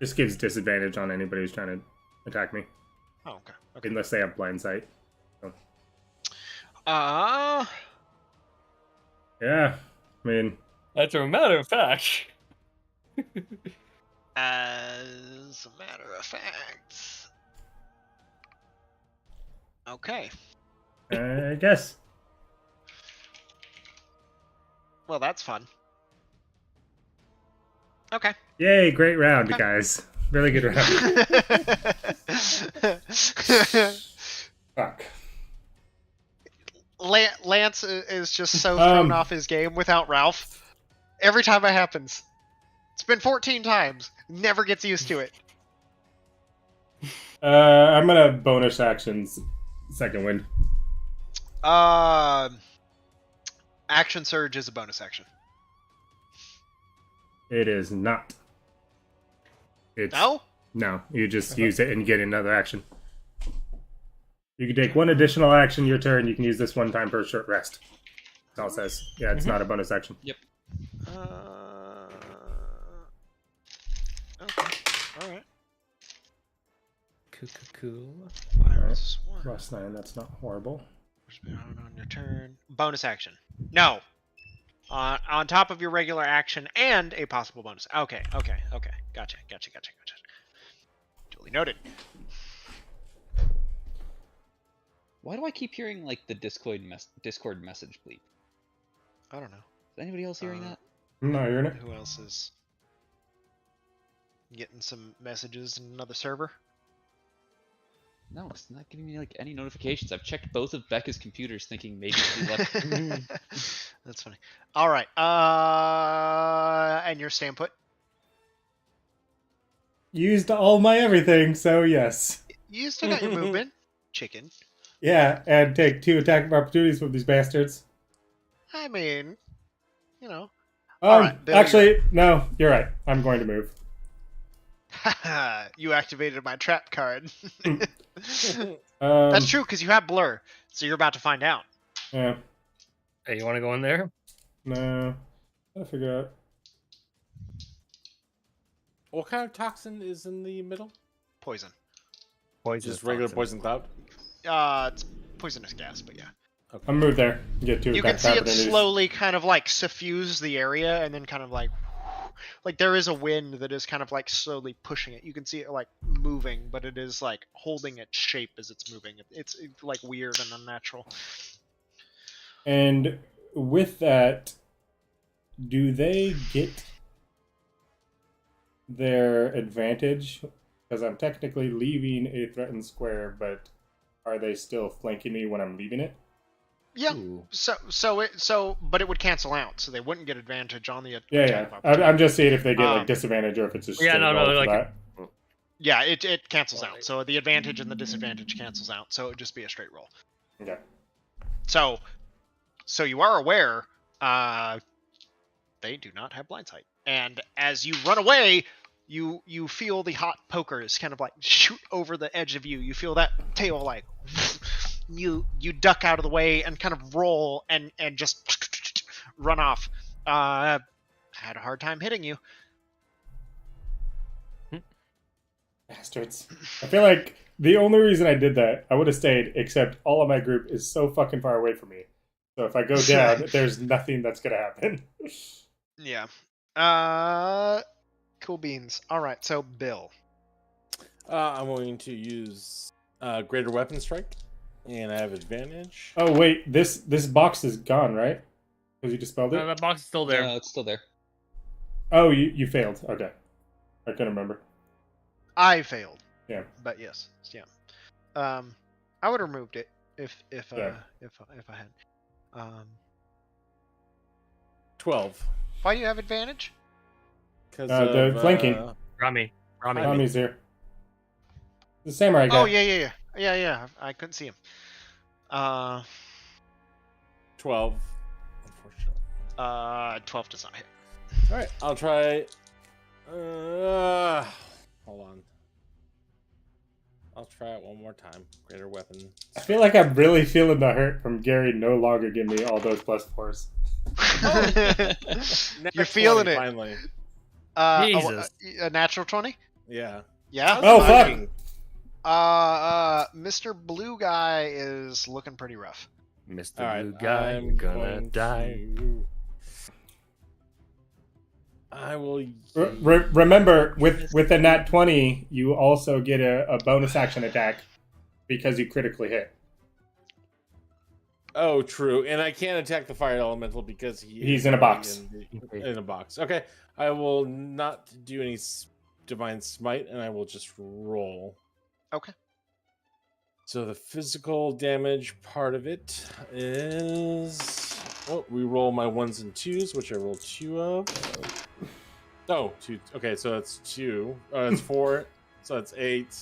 Just gives disadvantage on anybody who's trying to attack me. Oh, okay. Okay. Unless they have blind sight. Uh, Yeah. I mean, As a matter of fact. as a matter of fact. Okay. I guess. Well, that's fun. Okay. Yay, great round, Okay. guys. Really good round. Fuck. Lance is just so thrown off his game without Ralph. Every time it happens. It's been 14 times. Never gets used to it. I'm gonna bonus actions second wind. Action surge is a bonus action. It is not. It's No? No, you just use it and get another action. You can take one additional action your turn. You can use this one time per short rest. That's all it says. Yeah, it's not a bonus action. Okay. Alright. Cool. Virus one. Plus 9, that's not horrible. On your turn. Bonus action. No. On top of your regular action and a possible bonus. Okay. Gotcha. Duly noted. Why do I keep hearing like the Discord message bleep? I don't know. Is anybody else hearing that? No, you're in it. Who else is getting some messages in another server? No, it's not giving me like any notifications. I've checked both of Becca's computers, thinking maybe she left. That's funny. All right. And your stand put. Used all my everything, so yes. You still got your movement, chicken. Yeah, and take 2 attack of opportunities from these bastards. I mean, you know. All right, Bill, Actually, no, you're right. I'm going to move. Haha, you activated my trap card. Um, That's true because you have blur, so you're about to find out. Yeah. Hey, you want to go in there? No. I'll figure out. What kind of toxin is in the middle? Poison. Poison. Just regular poison cloud? It's poisonous gas, but yeah. I'm moved there. Get 2 You can attack see it opportunities. slowly kind of like suffuse the area and then kind of like there is a wind that is kind of like slowly pushing it. You can see it like moving, but it is like holding its shape as it's moving. It's like weird and unnatural. And with that, do they get their advantage? Because I'm technically leaving a threatened square, but are they still flanking me when I'm leaving it? Yeah. Ooh. But it would cancel out, so they wouldn't get advantage on the Yeah, attack yeah. opportunity. I'm just seeing if they get like Um, disadvantage or if it's just yeah, straight no, roll for like- that. Yeah, it cancels out. So the advantage and the disadvantage cancels out. So it would just be a straight roll. Okay. So you are aware, they do not have blind sight. And as you run away, you feel the hot pokers kind of like shoot over the edge of you. You feel that tail like you duck out of the way and kind of roll and just run off. Had a hard time hitting you. Bastards. I feel like the only reason I did that, I would have stayed, except all of my group is so fucking far away from me. So if I go down, there's nothing that's gonna happen. Yeah. Cool beans. All right, so Bill. I'm going to use greater weapon strike, and I have advantage. Oh wait, this box is gone, right? Because you dispelled it. That box is still there. No, it's still there. Oh, you failed. Okay, I couldn't remember. I failed. Yeah. But yes, yeah. I would have removed it if Yeah. I had. 12. Why do you have advantage? Because the flanking. Rami. Tommy's here. The samurai guy. Oh yeah. I couldn't see him. 12. Unfortunately. 12 does not hit. All right, I'll try. Hold on. I'll try it one more time. Greater weapon. I feel like I'm really feeling the hurt from Gary no longer giving me all those +4s. You're feeling 20, it. Finally. Jesus. A natural 20? Yeah. Yeah. Oh, fuck. Mr. Blue Guy is looking pretty rough. Mr. All right, Blue Guy, I'm gonna going die. I will. Remember, with the nat 20, you also get a bonus action attack because you critically hit. Oh, true. And I can't attack the fire elemental because He's in a box. In a box. Okay. I will not do any divine smite, and I will just roll. Okay. So the physical damage part of it is. Oh, we roll my 1s and 2s, which I roll 2 of. Oh, 2. Okay, so that's 2. That's 4. So that's 8.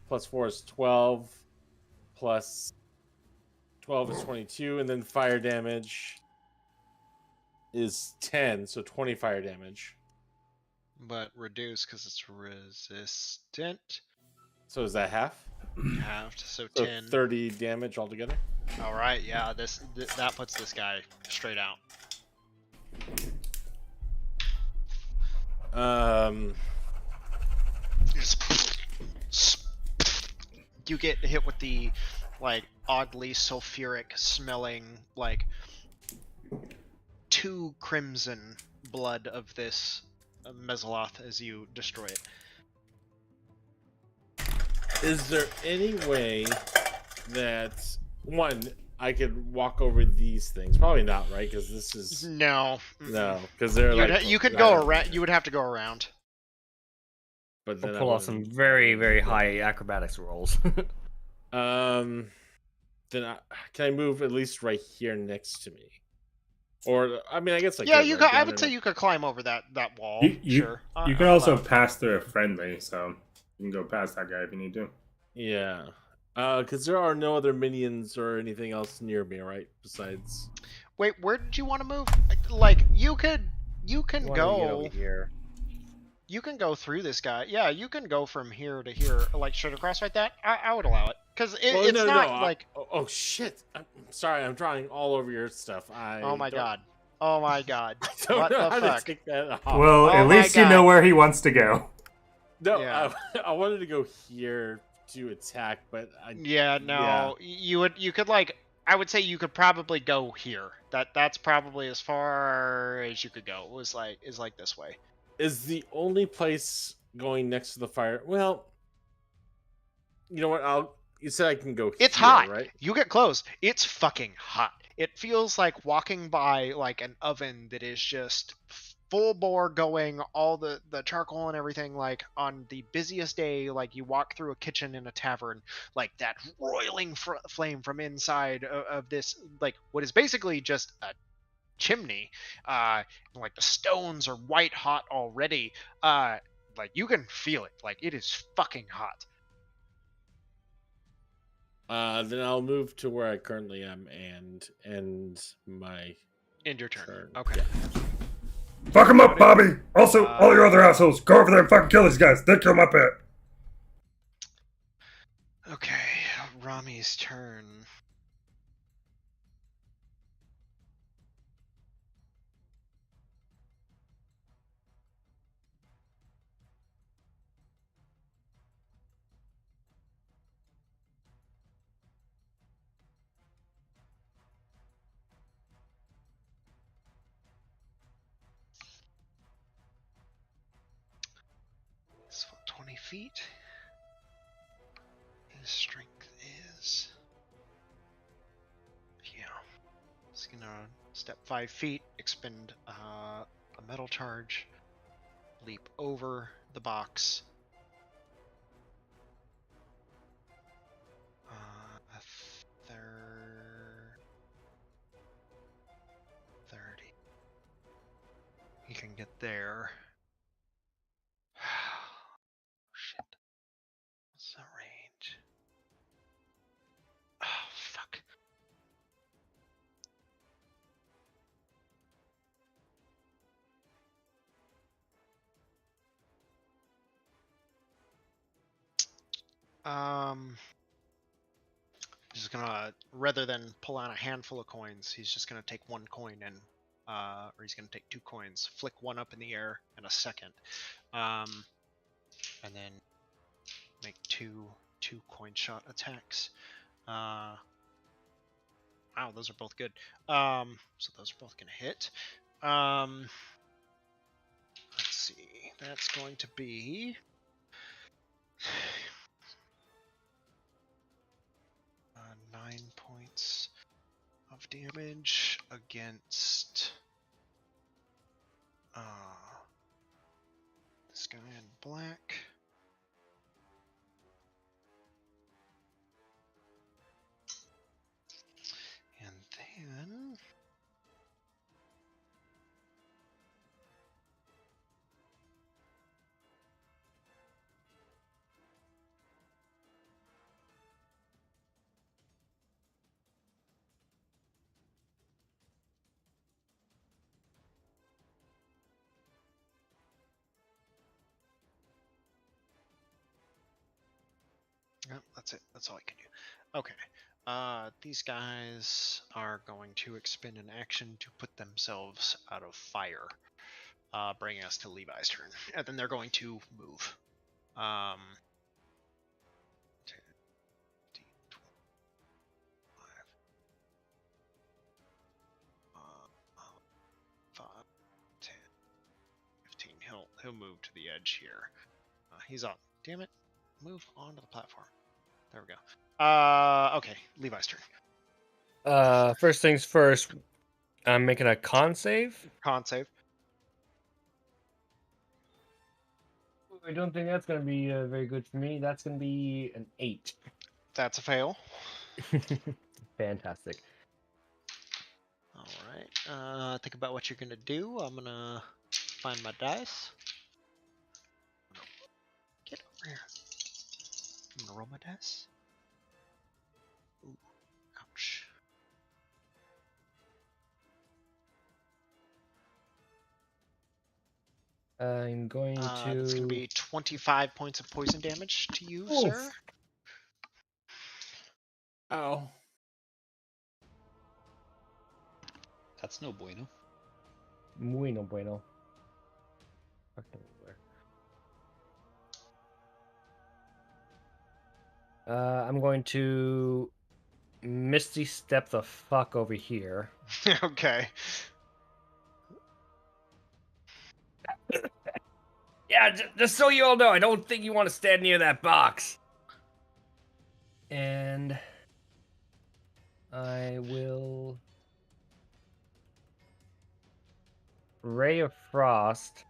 Plus 4 is 12. Plus 12 is 22. And then fire damage is 10. So 20 fire damage. But reduce because it's resistant. So is that half? Halved, so So 10. 30 damage altogether. All right, yeah. That puts this guy straight out. You get hit with the oddly sulfuric smelling 2 crimson blood of this Mesoloth as you destroy it. Is there any way that I could walk over these things? Probably not, right? Because this is No. no, because they're You could go around. You would have to go around. But then I'll I pull off some wouldn't- very, very high acrobatics rolls. Then can I move at least right here next to me? Or I mean, I guess Yeah, could, you right, could. I down would in say a- you could climb over that wall. You Sure. can I'll also allow it. pass through a friendly, so you can go past that guy if you need to. Yeah, because there are no other minions or anything else near me, right? Besides, Wait, where did you want to move? You can You wanna get go. over here. You can go through this guy. Yeah, you can go from here to here, straight across like that. I would allow it because it's not oh shit! I'm sorry, I'm drawing all over your stuff. Oh my god. Oh my god. I don't What know the how fuck? to take that off. Well, Oh at my least you God. know where he wants to go. No, Yeah. I wanted to go here to attack, but Yeah, no. You could I would say you could probably go here. That's probably as far as you could go. Is this way. is the only place going next to the fire. Well, you know what? You said I can go. It's here, hot. right? You get close. It's fucking hot. It feels like walking by an oven that is just full bore going, all the charcoal and everything, on the busiest day, you walk through a kitchen in a tavern, that roiling flame from inside of this, what is basically just a chimney. The stones are white hot already. You can feel it. It is fucking hot. Then I'll move to where I currently am and end my End your turn. turn. Okay. Yeah. Fuck him up, Bobby! Also, all your other assholes, go over there and fucking kill these guys. Then kill my pet. Okay. Rami's turn. It's 20 feet. His strength is. Yeah. He's gonna step 5 feet, expend a metal charge, leap over the box. A 30. He can get there. Shit. What's the range? Oh, fuck. He's just gonna, rather than pull out a handful of coins, he's just gonna take one coin and, or he's gonna take 2 coins, flick one up in the air and a second, and then make two coin shot attacks. Wow, those are both good. So those are both gonna hit. Let's see, that's going to be 9 points of damage against this guy in black. And then yep, that's it. That's all I can do. Okay. These guys are going to expend an action to put themselves out of fire, bringing us to Levi's turn, and then they're going to move. 10, 15, 5, 10, 15. He'll move to the edge here. He's up. Damn it! Move onto the platform. There we go. Okay, Levi's turn. First things first, I'm making a con save. Con save. I don't think that's going to be very good for me. That's going to be an 8. That's a fail. Fantastic. All right. Think about what you're gonna do. I'm gonna find my dice. Get over here. I'm gonna roll my dice. Ooh, ouch. I'm going to. It's gonna be 25 points of poison damage to you, Oof. sir. Ow. That's no bueno. Muy no bueno. Okay, where? I'm going to Misty Step the fuck over here. Okay. Yeah, just so you all know, I don't think you want to stand near that box. And I will Ray of Frost.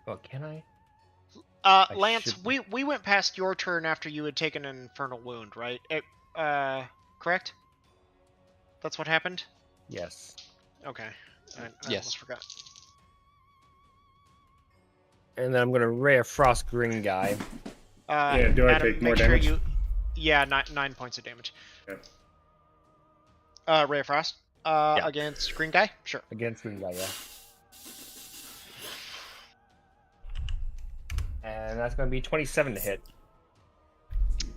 Oh, can I? Lance, should- we went past your turn after you had taken an infernal wound, right? Correct? That's what happened? Yes. Okay. I Yes. almost forgot. And then I'm gonna Ray of Frost Green guy. Yeah, do I Adam, take more make sure damage? Yeah, 9 points of damage. Yep. Ray of Frost. Yeah. Against green guy? Sure. Against Green guy, yeah. And that's gonna be 27 to hit.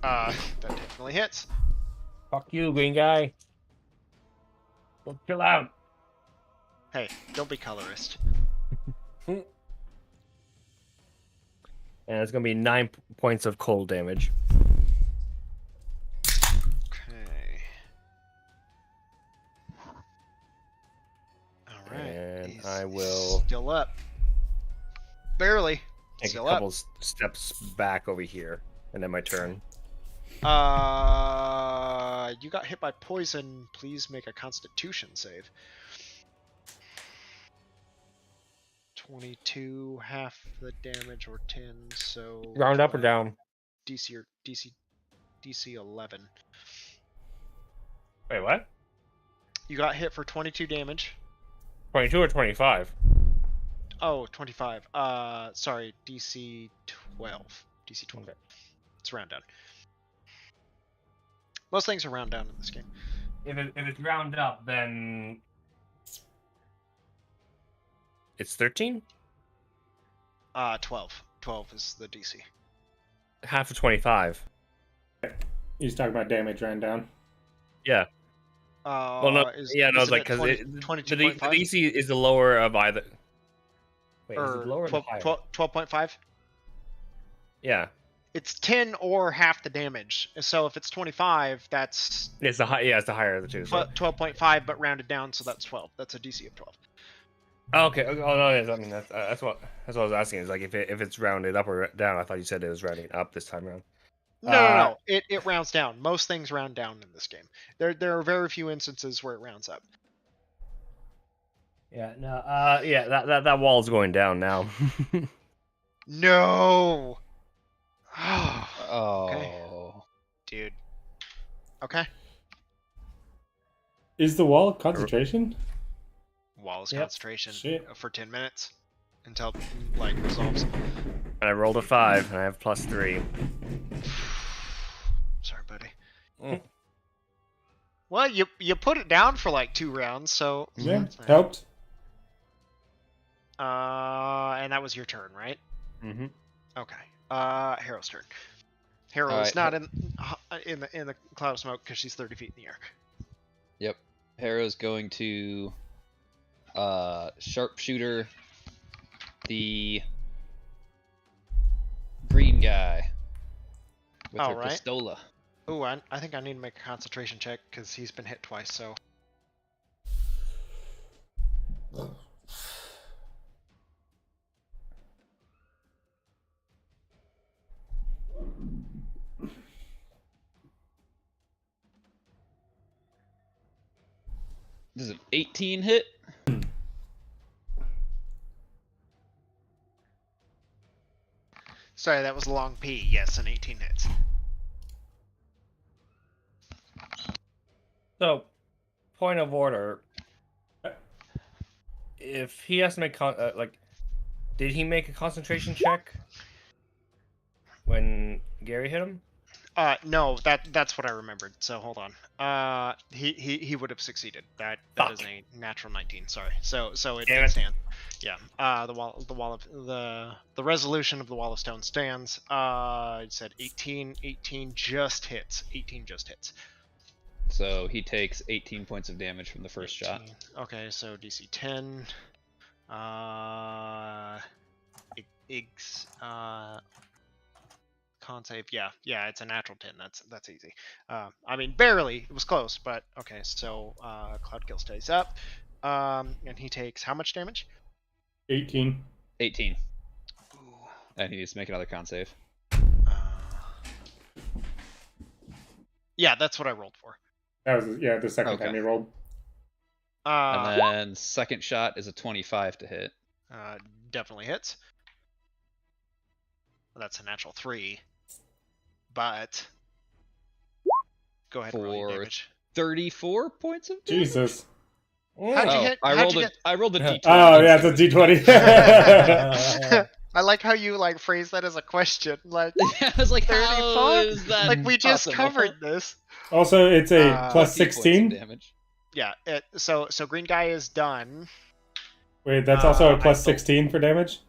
That definitely hits. Fuck you, green guy. Go chill out. Hey, don't be colorist. And it's gonna be 9 points of cold damage. Okay. All right. And he's I will still up. Barely. take Still a couple up. steps back over here, and then my turn. You got hit by poison. Please make a Constitution save. 22, half the damage, or 10. So Round up or down? DC or DC 11. Wait, what? You got hit for 22 damage. 22 or 25? Oh, 25. Sorry, DC 12. DC 12. Okay. It's round down. Most things are round down in this game. If it's round up, then it's 13. 12. 12 is the DC. Half of 25. He's talking about damage ran down. Yeah. Well, no. Yeah, no. is It's like it because at the 22.5? DC is the lower of either. Wait, is Or it lower or 12, higher? 12.5? Yeah. It's 10 or half the damage. So if it's 25, that's It's the high. Yeah, it's the higher of the two. So. 12.5, but rounded down, so that's 12. That's a DC of 12. Oh, okay. Oh no, it is. I mean that's what I was asking. Is like if it's rounded up or down. I thought you said it was rounding up this time around. No. It rounds down. Most things round down in this game. There are very few instances where it rounds up. Yeah. No. Yeah. That wall's going down now. No. Oh. Okay. Dude. Okay. Is the wall concentration? Wall is Yep. concentration Shit. for 10 minutes until like resolves. And I rolled a 5, and I have +3. Sorry, buddy. Mm. Well, you put it down for like 2 rounds, so Yeah, that's fine. helped. And that was your turn, right? Mm-hmm. Okay. Harrow's turn. Harrow All is right. not in the cloud of smoke because she's 30 feet in the air. Yep. Harrow's going to sharpshooter the green guy with her Alright. pistola. Ooh, I think I need to make a concentration check because he's been hit twice. So This is an 18 hit. sorry, that was a long P. Yes, an 18 hits. So, point of order. If he has to make did he make a concentration check when Gary hit him? No, that's what I remembered. So hold on. He would have succeeded. That Fuck. is a natural 19. Sorry. So it Damn did it. stand. Yeah. The resolution of the wall of stone stands. It said 18. 18 just hits. 18 just hits. So he takes 18 points of damage from the first shot. 18. Okay, so DC 10. Con save. Yeah, it's a natural 10. That's easy. I mean, barely. It was close, but okay. So Cloud Kill stays up, and he takes how much damage? 18. 18. Ooh. And he needs to make another con save. Yeah, that's what I rolled for. That was the second Okay. time he rolled. And then second shot is a 25 to hit. Definitely hits. Well, that's a natural 3. But go ahead and roll your For damage. 34 points of damage. Jesus. How'd you hit? I how'd rolled you a get- I rolled a d20. Oh, yeah, it's a D20. I like how you like phrase that as a question. Like, I was like, 34? how is that like we just possible? covered this. Also, it's a plus 20 points of 16. damage. Yeah. So green guy is done. Wait, that's also a I plus thought- 16 for damage?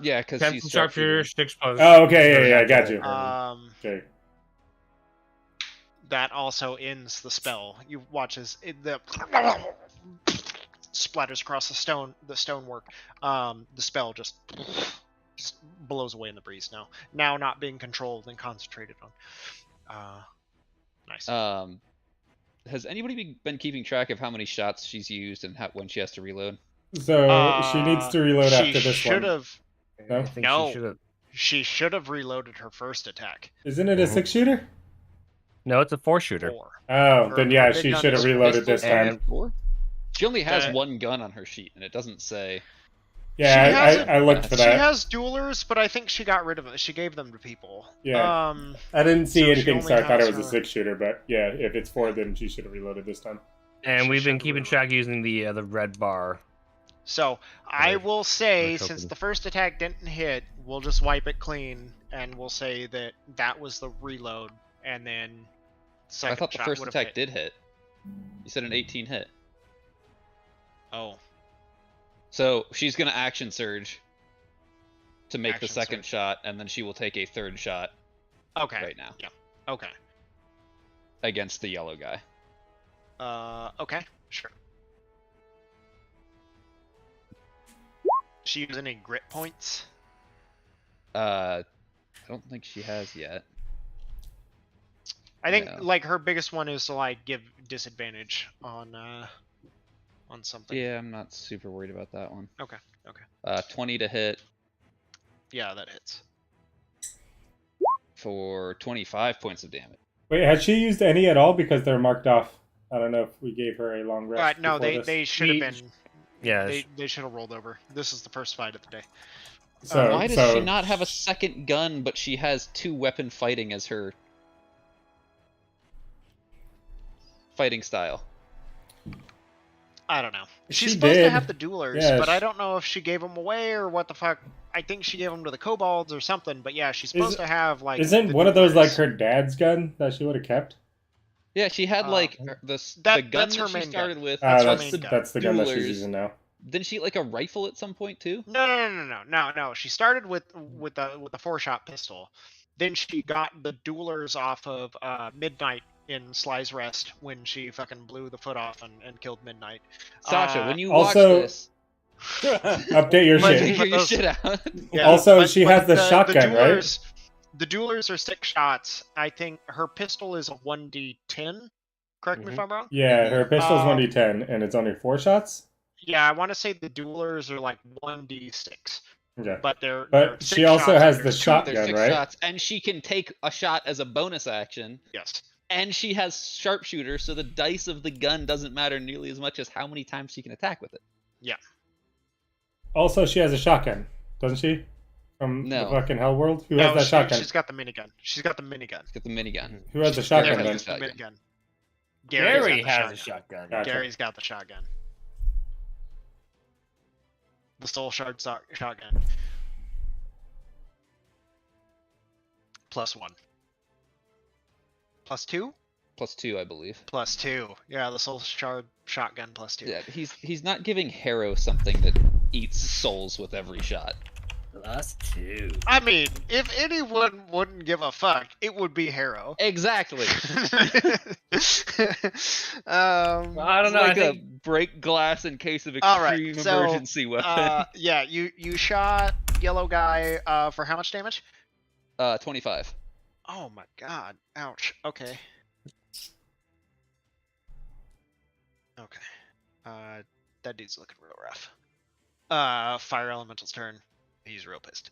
Yeah, because 10 she's from sharpshooter, sharpshooter. 6 plus. Oh, okay, yeah, I got you. Um. Okay. that also ends the spell. You watch as the splatters across the stonework. The spell just blows away in the breeze now not being controlled and concentrated on. Nice. Has anybody been keeping track of how many shots she's used and when she has to reload? So she needs to reload she after this should one. have No? I think No. she should have. she should have reloaded her first attack. Isn't it a 6-shooter? No, it's a 4-shooter. 4. Oh, then yeah, Her big she gun should have is reloaded Pistol this time. and 4? She only has Uh, one gun on her sheet, and it doesn't say. Yeah, I looked for She that. has duelers, but I think she got rid of it. She gave them to people. Yeah. I didn't see so she anything, only so I thought it has was a her- 6-shooter. But yeah, if it's 4, then she should have reloaded this time. And She we've been should keeping reload. track using the red bar. So I Okay. will say, Let's since open. the first attack didn't hit, we'll just wipe it clean, and we'll say that that was the reload, and then second I thought the shot first would've attack hit. did hit. You said an 18 hit. Oh, So she's gonna action surge to make the Action second surge. shot, and then she will take a third shot okay. right now Okay. against the yellow guy. Okay. Sure. She use any grit points? I don't think she has yet. I think No. like her biggest one is to like give disadvantage on something. Yeah, I'm not super worried about that one. Okay. 20 to hit Yeah, that hits. for 25 points of damage. Wait, has she used any at all? Because they're marked off. I don't know if we gave her a long rest. No, before this. they should have She- been. Yeah, They should have rolled over. This is the first fight of the day. So, Why does so she not have a second gun, but she has 2 weapon fighting as her fighting style? I don't know. She She's supposed to did. have the duelers, Yeah, but I she- don't know if she gave them away or what the fuck. I think she gave them to the kobolds or something. But yeah, she's supposed to have like. Isn't the one of those like duelers. her dad's gun that she would have kept? Yeah, she had like the gun that's her that she main gun. started with. Ah, That's her plus main the gun. that's the gun that she's duelers. using now. Didn't she like a rifle at some point too? No. She started with the 4-shot pistol. Then she got the duelers off of Midnight in Sly's Rest when she fucking blew the foot off and killed Midnight. Sasha, when you also- watch this, Update your But- shit. figure your those- shit out. Yeah, Also, she has the shotgun, right? duelers, The duelers are 6 shots. I think her pistol is a 1d10. Correct me if I'm wrong. Yeah, her pistol's Uh, 1d10, and it's only 4 shots. Yeah, I want to say the duelers are like 1d6, Okay. but they're. But they're she 6 also shots has and the there's two- shotgun, There's 6 right? shots, and she can take a shot as a bonus action. Yes. And she has sharpshooter, so the dice of the gun doesn't matter nearly as much as how many times she can attack with it. Also, she has a shotgun, doesn't she? From No. the fucking Hell World? Who No, has that shotgun? she's got the minigun. She's got the minigun. Get the minigun. Who has the Gary shotgun has then? the The shotgun. minigun. Gary got has the a shotgun. Gotcha. Gary's got the shotgun. The soul shard shotgun. +1. +2? +2, I believe. +2. Yeah, the soul shard shotgun +2. Yeah, he's not giving Harrow something that eats souls with every shot. +2. I mean, if anyone wouldn't give a fuck, it would be Harrow. Exactly. I don't know. Like I think a break glass in case of All right, extreme so, emergency weapon. yeah, you shot yellow guy for how much damage? 25. Oh my god. Ouch. Okay. Okay. That dude's looking real rough. Fire Elemental's turn. He's real pissed.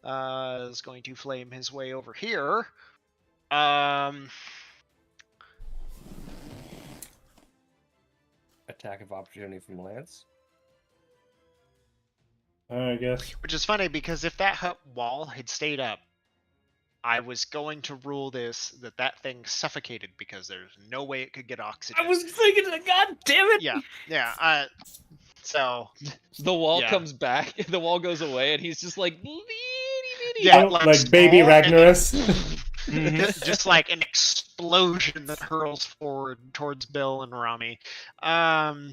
Is going to flame his way over here. attack of opportunity from Lance. I guess. Which is funny because if that hut wall had stayed up, I was going to rule that thing suffocated because there's no way it could get oxygen. I was thinking, God damn it! Yeah. So The wall Yeah. comes back, the wall goes away, and he's just like, Yeah, Oh, like like baby small and- Ragnaros. just like an explosion that hurls forward towards Bill and Rami. I'm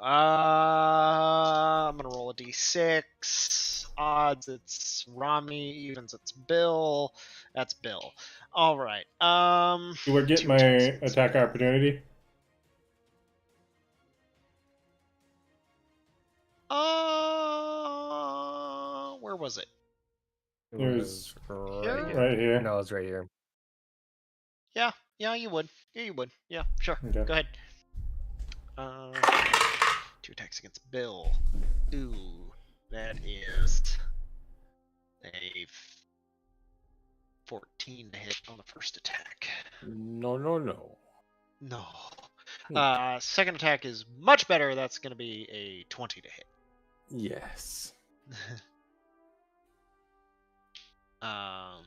gonna roll a d6. 2d6. Odds, it's Rami. Evens, it's Bill. That's Bill. All right. Do I get 2 my attacks against attack Bill. opportunity? Where was it? It There's was here? right here. Right here. No, it's right here. Yeah, you would. Yeah, you would. Yeah, sure. Okay. Go ahead. 2 attacks against Bill. Ooh, that is a 14 to hit on the first attack. No. No. Hmm. Second attack is much better. That's going to be a 20 to hit. Yes. um,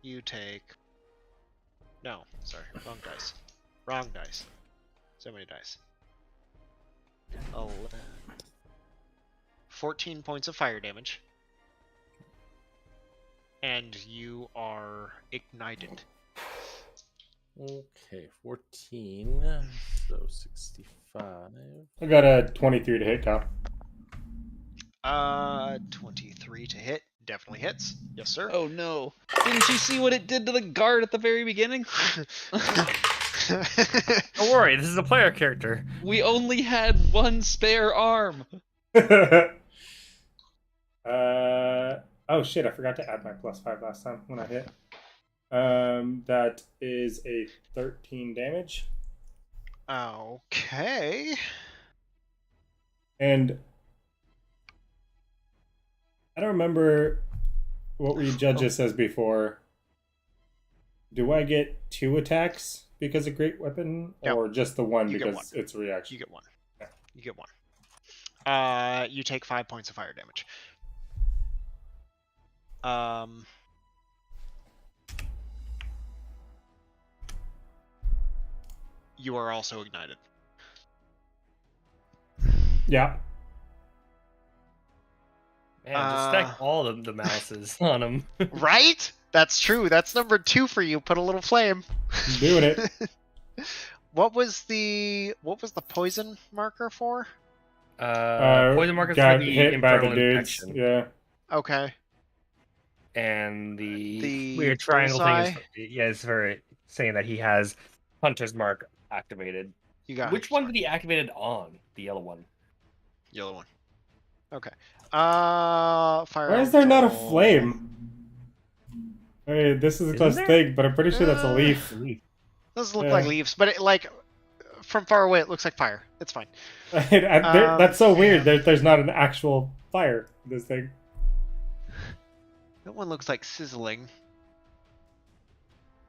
you take. No, sorry, wrong dice. Wrong dice. So many dice. 14 points of fire damage. And you are ignited. Okay, 14. So 65. I got a 23 to hit, Kyle. 23 to hit. Definitely hits. Yes, sir. Oh no! Didn't you see what it did to the guard at the very beginning? Don't worry, this is a player character. We only had one spare arm. Oh shit, I forgot to add my +5 last time when I hit. That is a 13 damage. Okay. And I don't remember what we judged this as before. Do I get 2 attacks because of Great Weapon? No. Or just the one You get because it's a reaction? You get one. Yeah. You get one. You take 5 points of fire damage. You are also ignited. Yeah. Man, just stack all the mouses on him. Right? That's true. That's number 2 for you. Put a little flame. I'm doing it. What was the poison marker for? Poison markers got for the hit by the infernal dudes. infection. Yeah. Okay. And the The weird triangle bullseye? thing is for saying that he has Hunter's Mark activated. You got Which one did he activate it on? The yellow one. Yellow one. Okay. Fire. Why is there not a elemental. flame? I mean, this is a Isn't close there? thing, but I'm pretty sure that's a leaf. Doesn't look Yeah. like leaves, but it, like from far away, it looks like fire. It's fine. That's so weird. There's not an actual fire in this thing. That one looks like sizzling.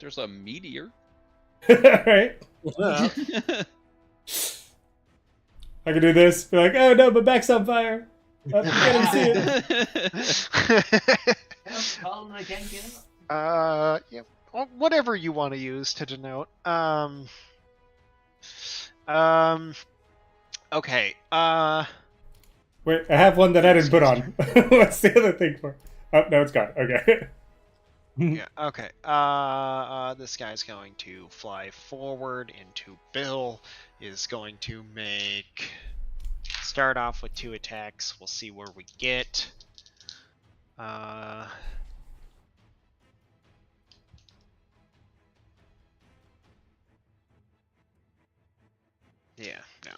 There's a meteor. Right? I can do this. Be like, oh no, my back's on fire. I can't even see it. Yeah. Whatever you want to use to denote. Okay. Wait, I have one that I didn't put on. What's the other thing for? Oh no, it's gone. Okay. Yeah. Okay. This guy's going to fly forward into Bill. Is going to start off with 2 attacks. We'll see where we get. Yeah, no.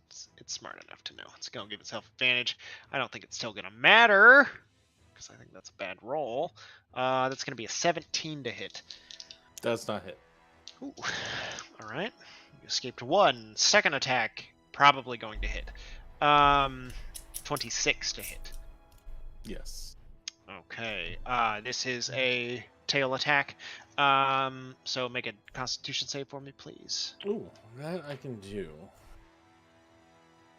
It's smart enough to know. It's going to give itself advantage. I don't think it's still going to matter, because I think that's a bad roll. That's going to be a 17 to hit. Does not hit. Ooh. All right. You escaped 1. Second attack, probably going to hit. 26 to hit. Yes. Okay. This is a tail attack. So make a Constitution save for me, please. Ooh, that I can do.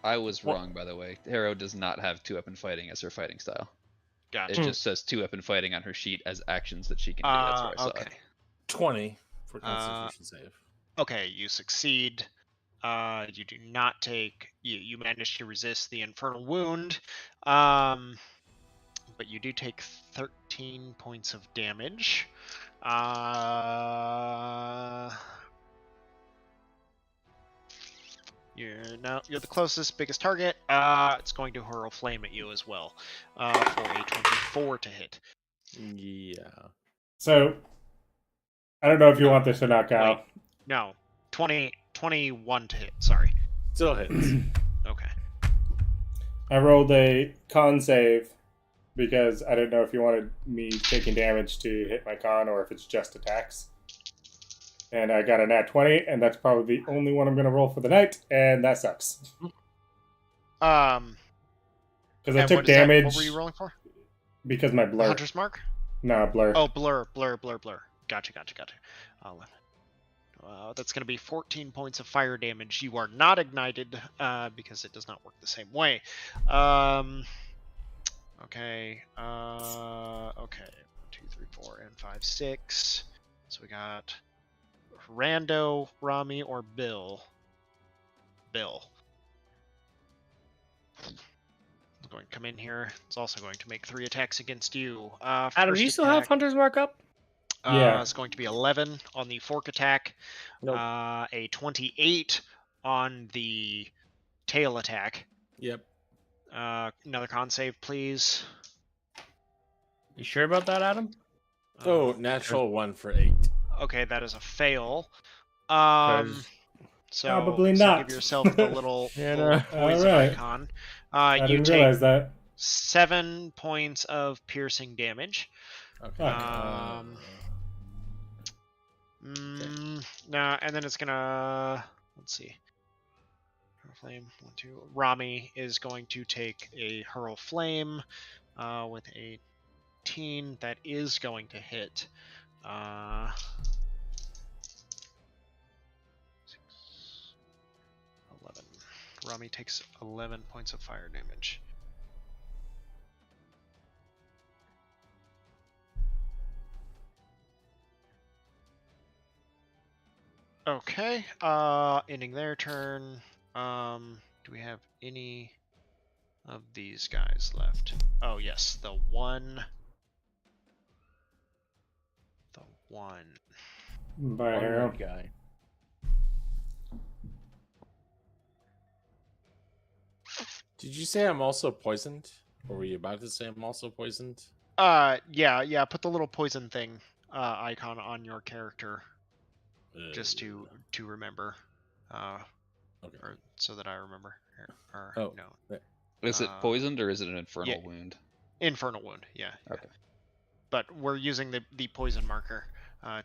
I was wrong, by the way. Harrow does not have 2-weapon fighting as her fighting style. Gotcha. It just says 2-weapon fighting on her sheet as actions that she can do. That's where I saw Okay. it. 20 for Constitution save. Okay, you succeed. You do not take. You manage to resist the infernal wound. But you do take 13 points of damage. no, you're the closest, biggest target. It's going to hurl flame at you as well. For a 24 to hit. Yeah. So, I don't know if you want this to knock out. No, 21 to hit. Sorry. Still hits. Okay. I rolled a con save because I didn't know if you wanted me taking damage to hit my con or if it's just attacks. And I got a nat 20, and that's probably the only one I'm going to roll for the night, and that sucks. Because I and took what is that? damage What were you rolling for? because my blur. Hunter's mark? No, blur. Oh, blur. Gotcha. That's going to be 14 points of fire damage. You are not ignited because it does not work the same way. Okay. Okay. 1, 2, 3, 4, and 5, 6. So we got Rando, Rami, or Bill. Bill. It's going to come in here. It's also going to make 3 attacks against you. Adam, do you still have Hunter's Mark up? Yeah. It's going to be 11 on the fork attack. Nope. A 28 on the tail attack. Yep. Another con save, please. You sure about that, Adam? Oh, natural 1 for 8. Okay, that is a fail. 'Cause- So Probably so not. give yourself the little, Yeah, little no. poison Alright. icon. I You didn't take realize that. 7 points of piercing damage. Okay. Nah, and then it's gonna. Let's see. Flame 1, 2. Rami is going to take a hurl flame with a 18 that is going to hit. 6, 11. Rami takes 11 points of fire damage. Okay, ending their turn. Do we have any of these guys left? Oh yes, the one. By Harrow. guy. Did you say I'm also poisoned? Or were you about to say I'm also poisoned? Yeah. Put the little poison thing icon on your character, just to remember. Okay. Or so that I remember. Or Oh. no, Is it poisoned or is it an infernal yeah. wound? infernal wound. Yeah. Okay. But we're using the poison marker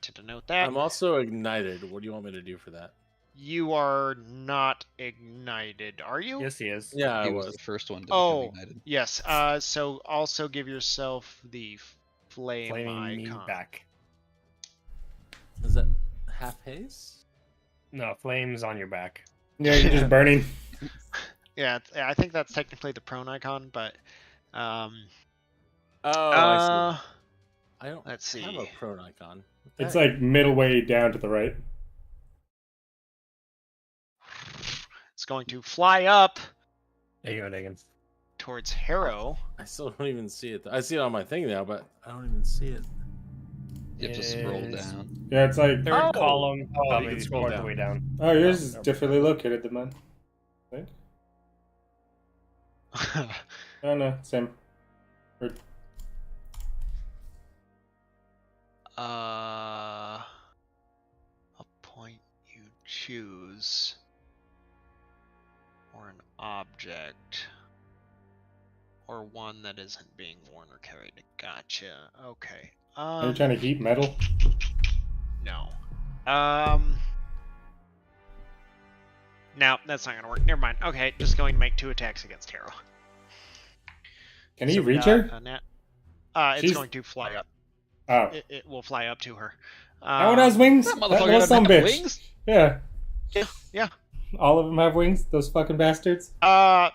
to denote that. I'm also ignited. What do you want me to do for that? You are not ignited, are you? Yes, he is. Yeah, He I was was. the first one to Oh, become ignited. yes. So also give yourself the flame Flaming me icon. back. Is that half haze? No, flames on your back. Yeah, you're just burning. Yeah, I think that's technically the prone icon, but Oh, I see. I don't let's have see. a prone icon. What the It's heck? like middle way down to the right. It's going to fly up There you go, Diggins. towards Harrow. I still don't even see it. I see it on my thing now, but I don't even see it. You have to scroll Is- down. Yeah, it's like, Third Oh! column. Oh, Oh, you maybe can scroll fourth down. way down. oh, yours is no. differently located than mine. I think. Oh, no, same. Or- a point you choose, or an object, or one that isn't being worn or carried. Gotcha. Okay. Are you trying to heat metal? No. No, that's not gonna work. Never mind. Okay, just going to make 2 attacks against Harrow. Can he So we reach got her? a it's She's- going to fly up. Oh. It will fly up to her. That one has wings? That That motherfucker little doesn't have sumbitch. wings? Yeah. Yeah. All of them have wings? Those fucking bastards?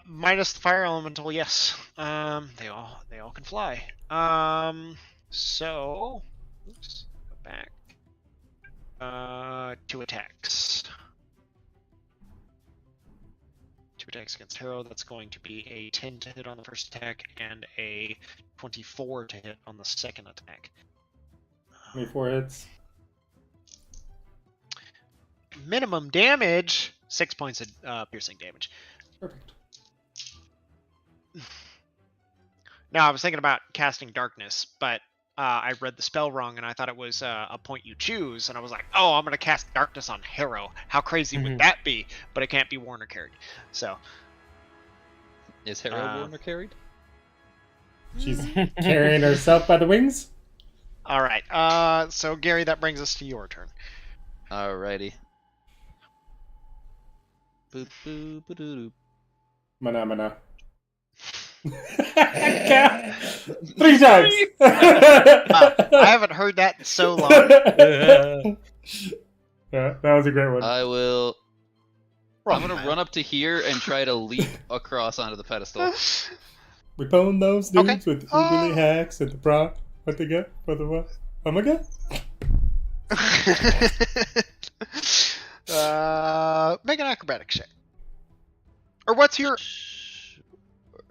Minus the fire elemental, yes. They all can fly. So oops, go back. 2 attacks. 2 attacks against Harrow. That's going to be a 10 to hit on the first attack and a 24 to hit on the second attack. 24 hits. Minimum damage 6 points of piercing damage. Perfect. Now, I was thinking about casting darkness, but I read the spell wrong, and I thought it was a point you choose, and I was like, oh, I'm going to cast darkness on Harrow. How crazy would that be? But it can't be worn or carried. So. Is Harrow worn or carried? She's carrying herself by the wings. All right. So, Gary, that brings us to your turn. Alrighty. Boop, boop, ba-doo-doo. Mana. 3 times. I haven't heard that in so long. Yeah, that was a great one. I will. I'm gonna man. run up to here and try to leap across onto the pedestal. We pwned those dudes Okay. with the Uberly hacks and the proc. What they get for the what? Oh my god. Make an acrobatics check. Or what's your?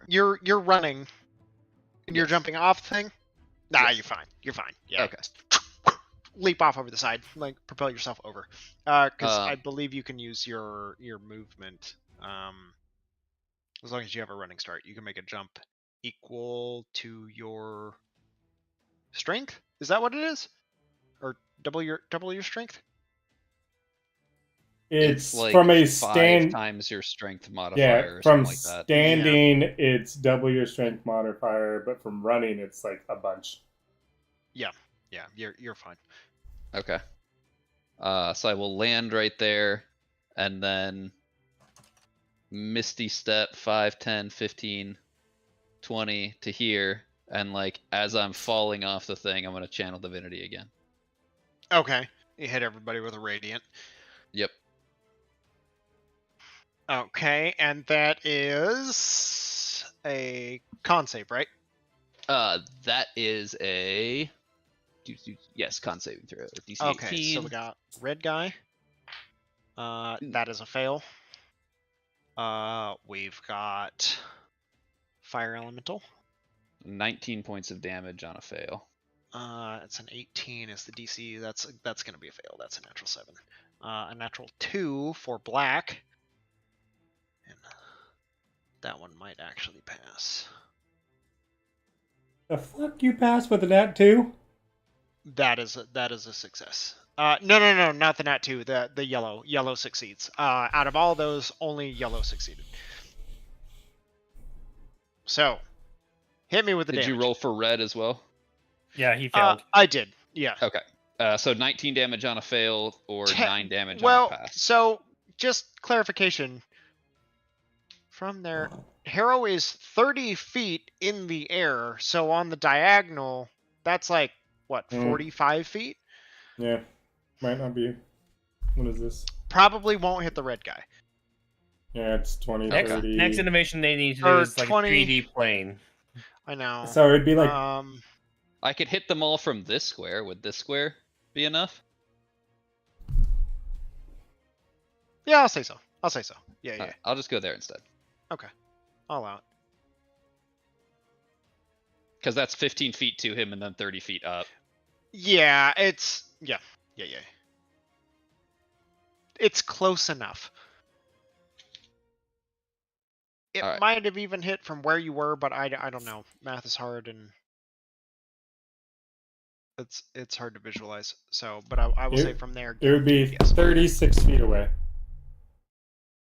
You're running. And you're jumping off the thing. Nah, Yes. you're fine. You're fine. Yeah. Okay. Leap off over the side, like propel yourself over. Because I Um, believe you can use your movement. As long as you have a running start, you can make a jump equal to your strength. Is that what it is? Or double your strength? It's like from a 5 stand. times your strength Yeah, modifier or from something like that. standing, it's double your strength modifier, but from running, it's like a bunch. Yeah, you're fine. Okay. So I will land right there, and then Misty Step 5, 10, 15, 20 to here, and like as I'm falling off the thing, I'm gonna channel Divinity again. Okay. You hit everybody with a radiant. Yep. Okay, and that is a con save, right? That is a yes, con saving throw. DC 18. Okay, so we got red guy. That is a fail. We've got fire elemental. 19 points of damage on a fail. It's an 18 is the DC. That's gonna be a fail. That's a natural 7. A natural 2 for black. And that one might actually pass. The fuck you pass with a nat 2? That is a success. No, not the nat 2. The yellow succeeds. Out of all those, only yellow succeeded. So, hit me with the Did damage. you roll for red as well? Yeah, he failed. I did. Yeah. Okay. So 19 damage on a fail or 9 damage Well, on a pass. so just clarification. From there, Harrow is 30 feet in the air, so on the diagonal, that's like what, 45 feet? Yeah, might not be. What is this? Probably won't hit the red guy. Yeah, it's 20, Okay. 30. Next animation they need to do Or is like 20. a 3D plane. I know. So it'd be like I could hit them all from this square. Would this square be enough? Yeah, I'll say so. Yeah. Alright, I'll just go there instead. All out. Because that's 15 feet to him and then 30 feet up. Yeah, it's yeah. It's close enough. It Alright. might have even hit from where you were, but I don't know. Math is hard and it's hard to visualize. So, but I will say from there. it would be Yes. 36 feet away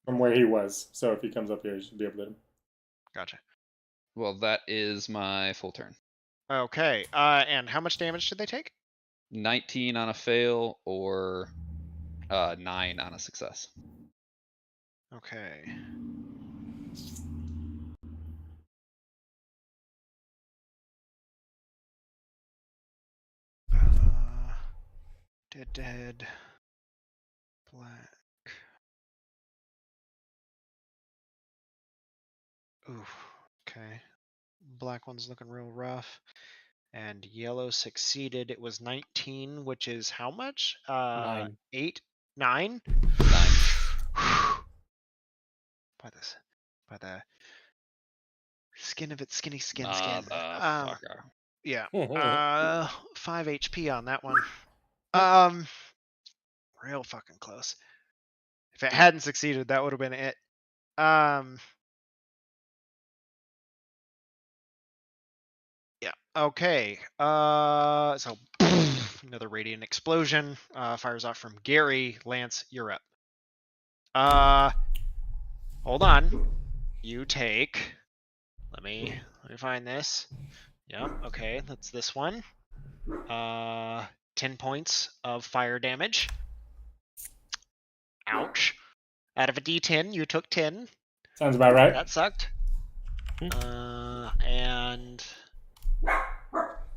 from where he was. So if he comes up here, you should be able to hit him. Gotcha. Well, that is my full turn. Okay. And how much damage did they take? 19 on a fail or 9 on a success. Okay. Dead. Black. Oof. Okay. Black one's looking real rough. And yellow succeeded. It was 19, which is how much? 9. 8? 9? 9. By the skin of its skin. Motherfucker. Yeah. 5 HP on that one. Real fucking close. If it hadn't succeeded, that would have been it. Yeah. Okay. So another radiant explosion fires off from Gary. Lance, you're up. Hold on. You take. Let me find this. Yep. Okay. That's this one. 10 points of fire damage. Ouch. Out of a D10, you took 10. Sounds about right. That sucked. And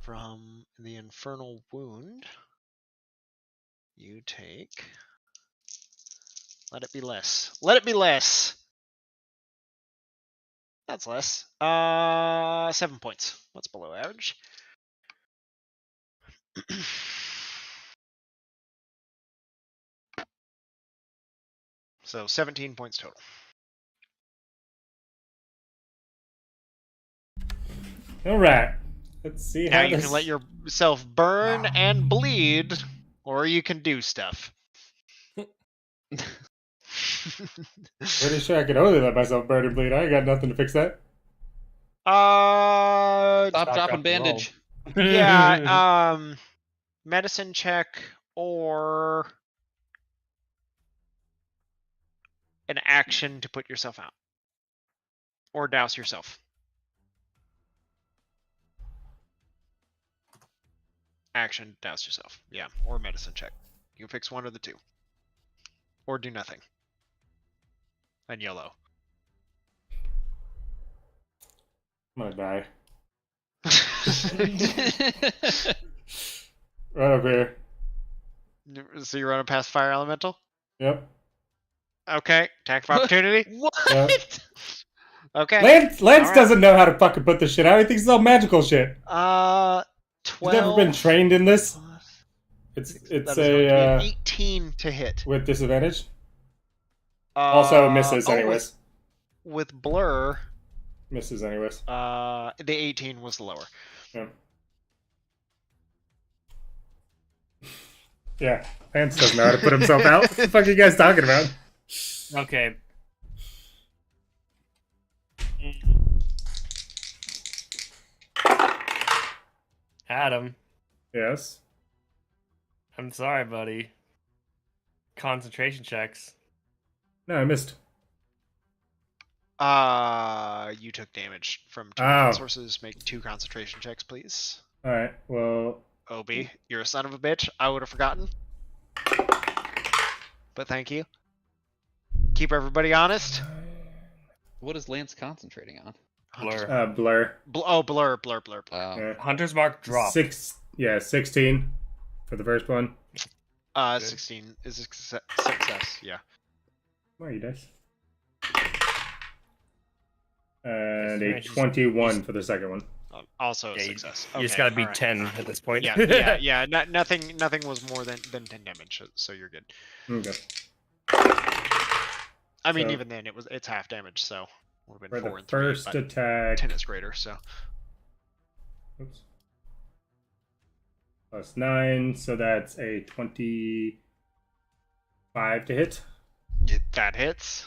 from the infernal wound, you take. Let it be less. Let it be less. That's less. 7 points. What's below average? So 17 points total. All right. Let's see Now how you this... can let yourself burn and bleed, or you can do stuff. Pretty sure I can only let myself burn and bleed. I ain't got nothing to fix that. Stop, Stop, drop, drop, and bandage. Yeah, medicine check or an action to put yourself out. Or douse yourself. Action, douse yourself. Yeah, or medicine check. You can fix one of the two. Or do nothing. And YOLO. I'm gonna die. Right up here. So you run past Fire Elemental? Yep. Okay, attack of opportunity. What? Yep. Okay. Lance Alright. doesn't know how to fucking put this shit out. He thinks it's all magical shit. 12. He's never been trained in this. That It's is going to be a an 18 to hit. with disadvantage. Also misses oh, anyways. With blur, Misses anyways. the 18 was lower. Yeah. Yeah. Lance doesn't know how to put himself out. What the fuck are you guys talking about? Okay. Adam, Yes. I'm sorry, buddy. Concentration checks. No, I missed. You took damage from 2 Oh. sources. Make 2 concentration checks, please. Alright, well... Obi, you're a son of a bitch. I would have forgotten. But thank you. Keep everybody honest. What is Lance concentrating on? Blur. Blur. Blur. Yeah. Hunter's mark drop. 16 for the first one. 16 is a success, yeah. Where are you dice? And a Yes, 21 for the second one. Also a Yeah, success. You just Okay, gotta beat alright. 10 at this point. Yeah. Nothing was more than 10 damage, so you're good. Okay. I mean, So- even then, it's half damage, so would have For been 4 the and 3. first But attack... 10 is greater, so Oops. Plus 9, so that's a 25 to hit. that hits.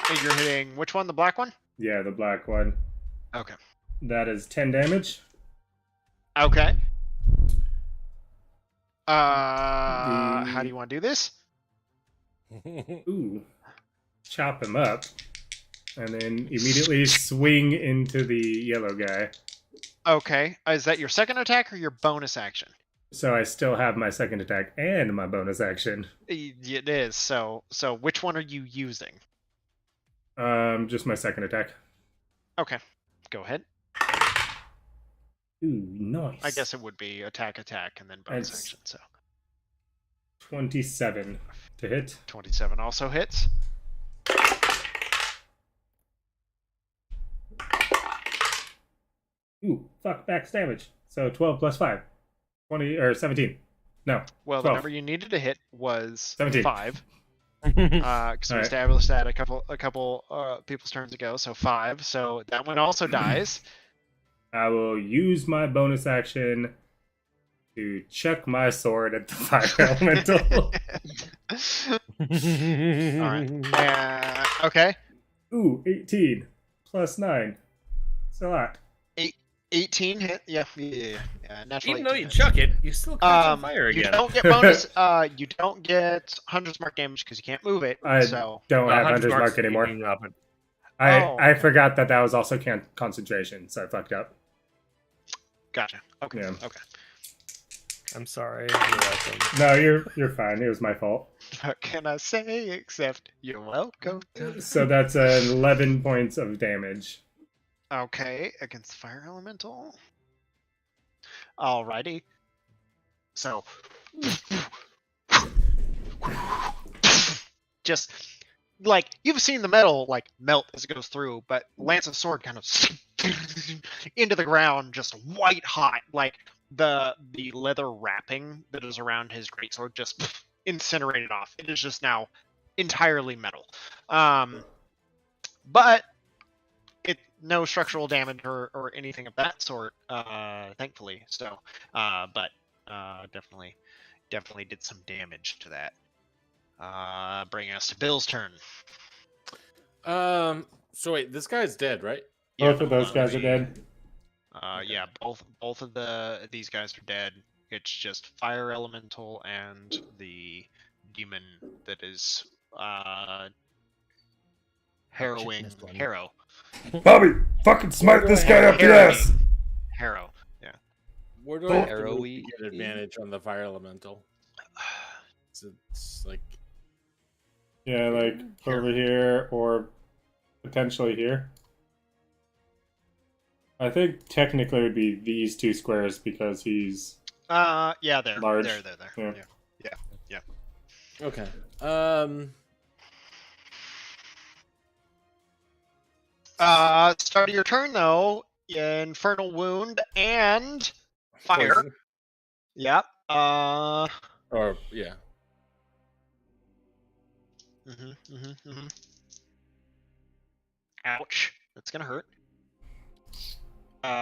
And you're hitting which one? The black one? Yeah, the black one. Okay. That is 10 damage. Okay. How do you want to do this? Ooh. Chop him up. And then immediately swing into the yellow guy. Okay. Is that your second attack or your bonus action? So I still have my second attack and my bonus action. It is. So which one are you using? Just my second attack. Okay. Go ahead. Ooh, nice. I guess it would be attack, and then bonus That's- action. So 27 to hit. 27 also hits. Ooh, fuck, max damage. So 12 plus 5. 20, or 17. No, Well, 12. the number you needed to hit was 17. 5. Because we Alright. established that a couple people's turns ago. So 5. So that one also dies. I will use my bonus action to chuck my sword at the fire elemental. All right. Okay. Ooh, 18 plus 9. It's a lot. 18 hit. Yeah. Natural Even though 18 you hits. chuck it, you still catch on fire You again. don't get bonus. You don't get Hunter's Mark damage because you can't move it. I So don't have 100 Hunter's marks Mark anymore. you can up it. I forgot that was also concentration, so I fucked up. gotcha. Okay. Yeah. Okay. I'm sorry. You're welcome. No, you're fine. It was my fault. What can I say except you're welcome? So that's 11 points of damage. Okay, against fire elemental. Alrighty. So just like you've seen the metal like melt as it goes through, but Lance's sword kind of into the ground, just white hot, like the leather wrapping that is around his greatsword just incinerated off. It is just now entirely metal. But it no structural damage or anything of that sort, thankfully. So, but definitely did some damage to that. Bringing us to Bill's turn. So wait, this guy's dead, right? Both of those guys are dead. Yeah, both of these guys are dead. It's just fire elemental and the demon that is harrowing this one. Harrow. Bobby, fucking smite this guy up the ass. Harrow. Yeah. Where do I have to move Arrowy. to get advantage on the fire elemental? It's like Yeah, like over here or potentially here. I think technically it would be these two squares because he's Yeah, there. Large. There. Yeah. Yeah. okay. Start of your turn though. Infernal wound and fire. Poison. Yep. Or yeah. Ouch. That's gonna hurt.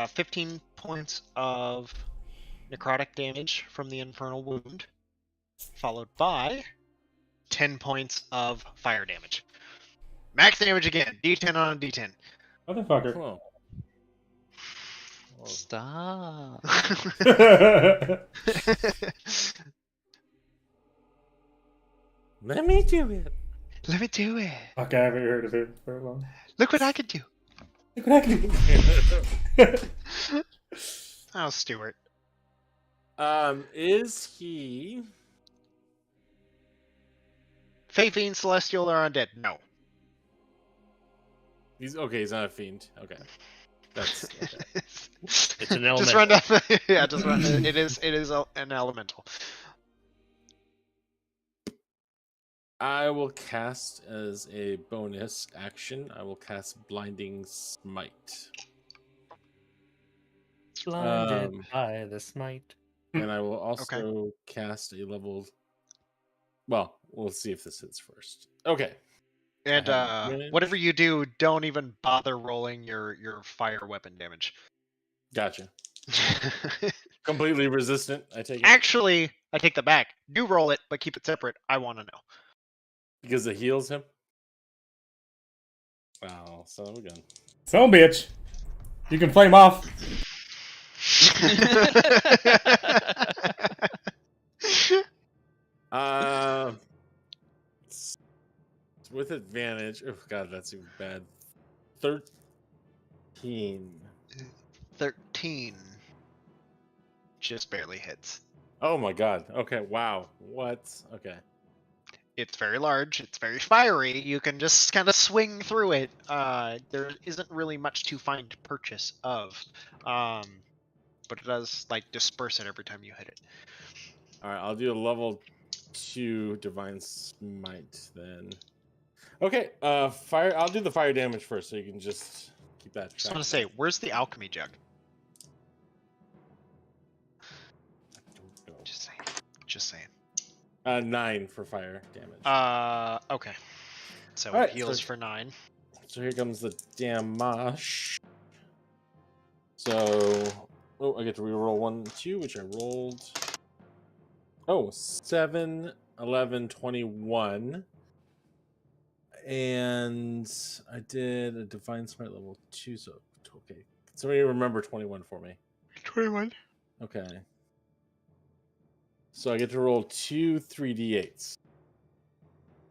15 points of necrotic damage from the infernal wound, followed by 10 points of fire damage. Max damage again. D10 on a D10. motherfucker. Oh. Stop. Let me do it. Let me do it. Fuck, I haven't heard of it for a long. Look what I could do. Look what I can do. Oh, Stuart. Is he? Fey Fiend, Celestial, or Undead? No. He's okay. He's not a fiend. Okay, that's okay. It's an Just elemental. run down. Yeah, just run. It is an elemental. I will cast as a bonus action. I will cast Blinding Smite, Blinded by the smite. and I will also cast a level. Well, we'll see if this hits first. Okay. And I have advantage. whatever you do, don't even bother rolling your fire weapon damage. Gotcha. Completely resistant. I take it Actually, I take that back. Do roll it, but keep it separate. I want to know. because it heals him. Wow, son of a gun. So, bitch. You can flame off. It's with advantage. Oh god, that's even bad. 13. 13. Just barely hits. Oh my god. Okay, wow. What? Okay. It's very large. It's very fiery. You can just kind of swing through it. There isn't really much to find purchase of. But it does like disperse it every time you hit it. Alright, I'll do a level 2 Divine Smite then. Okay, fire. I'll do the fire damage first so you can just keep that Just track. want to say, where's the alchemy jug? Just saying. Just saying. 9 for fire damage. Okay. So Alright, it heals so- for 9. So here comes the damage. So, oh, I get to reroll 1 and 2, which I rolled. Oh, 7, 11, 21. And I did a Divine Smite level 2, so okay. Somebody remember 21 for me. 21. Okay. So I get to roll 2 3d8s.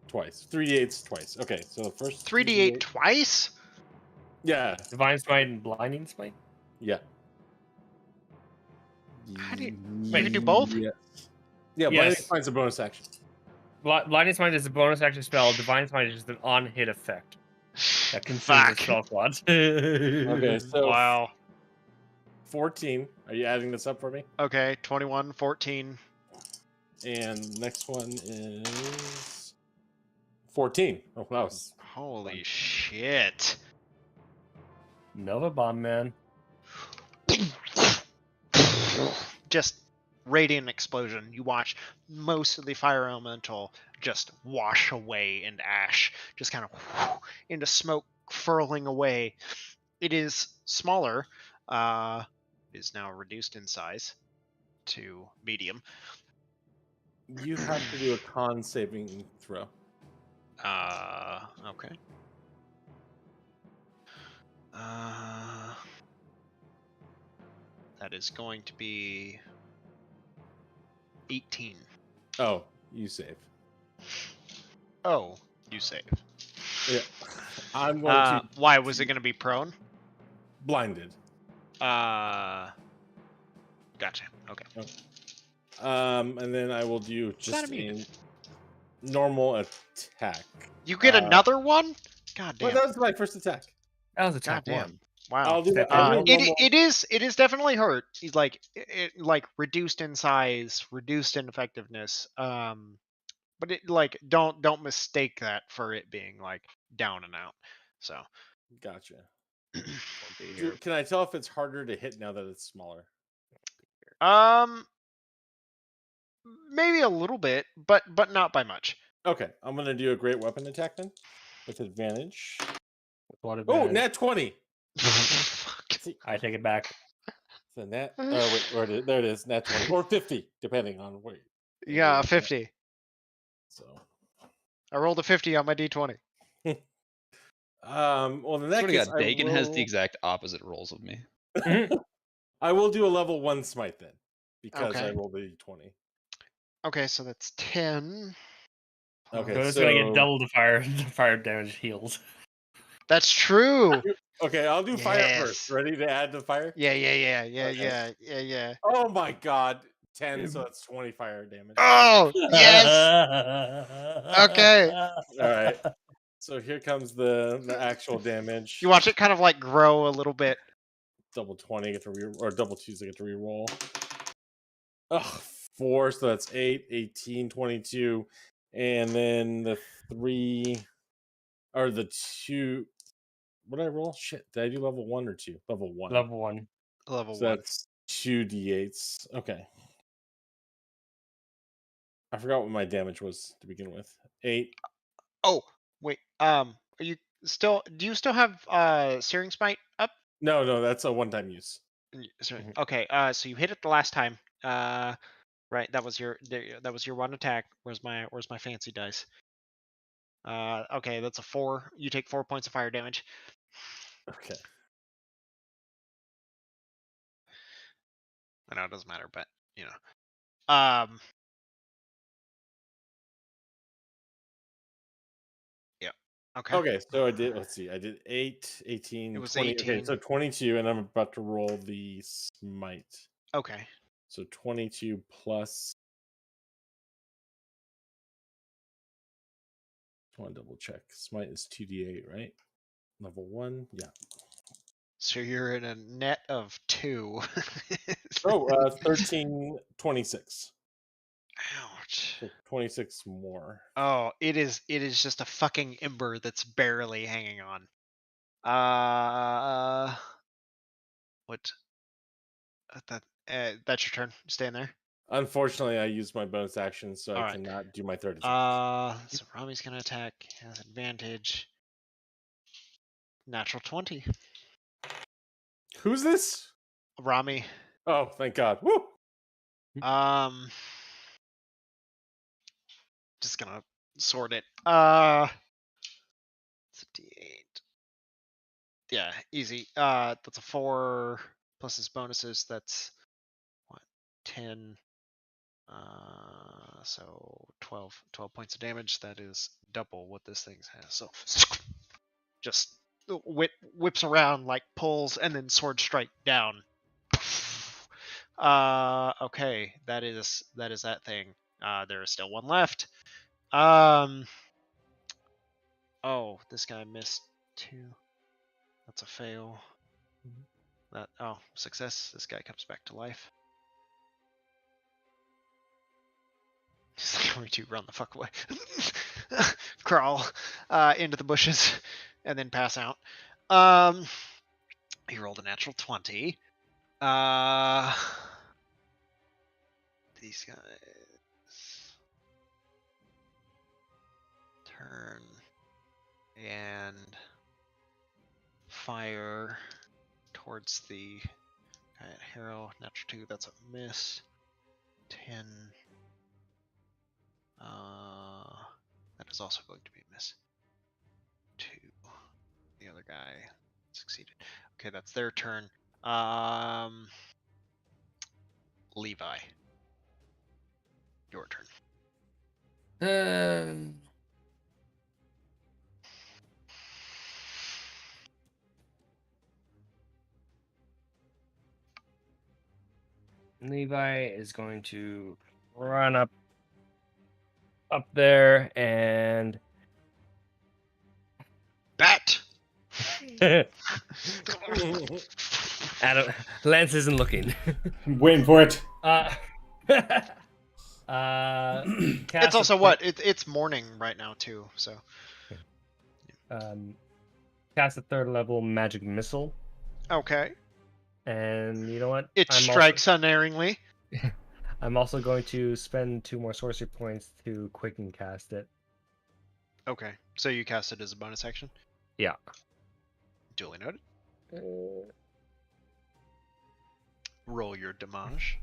Twice. 3d8s twice. Okay, so the first 3d8 twice? Yeah. Divine Smite and Blinding Smite? Yeah. How do you can do both? Yes. Yeah, Yes. Blinding Smite's a bonus action. Blinding Smite is a bonus action spell. Divine Smite is just an on-hit effect that consumes Fuck. the spell slot. Okay, so Wow. 14. Are you adding this up for me? Okay, 21, 14. And next one is 14. Oh, that was Holy shit. Nova Bomb, man. Just radiant explosion. You watch most of the fire elemental just wash away into ash, just kind of into smoke furling away. It is smaller, is now reduced in size to medium. You have to do a con saving throw. Okay. That is going to be 18. Oh, you save. Oh, you save. Yeah. I'm going to Why was it going to be prone? blinded. Gotcha. Okay. And then I will do not just a immune. normal attack. You get another one? God Well, damn. that was my first attack. That was God attack damn. one. Wow. I'll do Step I'll do a one. normal- It is definitely hurt. He's like like reduced in size, reduced in effectiveness. But it like don't mistake that for it being like down and out. So Gotcha. Can I tell if it's harder to hit now that it's smaller? maybe a little bit, but not by much. Okay, I'm gonna do a great weapon attack then, with advantage. What Oh, advantage? nat 20. Fuck. See, I take it back. so nat. Oh wait, there it is. Nat 20 or 50, depending on where. Yeah, you're a 50. So, I rolled a 50 on my d20. well, in that Swear to case, God, Dagon has the exact opposite rolls of me. I will do a level 1 smite then, because I Okay. rolled a d20. Okay, so that's 10. Okay, So it's gonna get so- double the fire damage heals. That's true. Okay, I'll do fire Yes. first. Ready to add the fire? Yeah. Oh my god, 10, so that's 20 fire damage. Oh, yes. Okay. All right. So here comes the actual damage. You watch it kind of like grow a little bit. Double 20, get to or double 2s, I get to re-roll. Ugh, 4, so that's 8, 18, 22. And then the 3, or the 2. What did I roll? Shit, did I do level 1 or 2? Level 1. Level 1. Level So 1. that's 2 d8s. Okay. I forgot what my damage was to begin with. 8. Oh, wait. Are you still? Do you still have Searing Smite up? No, that's a one-time use. Sorry. Okay. So you hit it the last time. Right. That was your one attack. Where's my fancy dice? Okay, that's a 4. You take 4 points of fire damage. Okay. I know it doesn't matter, but you know. Yeah. Okay. Okay, so I did, let's see, I did 8, 18, It was 20. Okay, 18. so 22, and I'm about to roll the smite. Okay. So 22 plus. I want to double check. Smite is 2d8, right? Level 1, yeah. So you're in a net of 2. Oh, 13, 26. Ouch. So 26 more. Oh, it is just a fucking ember that's barely hanging on. What? That's your turn. Stay in there. Unfortunately, I used my bonus action, so I Alright. cannot do my third attack. So Rami's gonna attack. Has advantage. Natural 20. Who's this? Rami. Oh, thank God. Woo! just gonna sort it. It's a D8. Yeah, easy. That's a 4 plus his bonuses. That's what 10. So 12 points of damage. That is double what this thing has. So just whips around, like pulls, and then sword strike down. Okay, that is that thing. There is still one left. Oh, this guy missed 2. That's a fail. Success. This guy comes back to life. He's going to run the fuck away. Crawl into the bushes and then pass out. He rolled a natural 20. These guys turn and fire towards the guy at Harrow. Natural 2, that's a miss. 10. That is also going to be a miss. 2. The other guy succeeded. Okay, that's their turn. Levi, your turn. Levi is going to run up there and Bat. Adam, Lance isn't looking. Waiting for it. It's also what? It's morning right now too. So cast a 3rd level magic missile, okay, and you know what? it strikes unerringly. I'm also going to spend 2 more sorcery points to quicken cast it. Okay, so you cast it as a bonus action. Yeah. Duly noted. Roll your damage.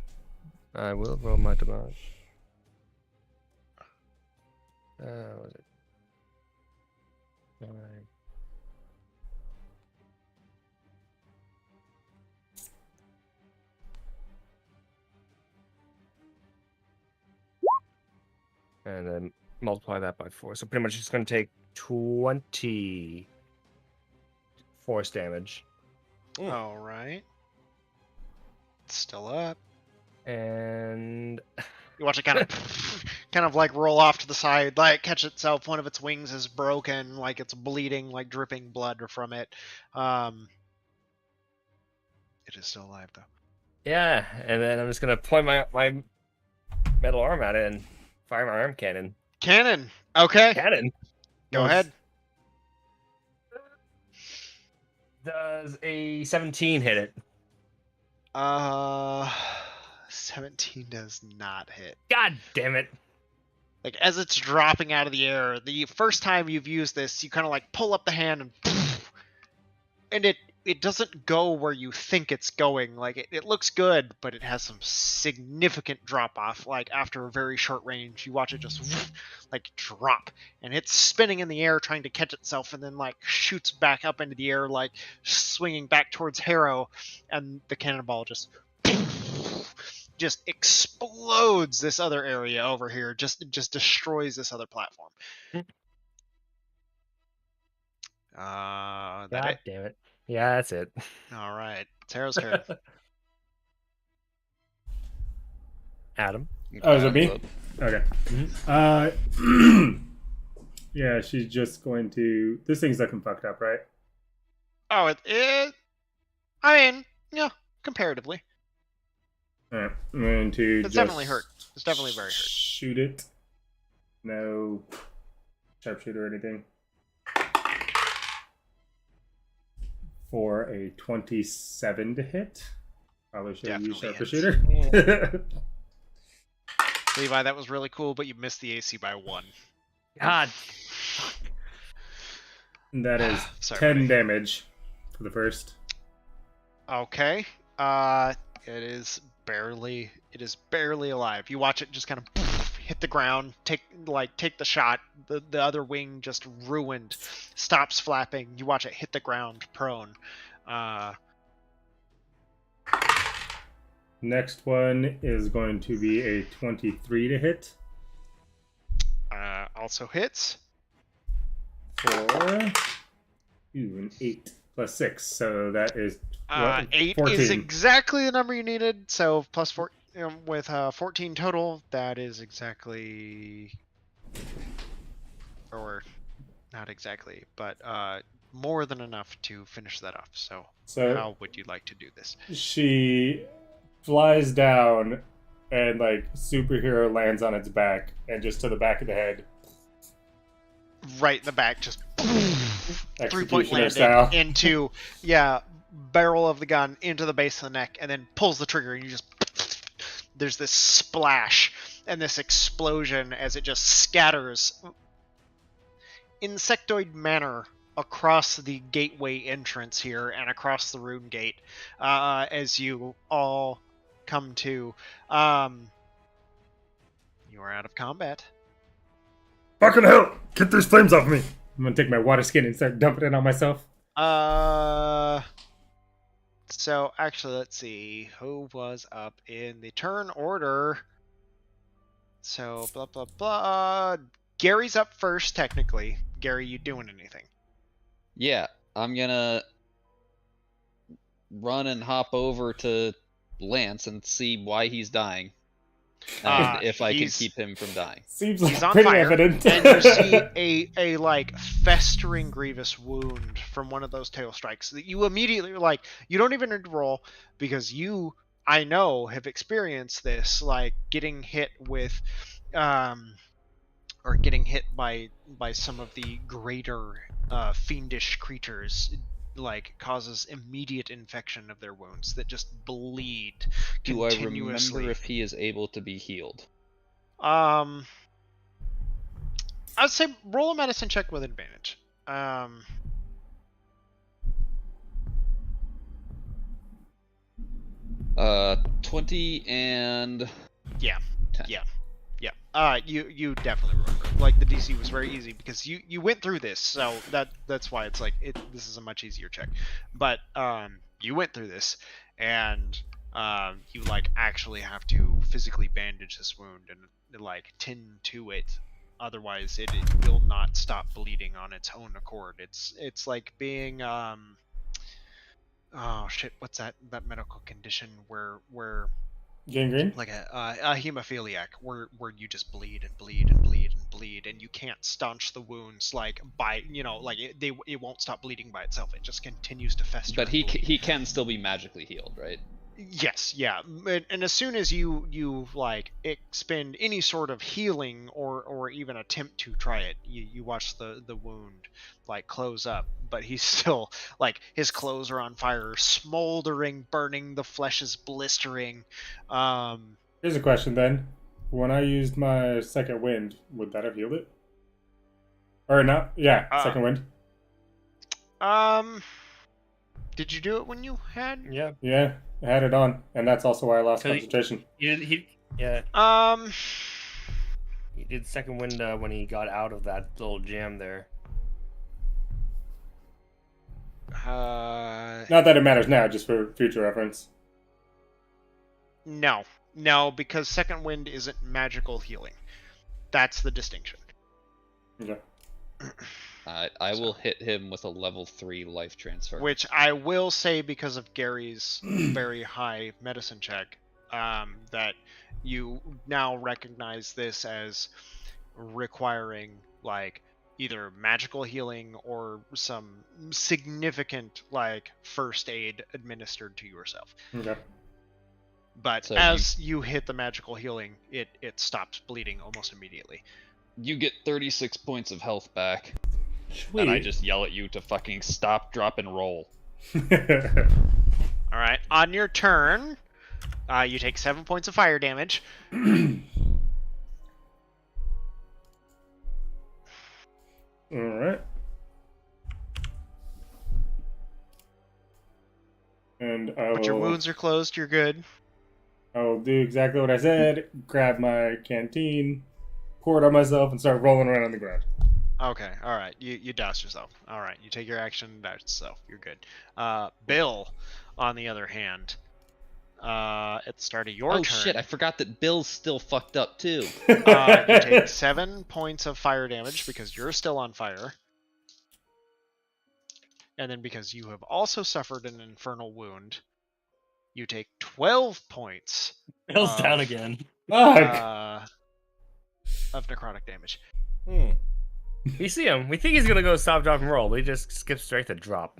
I will roll my damage. What was it? 9. And then multiply that by 4. So pretty much it's going to take 20 force damage. All right. It's still up. And You watch it kind of like roll off to the side, like catch itself. One of its wings is broken, like it's bleeding, like dripping blood from it. It is still alive though. yeah, and then I'm just going to point my metal arm at it and fire my arm cannon. Cannon. Okay. Cannon. Go ahead. Does a 17 hit it? 17 does not hit. God damn it. Like as it's dropping out of the air, the first time you've used this, you kind of like pull up the hand and it doesn't go where you think it's going. Like it looks good, but it has some significant drop off. Like after a very short range, you watch it just like drop, and it's spinning in the air trying to catch itself, and then like shoots back up into the air, like swinging back towards Harrow, and the cannonball just explodes this other area over here. Just destroys this other platform. That God it? damn it. Yeah, that's it. All right, it's Harrow's turn. Adam. Oh, is it me? Okay. Yeah, she's just going to. This thing's looking fucked up, right? Oh, it. I mean, yeah, comparatively, Alright, I'm going to. it's definitely hurt. It's definitely very hurt. Shoot it. No sharpshooter or anything. For a 27 to hit. Probably should have used Definitely sharpshooter. Levi, that was really cool, but you missed the AC by 1. God. And that is Sorry, 10 buddy. damage for the first. Okay. It is barely alive. You watch it just kind of hit the ground, take the shot. The other wing just ruined, stops flapping. You watch it hit the ground, prone. Next one is going to be a 23 to hit. Also hits. For an 8 plus 6, so that is 8 14. is exactly the number you needed. So plus 4 with 14 total. That is exactly, or not exactly, but more than enough to finish that off. So how would you like to do this? She flies down and like superhero lands on its back and just to the back of the head. Right in the back, just 3-point landing style. into barrel of the gun into the base of the neck, and then pulls the trigger, and you just there's this splash and this explosion as it just scatters insectoid manner across the gateway entrance here and across the rune gate as you all come to. You are out of combat. Fucking hell! Get those flames off me! I'm gonna take my water skin and start dumping it on myself. So actually, let's see who was up in the turn order. So blah blah blah. Gary's up first, technically. Gary, you doing anything? Yeah, I'm gonna run and hop over to Lance and see why he's dying. And if I can keep him from dying. Seems like He's on pretty fire, evident. and you see a like festering grievous wound from one of those tail strikes that you immediately you don't even need to roll, because you, I know, have experienced this, like getting hit with or getting hit by some of the greater fiendish creatures, like causes immediate infection of their wounds that just bleed Do I continuously. remember if he is able to be healed? I would say roll a medicine check with advantage. 20 and Yeah. 10. Yeah. You definitely remember. Like, the DC was very easy because you went through this, so that's why it's like this is a much easier check. But you went through this, and you like actually have to physically bandage this wound and like tend to it. Otherwise, it will not stop bleeding on its own accord. It's like being oh shit, what's that medical condition where Gangrene? like a hemophiliac, where you just bleed and bleed and bleed and bleed, and you can't staunch the wounds like by like it won't stop bleeding by itself. It just continues to fester. But and bleed. he can still be magically healed, right? Yes, yeah, and as soon as you like expend any sort of healing or even attempt to try it, you watch the wound like close up, but he's still like his clothes are on fire, smoldering, burning, the flesh is blistering. Here's a question then. When I used my second wind, would that have healed it? Or not? Yeah, second wind. Did you do it when you had? Yeah. Yeah, I had it on, and that's also why I lost 'Cause concentration. He did second wind when he got out of that little jam there. Not that it matters now, just for future reference. No, because second wind isn't magical healing. That's the distinction. Okay. I will hit him with a level 3 life transfer. Which I will say, because of Gary's very high medicine check, that you now recognize this as requiring like either magical healing or some significant like first aid administered to yourself. Okay. But So as you hit the magical healing, it stops bleeding almost immediately. You get 36 points of health back. Sweet. And I just yell at you to fucking stop, drop, and roll. Alright, on your turn, you take 7 points of fire damage. Alright. And I But your will, wounds are closed, you're good. I will do exactly what I said. Grab my canteen, pour it on myself, and start rolling around on the ground. Okay, all right. You douse yourself. All right, you take your action and douse yourself. You're good. Bill, on the other hand, at the start of your Oh turn, shit! I forgot that Bill's still fucked up too. you take 7 points of fire damage because you're still on fire, and then because you have also suffered an infernal wound, you take 12 points Bill's of, down again. Fuck. Of necrotic damage. We see him. We think he's gonna go stop, drop, and roll. But he just skips straight to drop.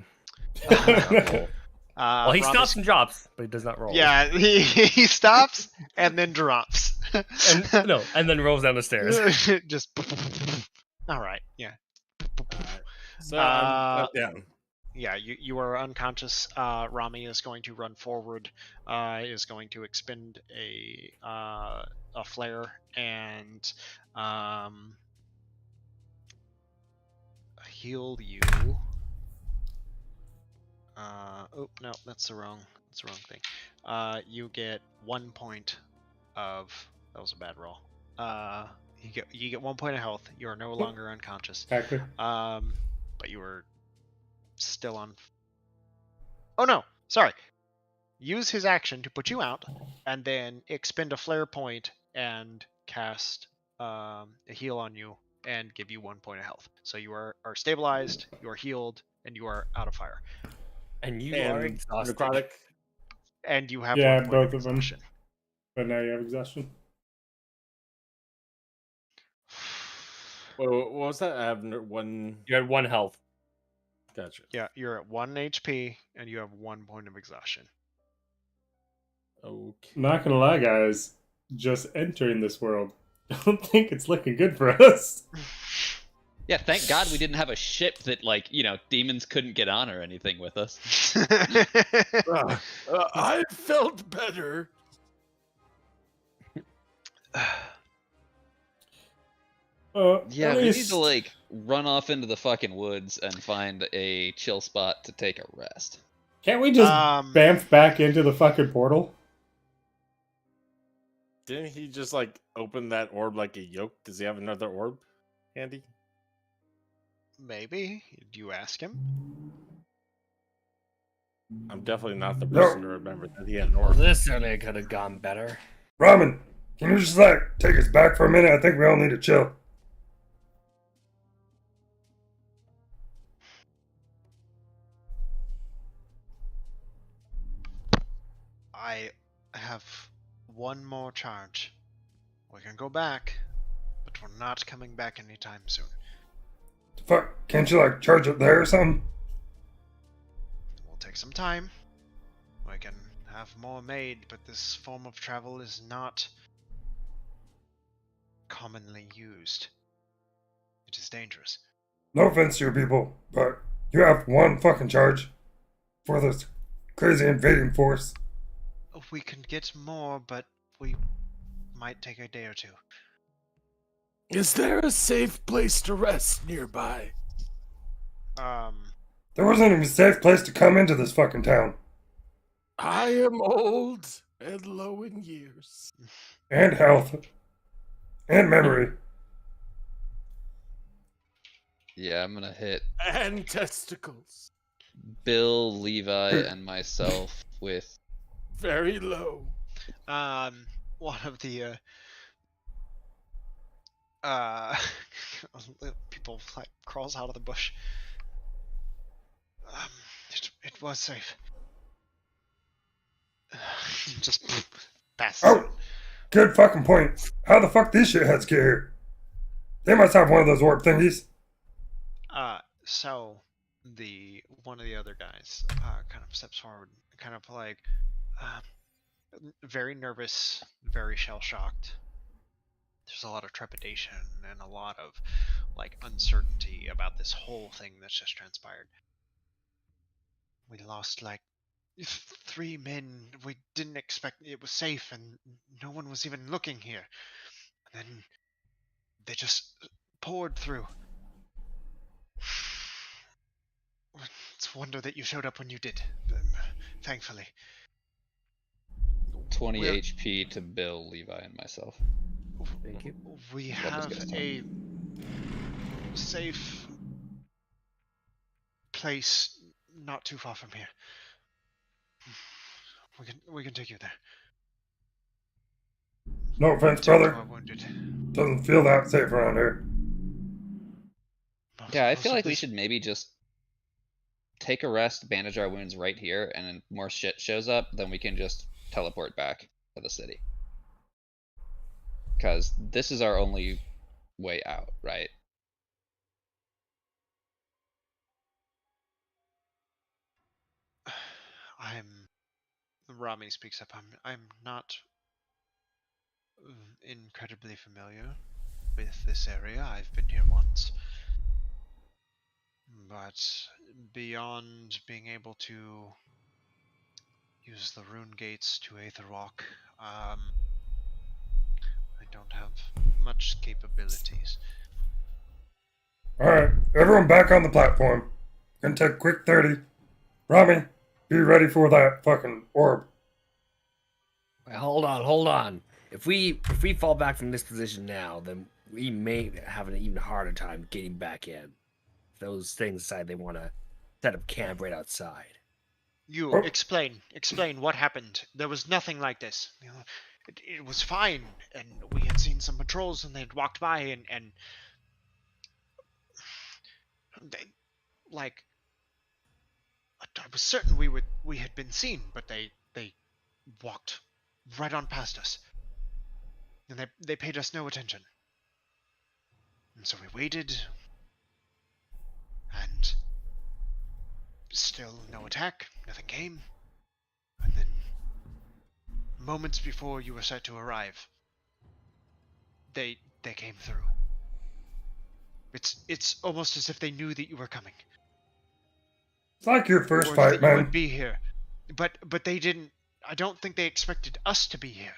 Well, he Rami's- stops and drops, but he does not roll. Yeah, he stops and then drops. and then rolls down the stairs. Just. All right. Yeah. So I'm down. Yeah. You are unconscious. Rami is going to run forward. Is going to expend a flare and heal you. Oh no, that's the wrong thing. You get 1 point of. That was a bad roll. You get 1 point of health. You are no longer unconscious. Exactly. But you are still on. Oh no, sorry. Use his action to put you out, and then expend a flare point and cast a heal on you and give you 1 point of health. So you are stabilized, you are healed, and you are out of fire. And you And are exhausted. necrotic. And you have Yeah, 1 point both of them. exhaustion. But now you have exhaustion. What was that? I have one. You had 1 health. Gotcha. Yeah, you're at 1 HP and you have 1 point of exhaustion. Okay. Not gonna lie, guys. Just entering this world, don't think it's looking good for us. Yeah, thank God we didn't have a ship that, like, demons couldn't get on or anything with us. I felt better. Yeah, At we need least- to, like, run off into the fucking woods and find a chill spot to take a rest. Can't we just Um, bamf back into the fucking portal? Didn't he just like open that orb like a yoke? Does he have another orb handy? Maybe. Do you ask him? I'm definitely not the person to remember that he had an Well, orb. this certainly could have gone better. Ramen, can you just take us back for a minute? I think we all need to chill. I have 1 more charge. We can go back, but we're not coming back anytime soon. Fuck, can't you charge up there or something? We'll take some time. We can have more made, but this form of travel is not commonly used. It is dangerous. No offense to your people, but you have 1 fucking charge for this crazy invading force. We can get more, but we might take a day or 2. Is there a safe place to rest nearby? There wasn't even a safe place to come into this fucking town. I am old and low in years. And health. And memory. Yeah, I'm gonna hit And testicles. Bill, Levi, and myself with Very low. one of the people crawls out of the bush. It was safe. Just passes Oh, out. good fucking point. How the fuck these shitheads get here? They must have one of those orb thingies. So one of the other guys kind of steps forward, kind of very nervous, very shell shocked. There's a lot of trepidation and a lot of uncertainty about this whole thing that's just transpired. We lost 3 men. We didn't expect it was safe, and no one was even looking here. And then they just poured through. It's a wonder that you showed up when you did. Thankfully. 20 We're- HP to Bill, Levi, and myself. Thank you. We Let us have get started. a safe place not too far from here. We can take you there. No offense, Tend to brother. our wounded. Doesn't feel that safe around here. Yeah, I Most feel of like we this- should maybe just take a rest, bandage our wounds right here, and then more shit shows up, then we can just teleport back to the city. Because this is our only way out, right? I'm. Rami speaks up. I'm not incredibly familiar with this area. I've been here once. But beyond being able to use the rune gates to Aetherwalk, I don't have much capabilities. Alright, everyone back on the platform. Gonna take a quick 30. Rami, be ready for that fucking orb. Wait, hold on. If we fall back from this position now, then we may have an even harder time getting back in. If those things decide they want to set up camp right outside. You Oh. explain what happened. There was nothing like this. You know, it was fine, and we had seen some patrols, and they had walked by, and they, like, I was certain we had been seen, but they walked right on past us, and they paid us no attention. And so we waited, and still no attack, nothing came. And then, moments before you were set to arrive, they came through. It's almost as if they knew that you were coming, It's like your first or fight, that you would man. be here. But they didn't. I don't think they expected us to be here.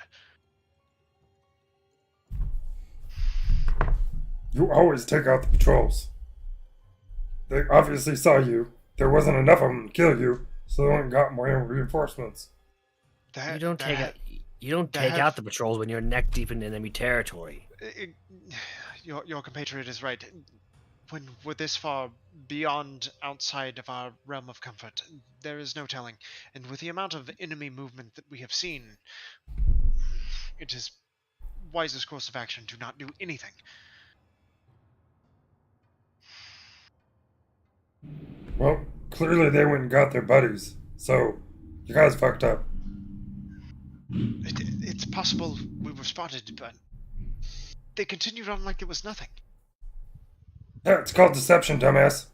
You always take out the patrols. They obviously saw you. There wasn't enough of them to kill you, so they went and got more reinforcements. You don't take out the patrols when you're neck deep in enemy territory. Your compatriot is right. When we're this far beyond outside of our realm of comfort, there is no telling. And with the amount of enemy movement that we have seen, it is wisest course of action to not do anything. Well, clearly they went and got their buddies, so you guys fucked up. It's possible we were spotted, but they continued on like it was nothing. Yeah, it's called deception, dumbass.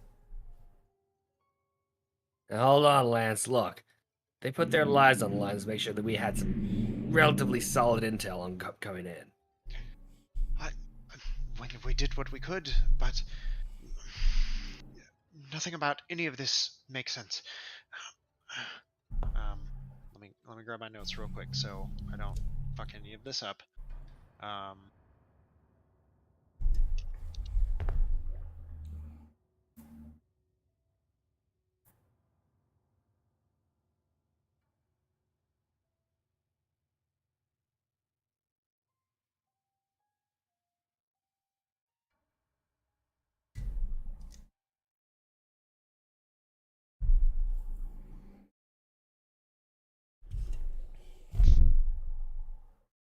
Now, hold on, Lance. Look, they put their lives on the line to make sure that we had some relatively solid intel on coming in. We did what we could, but nothing about any of this makes sense. Let me grab my notes real quick so I don't fuck any of this up.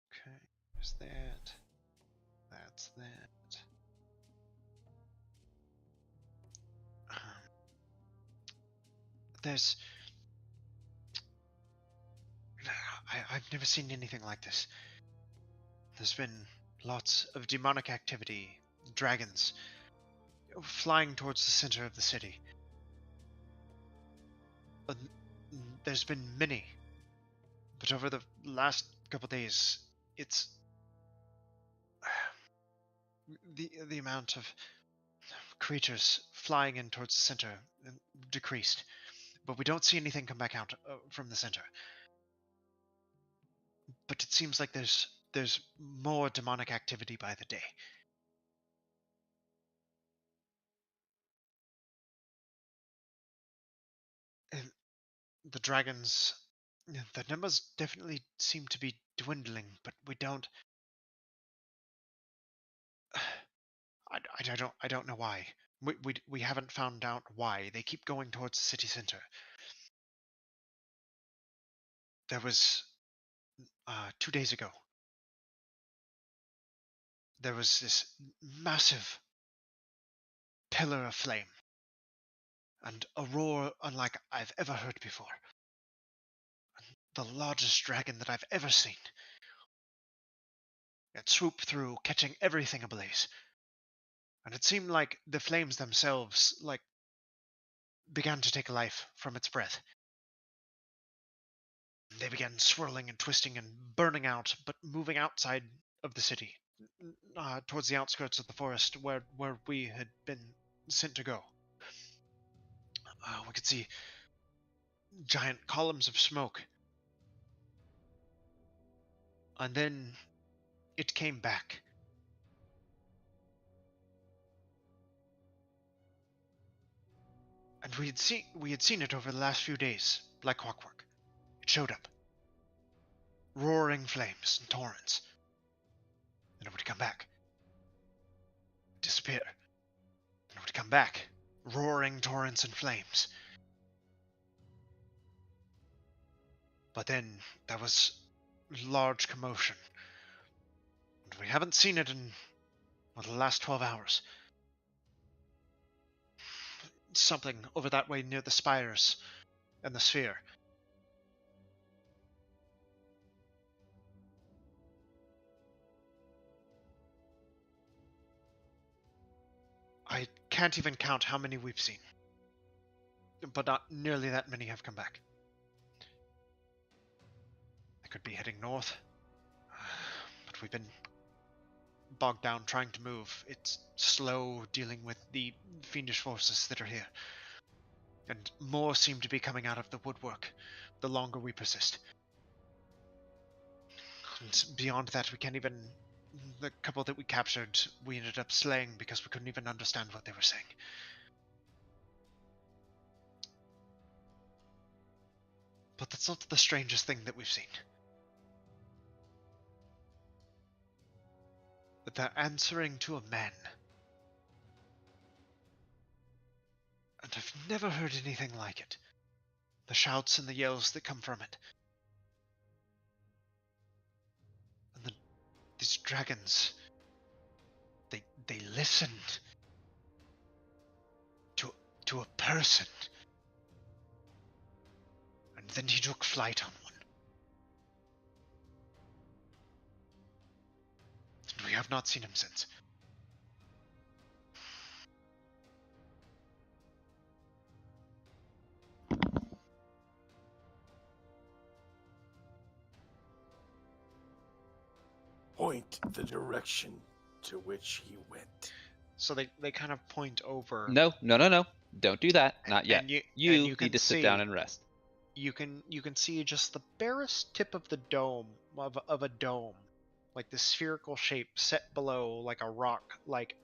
Okay, there's that. That's that. There's. I've never seen anything like this. There's been lots of demonic activity, dragons flying towards the center of the city. There's been many, but over the last couple days, it's the amount of creatures flying in towards the center decreased, but we don't see anything come back out from the center. But it seems like there's more demonic activity by the day. And the dragons, the numbers definitely seem to be dwindling, but we don't I don't know why. We haven't found out why. They keep going towards the city center. There was 2 days ago. There was this massive pillar of flame and a roar unlike I've ever heard before. The largest dragon that I've ever seen. It swooped through, catching everything ablaze. And it seemed like the flames themselves, began to take life from its breath. They began swirling and twisting and burning out, but moving outside of the city, towards the outskirts of the forest where we had been sent to go. We could see giant columns of smoke. And then it came back. And we had seen it over the last few days, like clockwork. It showed up. Roaring flames and torrents. Then it would come back. Disappear. Then it would come back. Roaring torrents and flames. But then there was large commotion. And we haven't seen it in the last 12 hours. Something over that way near the spires and the sphere. I can't even count how many we've seen. But not nearly that many have come back. They could be heading north. But we've been bogged down trying to move. It's slow dealing with the fiendish forces that are here. And more seem to be coming out of the woodwork the longer we persist. And beyond that, we can't even... The couple that we captured, we ended up slaying because we couldn't even understand what they were saying. But that's not the strangest thing that we've seen. But they're answering to a man. And I've never heard anything like it. The shouts and the yells that come from it. And these dragons, they listened to a person. And then he took flight on one. And we have not seen him since. Point the direction to which he went. So they kind of point over. No. Don't do that. Not yet. And you You can need to sit see- down and rest. You can see just the barest tip of the dome of a dome, like the spherical shape set below like a rock, like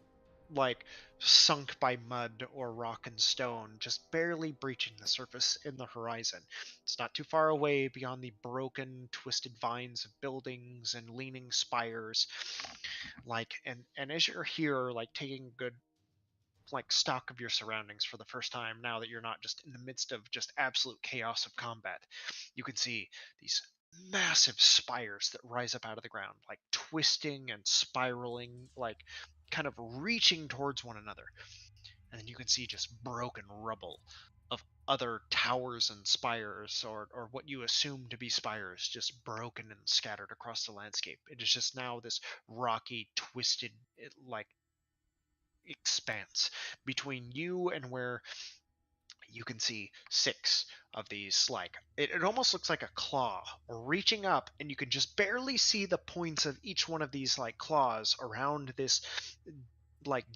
sunk by mud or rock and stone, just barely breaching the surface in the horizon. It's not too far away beyond the broken, twisted vines of buildings and leaning spires. And as you're here, taking good stock of your surroundings for the first time, now that you're not just in the midst of just absolute chaos of combat, you can see these massive spires that rise up out of the ground, twisting and spiraling, kind of reaching towards one another. And then you can see just broken rubble of other towers and spires, or what you assume to be spires, just broken and scattered across the landscape. It is just now this rocky, twisted, expanse between you and where you can see 6 of these, it almost looks like a claw reaching up, and you can just barely see the points of each one of these claws around this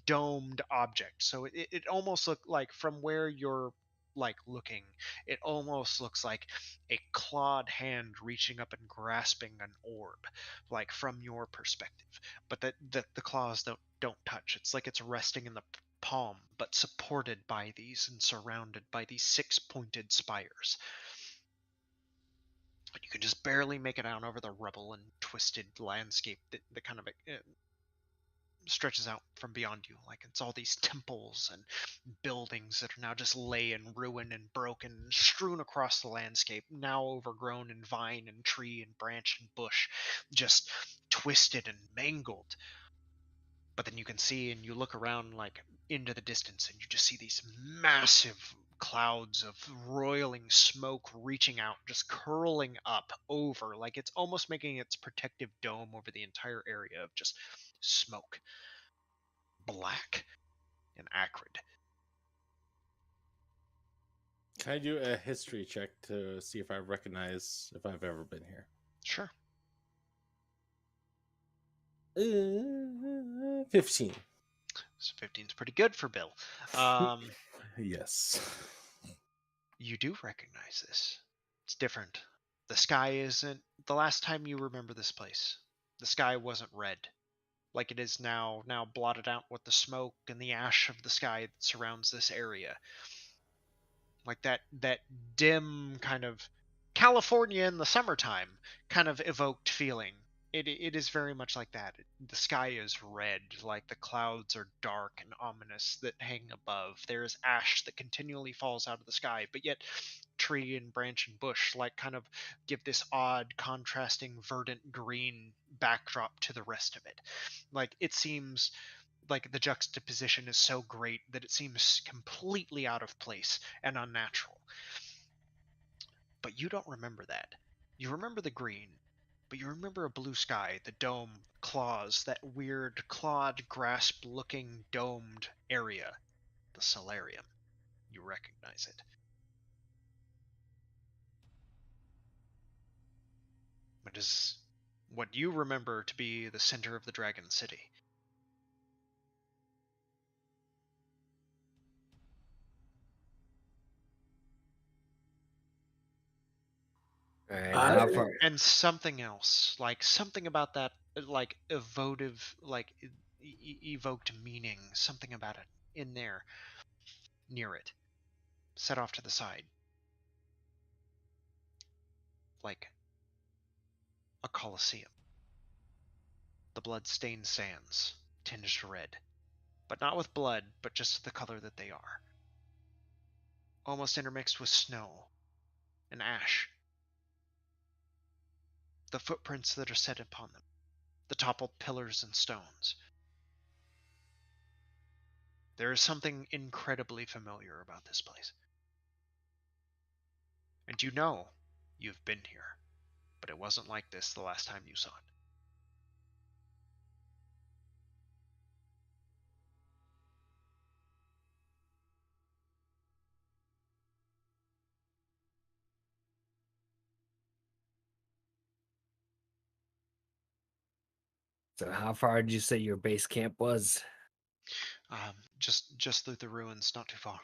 domed object. So it almost looked like, from where you're looking, it almost looks like a clawed hand reaching up and grasping an orb, from your perspective. But the claws don't touch. It's like it's resting in the palm, but supported by these and surrounded by these 6 pointed spires. And you can just barely make it out over the rubble and twisted landscape that kind of stretches out from beyond you. Like it's all these temples and buildings that are now just lay in ruin and broken and strewn across the landscape, now overgrown in vine and tree and branch and bush, just twisted and mangled. But then you can see, and you look around like into the distance, and you just see these massive clouds of roiling smoke reaching out, just curling up over, like it's almost making its protective dome over the entire area of just smoke, black and acrid. Can I do a history check to see if I recognize if I've ever been here? Sure. 15. So 15 is pretty good for Bill. Yes. You do recognize this. It's different. The sky isn't the last time you remember this place. The sky wasn't red like it is now blotted out with the smoke and the ash of the sky that surrounds this area. Like that dim kind of California in the summertime kind of evoked feeling. It is very much like that. The sky is red, like the clouds are dark and ominous that hang above. There is ash that continually falls out of the sky, but yet tree and branch and bush like kind of give this odd contrasting verdant green backdrop to the rest of it. Like it seems like the juxtaposition is so great that it seems completely out of place and unnatural. But you don't remember that. You remember the green, but you remember a blue sky, the dome, claws, that weird clawed grasp looking domed area, the solarium. You recognize it. It is what you remember to be the center of the Dragon City. Alright, how far? And something else, like something about that, like evotive, like evoked meaning, something about it in there, near it, set off to the side, like a coliseum. The blood-stained sands, tinged red, but not with blood, but just the color that they are, almost intermixed with snow and ash. The footprints that are set upon them, the toppled pillars and stones. There is something incredibly familiar about this place. And you know you've been here, but it wasn't like this the last time you saw it. So how far did you say your base camp was? Just through the ruins, not too far.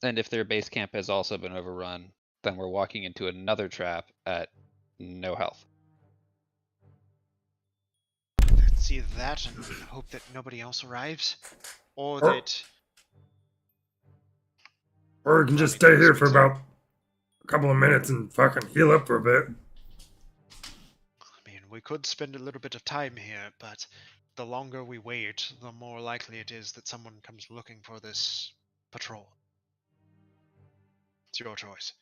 And if their base camp has also been overrun, then we're walking into another trap at no health. It's either that and hope that nobody else arrives, or Or- that... Or we can just stay here for about a couple of minutes and fucking heal up for a bit. I mean, we could spend a little bit of time here, but the longer we wait, the more likely it is that someone comes looking for this patrol. It's your choice.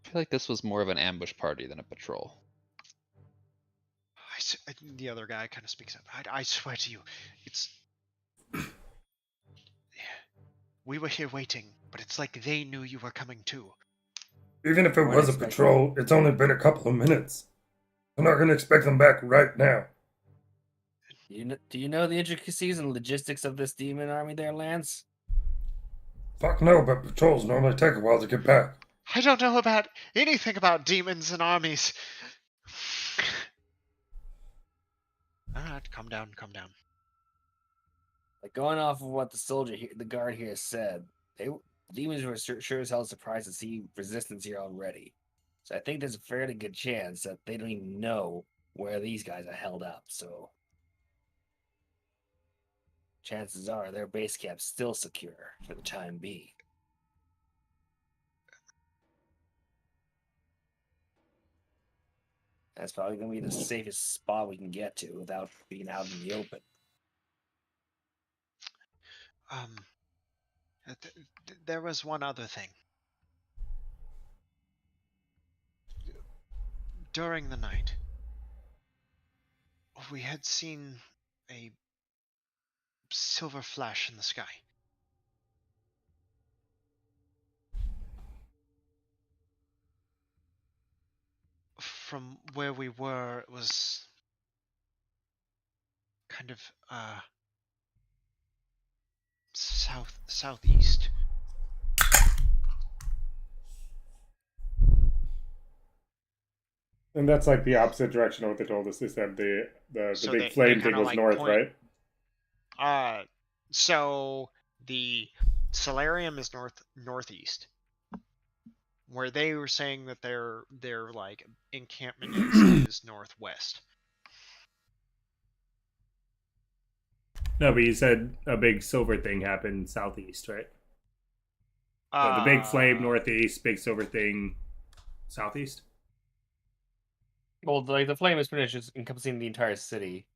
I feel like this was more of an ambush party than a patrol. The other guy kind of speaks up. I swear to you, it's... We were here waiting, but it's like they knew you were coming too. Even if it What was a expect- patrol, it's only been a couple of minutes. I'm not gonna expect them back right now. Do you know the intricacies and logistics of this demon army there, Lance? Fuck no, but patrols normally take a while to get back. I don't know about anything about demons and armies. Alright, calm down, calm down. Like going off of what the guard here said, demons were sure as hell surprised to see resistance here already. So I think there's a fairly good chance that they don't even know where these guys are held up. So chances are their base camp's still secure for the time being. That's probably gonna be the safest spot we can get to without being out in the open. There was one other thing. During the night, we had seen a silver flash in the sky. From where we were, it was kind of southeast. And that's like the opposite direction of what they told us. They said the So big they flame thing kinda, was like, north, point- right? So the solarium is northeast. Where they were saying that their like encampment is northwest. No, but you said a big silver thing happened southeast, right? So the big flame northeast, big silver thing southeast. Well, like the flame is pretty much just encompassing the entire city.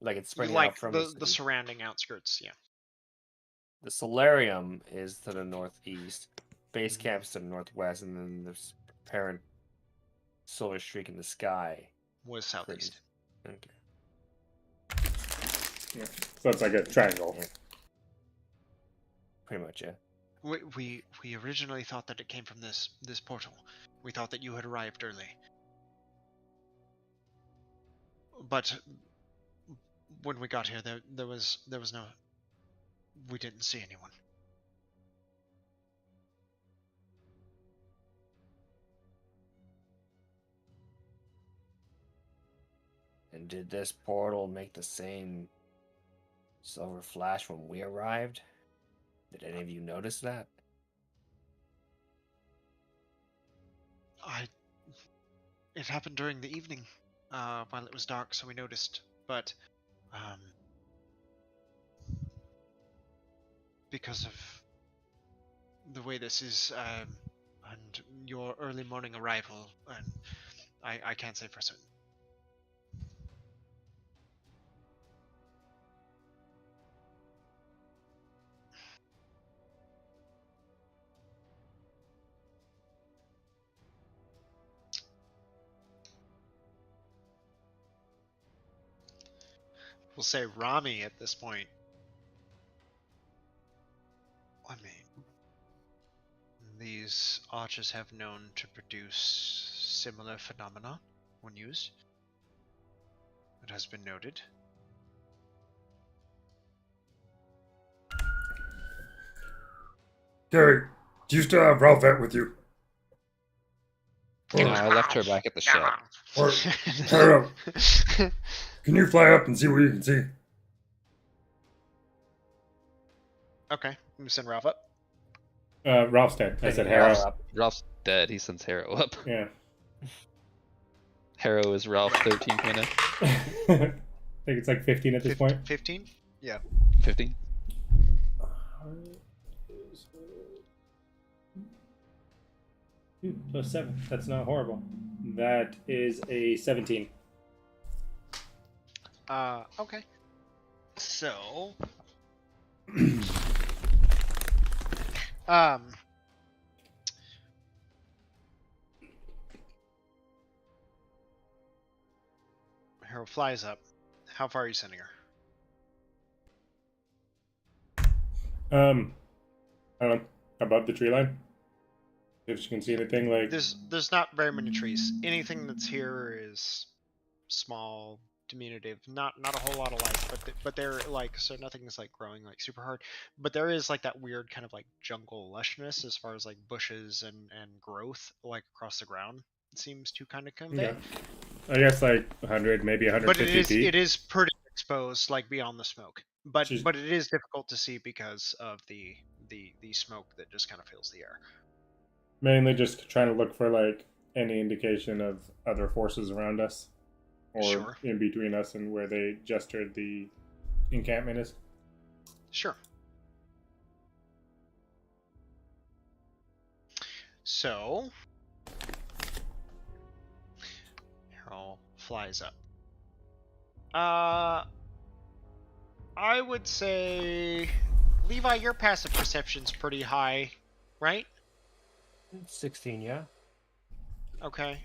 Like it's spreading Like out from the city. surrounding outskirts, yeah. The solarium is to the northeast, base camp's to the northwest, and then there's apparent silver streak in the sky. Was southeast. Okay. Yeah. So it's like a triangle. Yeah. Pretty much, yeah. We originally thought that it came from this portal. We thought that you had arrived early. But when we got here, there was no. We didn't see anyone. And did this portal make the same silver flash when we arrived? Did any of you notice that? It happened during the evening, while it was dark, so we noticed. But because of the way this is, and your early morning arrival, and I can't say for certain. We'll say Rami at this point. I mean, these arches have known to produce similar phenomena when used. It has been noted. Gary, do you still have Ralphette with you? No, I left her back at the shed. Or Hera, can you fly up and see what you can see? Okay, I'm gonna send Ralph up. Ralph's dead. I said Hera. Ralph's dead. He sends Harrow up. Yeah. Harrow is Ralph 13.0. I think it's like 15 at this point. 15? Yeah. 15. Plus 7. That's not horrible. That is a 17. Okay. So, Harold flies up. How far are you sending her? I don't know. Above the tree line? If you can see anything like. There's not very many trees. Anything that's here is small, diminutive. Not a whole lot of life, but they're like, so nothing is like growing like super hard. But there is like that weird kind of like jungle lushness as far as like bushes and growth like across the ground. It seems to kind of convey. Yeah. I guess like 100, maybe 150 But feet. it is pretty exposed, like beyond the smoke. But She's- it is difficult to see because of the smoke that just kind of fills the air. Mainly just trying to look for like any indication of other forces around us. Or Sure. in between us and where they gestured the encampment is. Sure. So, flies up. I would say, Levi, your passive perception's pretty high, right? 16, yeah. Okay.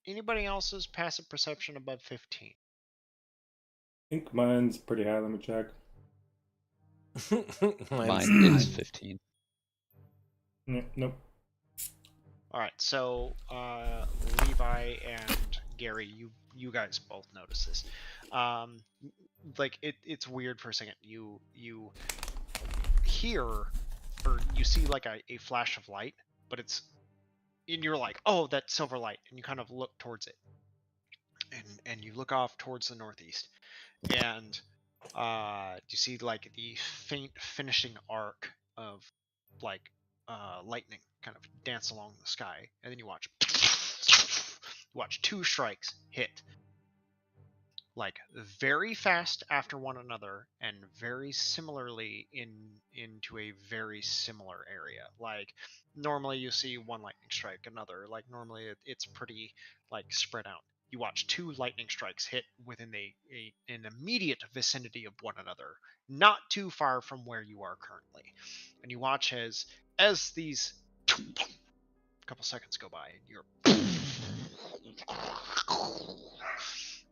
Anybody else's passive perception above 15? I think mine's pretty high. Let me check. Mine is 15. Nope. All right. So Levi and Gary, you guys both notice this. Like it's weird for a second. You hear or you see like a flash of light, but and you're like, oh, that silver light, and you kind of look towards it, and you look off towards the northeast, and you see like the faint finishing arc of like lightning kind of dance along the sky, and then you watch two strikes hit like very fast after one another and very similarly into a very similar area. Like normally you see one lightning strike, another, like normally it's pretty like spread out. You watch two lightning strikes hit within an immediate vicinity of one another, not too far from where you are currently. And you watch as these couple seconds go by and you're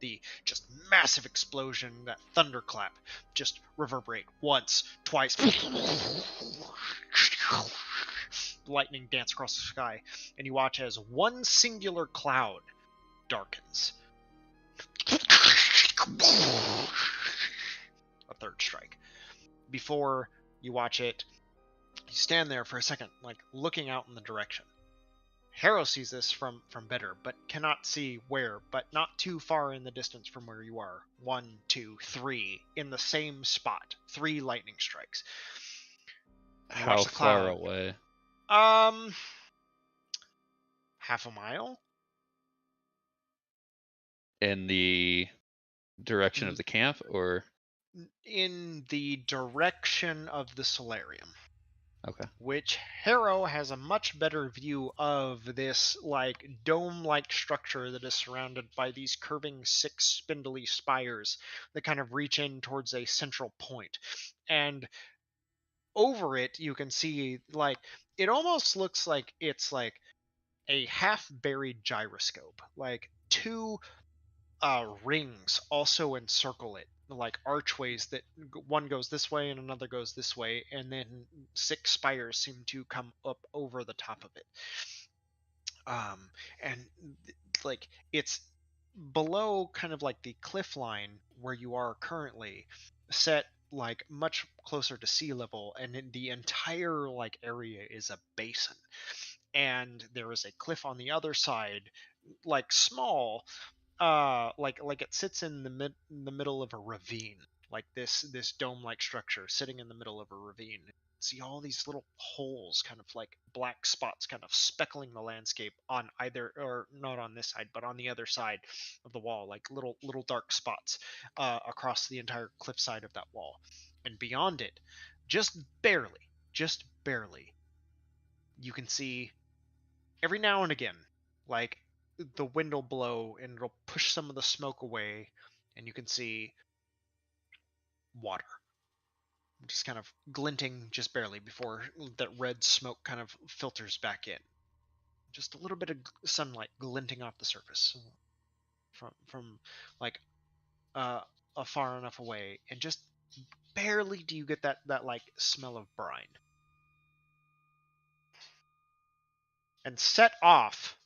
the just massive explosion, that thunderclap, just reverberate once, twice. Lightning dance across the sky, and you watch as one singular cloud darkens. A third strike. Before you watch it, you stand there for a second, like looking out in the direction. Harrow sees this from better, but cannot see where, but not too far in the distance from where you are. 1, 2, 3, in the same spot. 3 lightning strikes. You How watch the far cloud. away? Half a mile? In the direction of the camp, or In the direction of the solarium. okay? Which Harrow has a much better view of this like dome-like structure that is surrounded by these curving 6 spindly spires that kind of reach in towards a central point. And over it you can see like it almost looks like it's like a half-buried gyroscope, like 2 rings also encircle it, like archways that one goes this way and another goes this way, and then 6 spires seem to come up over the top of it. And like it's below kind of like the cliff line where you are currently, set like much closer to sea level, and the entire like area is a basin, and there is a cliff on the other side, like small, like it sits in the middle of a ravine, like this dome like structure sitting in the middle of a ravine. See all these little holes, kind of like black spots kind of speckling the landscape on either, or not on this side but on the other side of the wall, like little dark spots across the entire cliff side of that wall. And beyond it, just barely, you can see every now and again, like the wind will blow and it'll push some of the smoke away, and you can see water just kind of glinting just barely before that red smoke kind of filters back in. Just a little bit of sunlight glinting off the surface from like far enough away, and just barely do you get that like smell of brine. And set off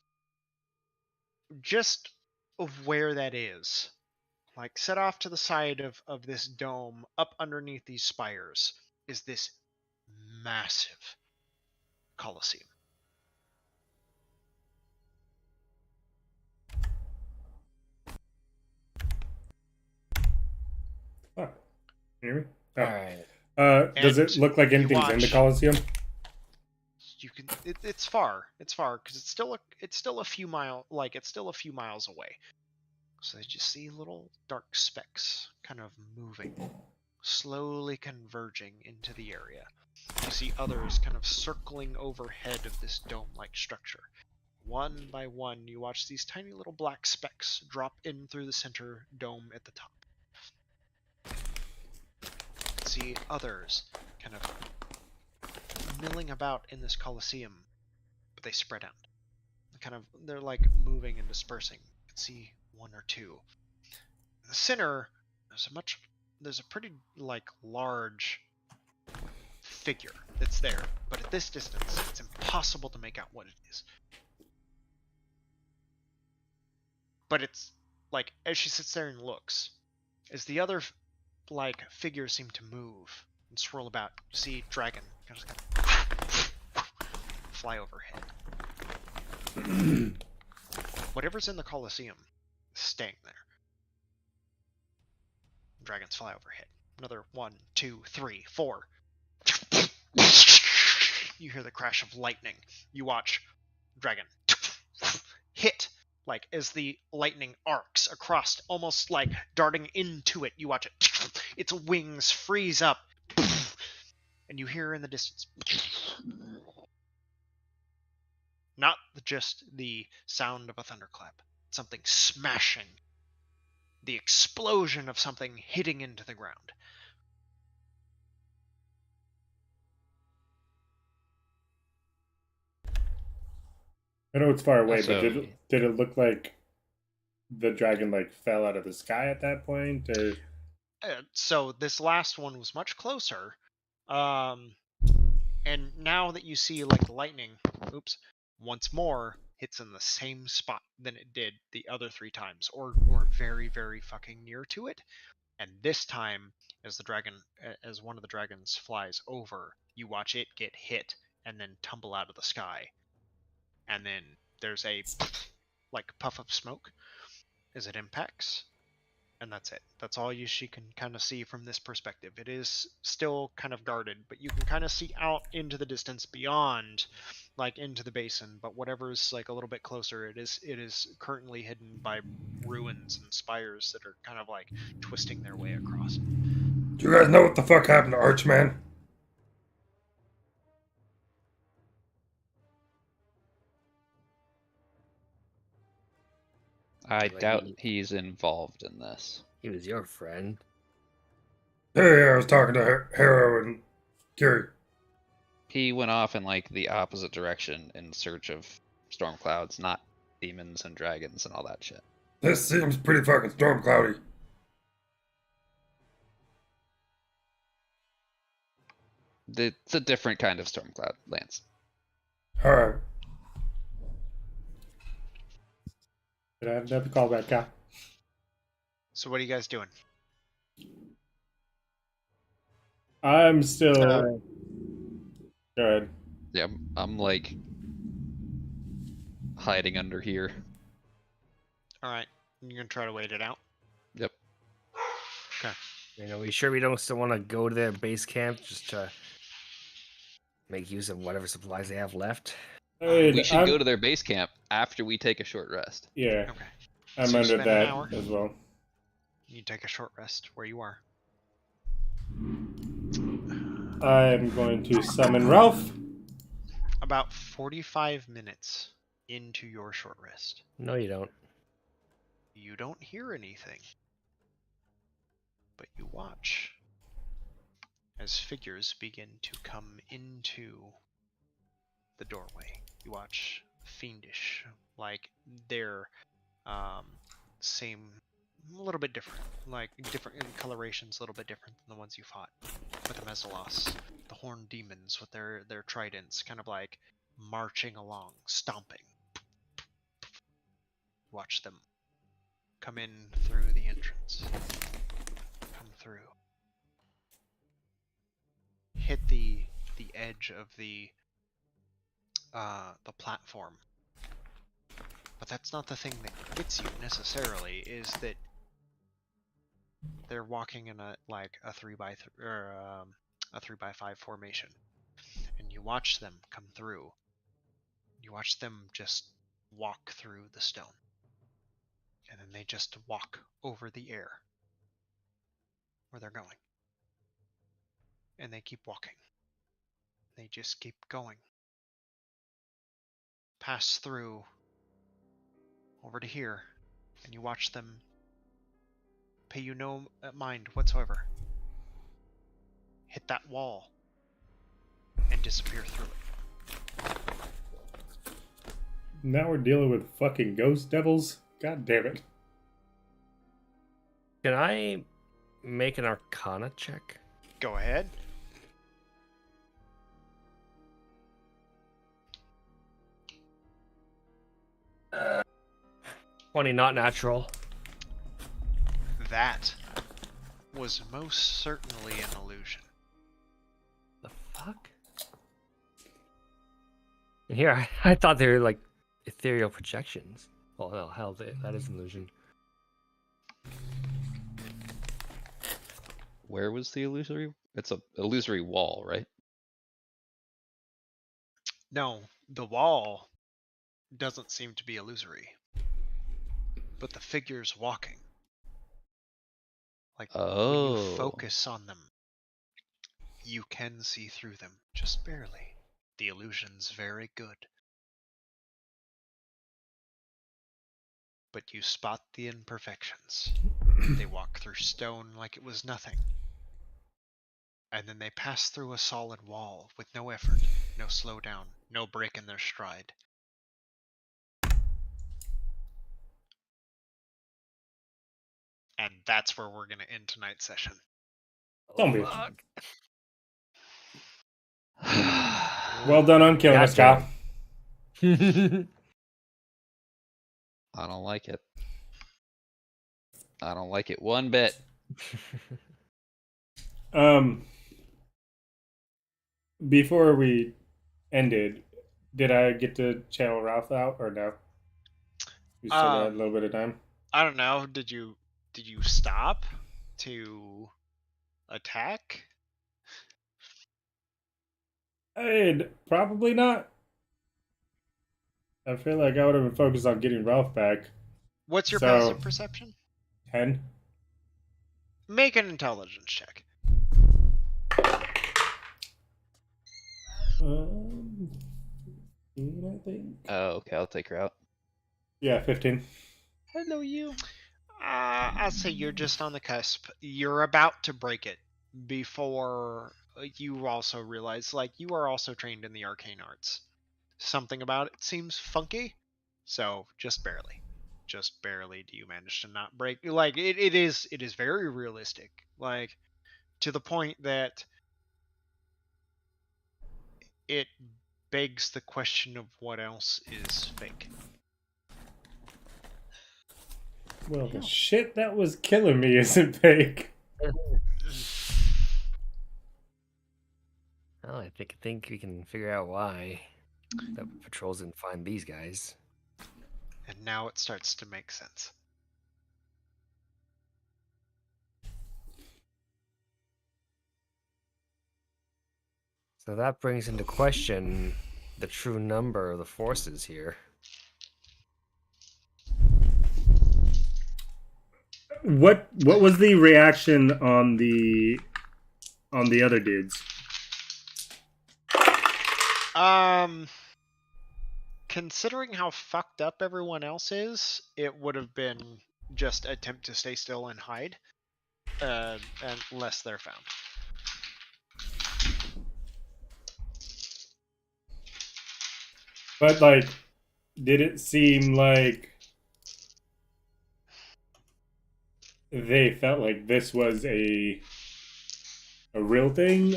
just of where that is, like set off to the side of this dome, up underneath these spires, is this massive Colosseum. Oh, can you hear me? Oh. All right. Does it And look like you anything's in the watch- Colosseum? You can. It's far because it's still a few miles away. So you just see little dark specks kind of moving, slowly converging into the area. You see others kind of circling overhead of this dome-like structure. one by one, you watch these tiny little black specks drop in through the center dome at the top. See others kind of milling about in this coliseum, but they spread out. They're like moving and dispersing. You can see one or two. In the center, there's a pretty like large figure that's there, but at this distance, it's impossible to make out what it is. But it's like as she sits there and looks, as the other like figures seem to move and swirl about, you see dragon just kind of fly overhead. Whatever's in the Colosseum is staying there. Dragons fly overhead. Another 1, 2, 3, 4. You hear the crash of lightning. You watch dragon hit, like as the lightning arcs across, almost like darting into it. You watch it. Its wings freeze up, and you hear in the distance not just the sound of a thunderclap, something smashing, the explosion of something hitting into the ground. I know it's far away, So- but did it look like the dragon like fell out of the sky at that point, or So this last one was much closer, and now that you see like lightning, once more hits in the same spot than it did the other 3 times, or very very fucking near to it. And this time, as one of the dragons flies over, you watch it get hit and then tumble out of the sky, and then there's a like puff of smoke as it impacts. And that's it. That's all she can kind of see from this perspective. It is still kind of guarded, but you can kind of see out into the distance beyond, like into the basin. But whatever's like a little bit closer, it is currently hidden by ruins and spires that are kind of like twisting their way across. Do you guys know what the fuck happened to Archman? I Like, doubt he's involved in this. He was your friend. Yeah, I was talking to Harrow and Gary. He went off in like the opposite direction in search of storm clouds, not demons and dragons and all that shit. This seems pretty fucking storm cloudy. It's a different kind of storm cloud, Lance. Alright. did I have another callback? Kyle? So what are you guys doing? I'm still. Go ahead. Yeah, I'm like hiding under here. All right, you're gonna try to wait it out. Yep. You know, we sure we don't still want to go to their base camp just to make use of whatever supplies they have left? Hey, We should I'm- go to their base camp after we take a short rest. Yeah, Okay. I'm So you under spend an that hour? as well. You take a short rest where you are. I'm going to summon Ralph. About 45 minutes into your short rest, No, you don't. you don't hear anything, but you watch as figures begin to come into the doorway. You watch fiendish, like they're same, a little bit different, like different in colorations, a little bit different than the ones you fought with the Mezalos, the horned demons with their tridents, kind of like marching along, stomping. Watch them come in through the entrance, come through, hit the edge of the platform. But that's not the thing that gets you necessarily. Is that they're walking in a 3x3 or a 3x5 formation, and you watch them come through. You watch them just walk through the stone, and then they just walk over the air where they're going, and they keep walking. They just keep going. Pass through over to here, and you watch them pay you no mind whatsoever. Hit that wall and disappear through it. Now we're dealing with fucking ghost devils? God damn it. Can I make an Arcana check? Go ahead. Uh, 20, not natural. That was most certainly an illusion. The fuck? Here, I thought they were like ethereal projections. Well, no, hell, that is an illusion. Where was the illusory? It's a illusory wall, right? No, the wall doesn't seem to be illusory. But the figures walking. Like, when you focus on them, you can see through them, just barely. The illusion's very good. But you spot the imperfections. They walk through stone like it was nothing. And then they pass through a solid wall with no effort, no slowdown, no break in their stride. And that's where we're going to end tonight's session. Don't be. Well done on killing us, Kyle. I don't like it. I don't like it one bit. Before we ended, did I get to channel Ralph out or no? You still got a little bit of time. I don't know. Did you stop to attack? Probably not. I feel like I would have been focused on getting Ralph back. What's your passive perception? 10. Make an intelligence check. 15, I think. Oh, okay, I'll take her out. Yeah, 15. Hello, you. I'll say you're just on the cusp. You're about to break it before you also realize, like, you are also trained in the arcane arts. Something about it seems funky, so just barely do you manage to not break. Like, it is very realistic, like, to the point that it begs the question of what else is fake. Well, the shit that was killing me isn't fake. Well, I think we can figure out why the patrols didn't find these guys. And now it starts to make sense. So that brings into question the true number of the forces here. What was the reaction on the other dudes? Considering how fucked up everyone else is, it would have been just attempt to stay still and hide, unless they're found. But, like, did it seem like they felt like this was a real thing?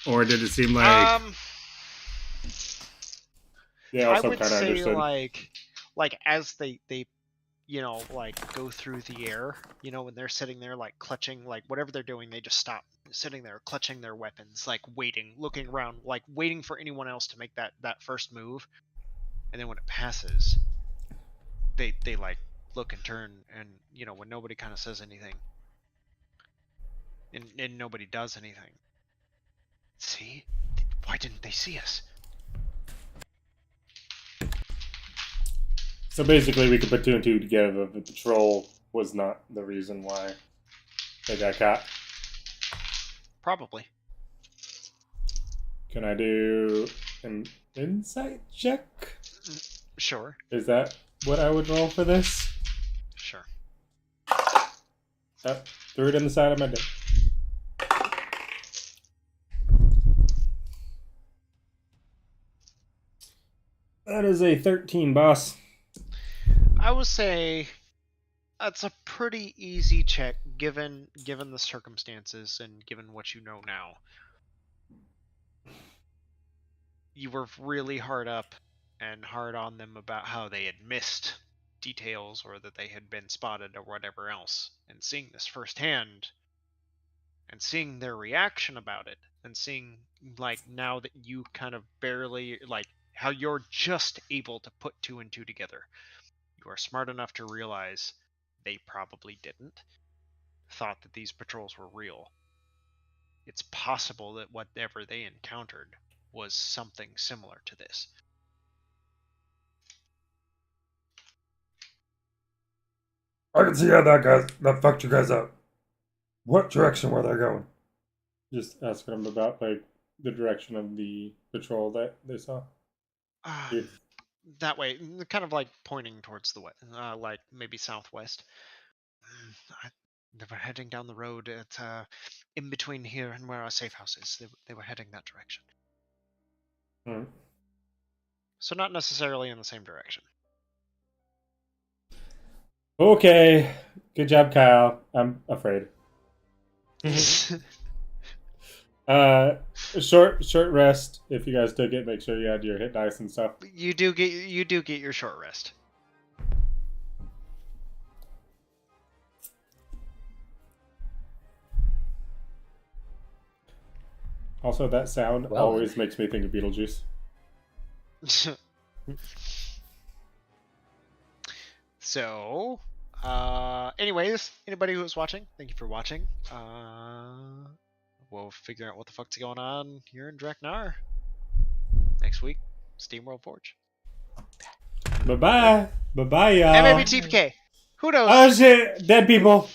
Or did it seem like they also I would kind of say understood? like as they like go through the air, when they're sitting there like clutching, like whatever they're doing, they just stop sitting there clutching their weapons, like waiting, looking around, like waiting for anyone else to make that first move. And then when it passes, they like look and turn, and when nobody kind of says anything, and nobody does anything. See? Why didn't they see us? So basically, we could put 2 and 2 together. The patrol was not the reason why they got caught. Probably. Can I do an insight check? Sure. Is that what I would roll for this? Sure. Yep, threw it in the side of my deck. That is a 13, boss. I would say that's a pretty easy check given the circumstances and given what you know now. You were really hard up and hard on them about how they had missed details or that they had been spotted or whatever else. And seeing this firsthand and seeing their reaction about it and seeing like now that you kind of barely like how you're just able to put two and two together. You are smart enough to realize they probably didn't thought that these patrols were real. It's possible that whatever they encountered was something similar to this. I can see how that fucked you guys up. What direction were they going? Just asking them about like the direction of the patrol that they saw. That way, kind of like pointing towards the west, like maybe southwest. They were heading down the road at in between here and where our safe house is. They were heading that direction. Hmm. So not necessarily in the same direction. Okay, good job, Kyle. I'm afraid. Short rest. If you guys took it, make sure you had your hit dice and stuff. You do get your short rest. Also, that sound Well, always makes me think of Beetlejuice. So, anyways, anybody who was watching, thank you for watching. We'll figure out what the fuck's going on here in Dreknar next week. SteamWorld Forge. Bye bye, y'all. And maybe TPK. Who knows? Oh shit, dead people.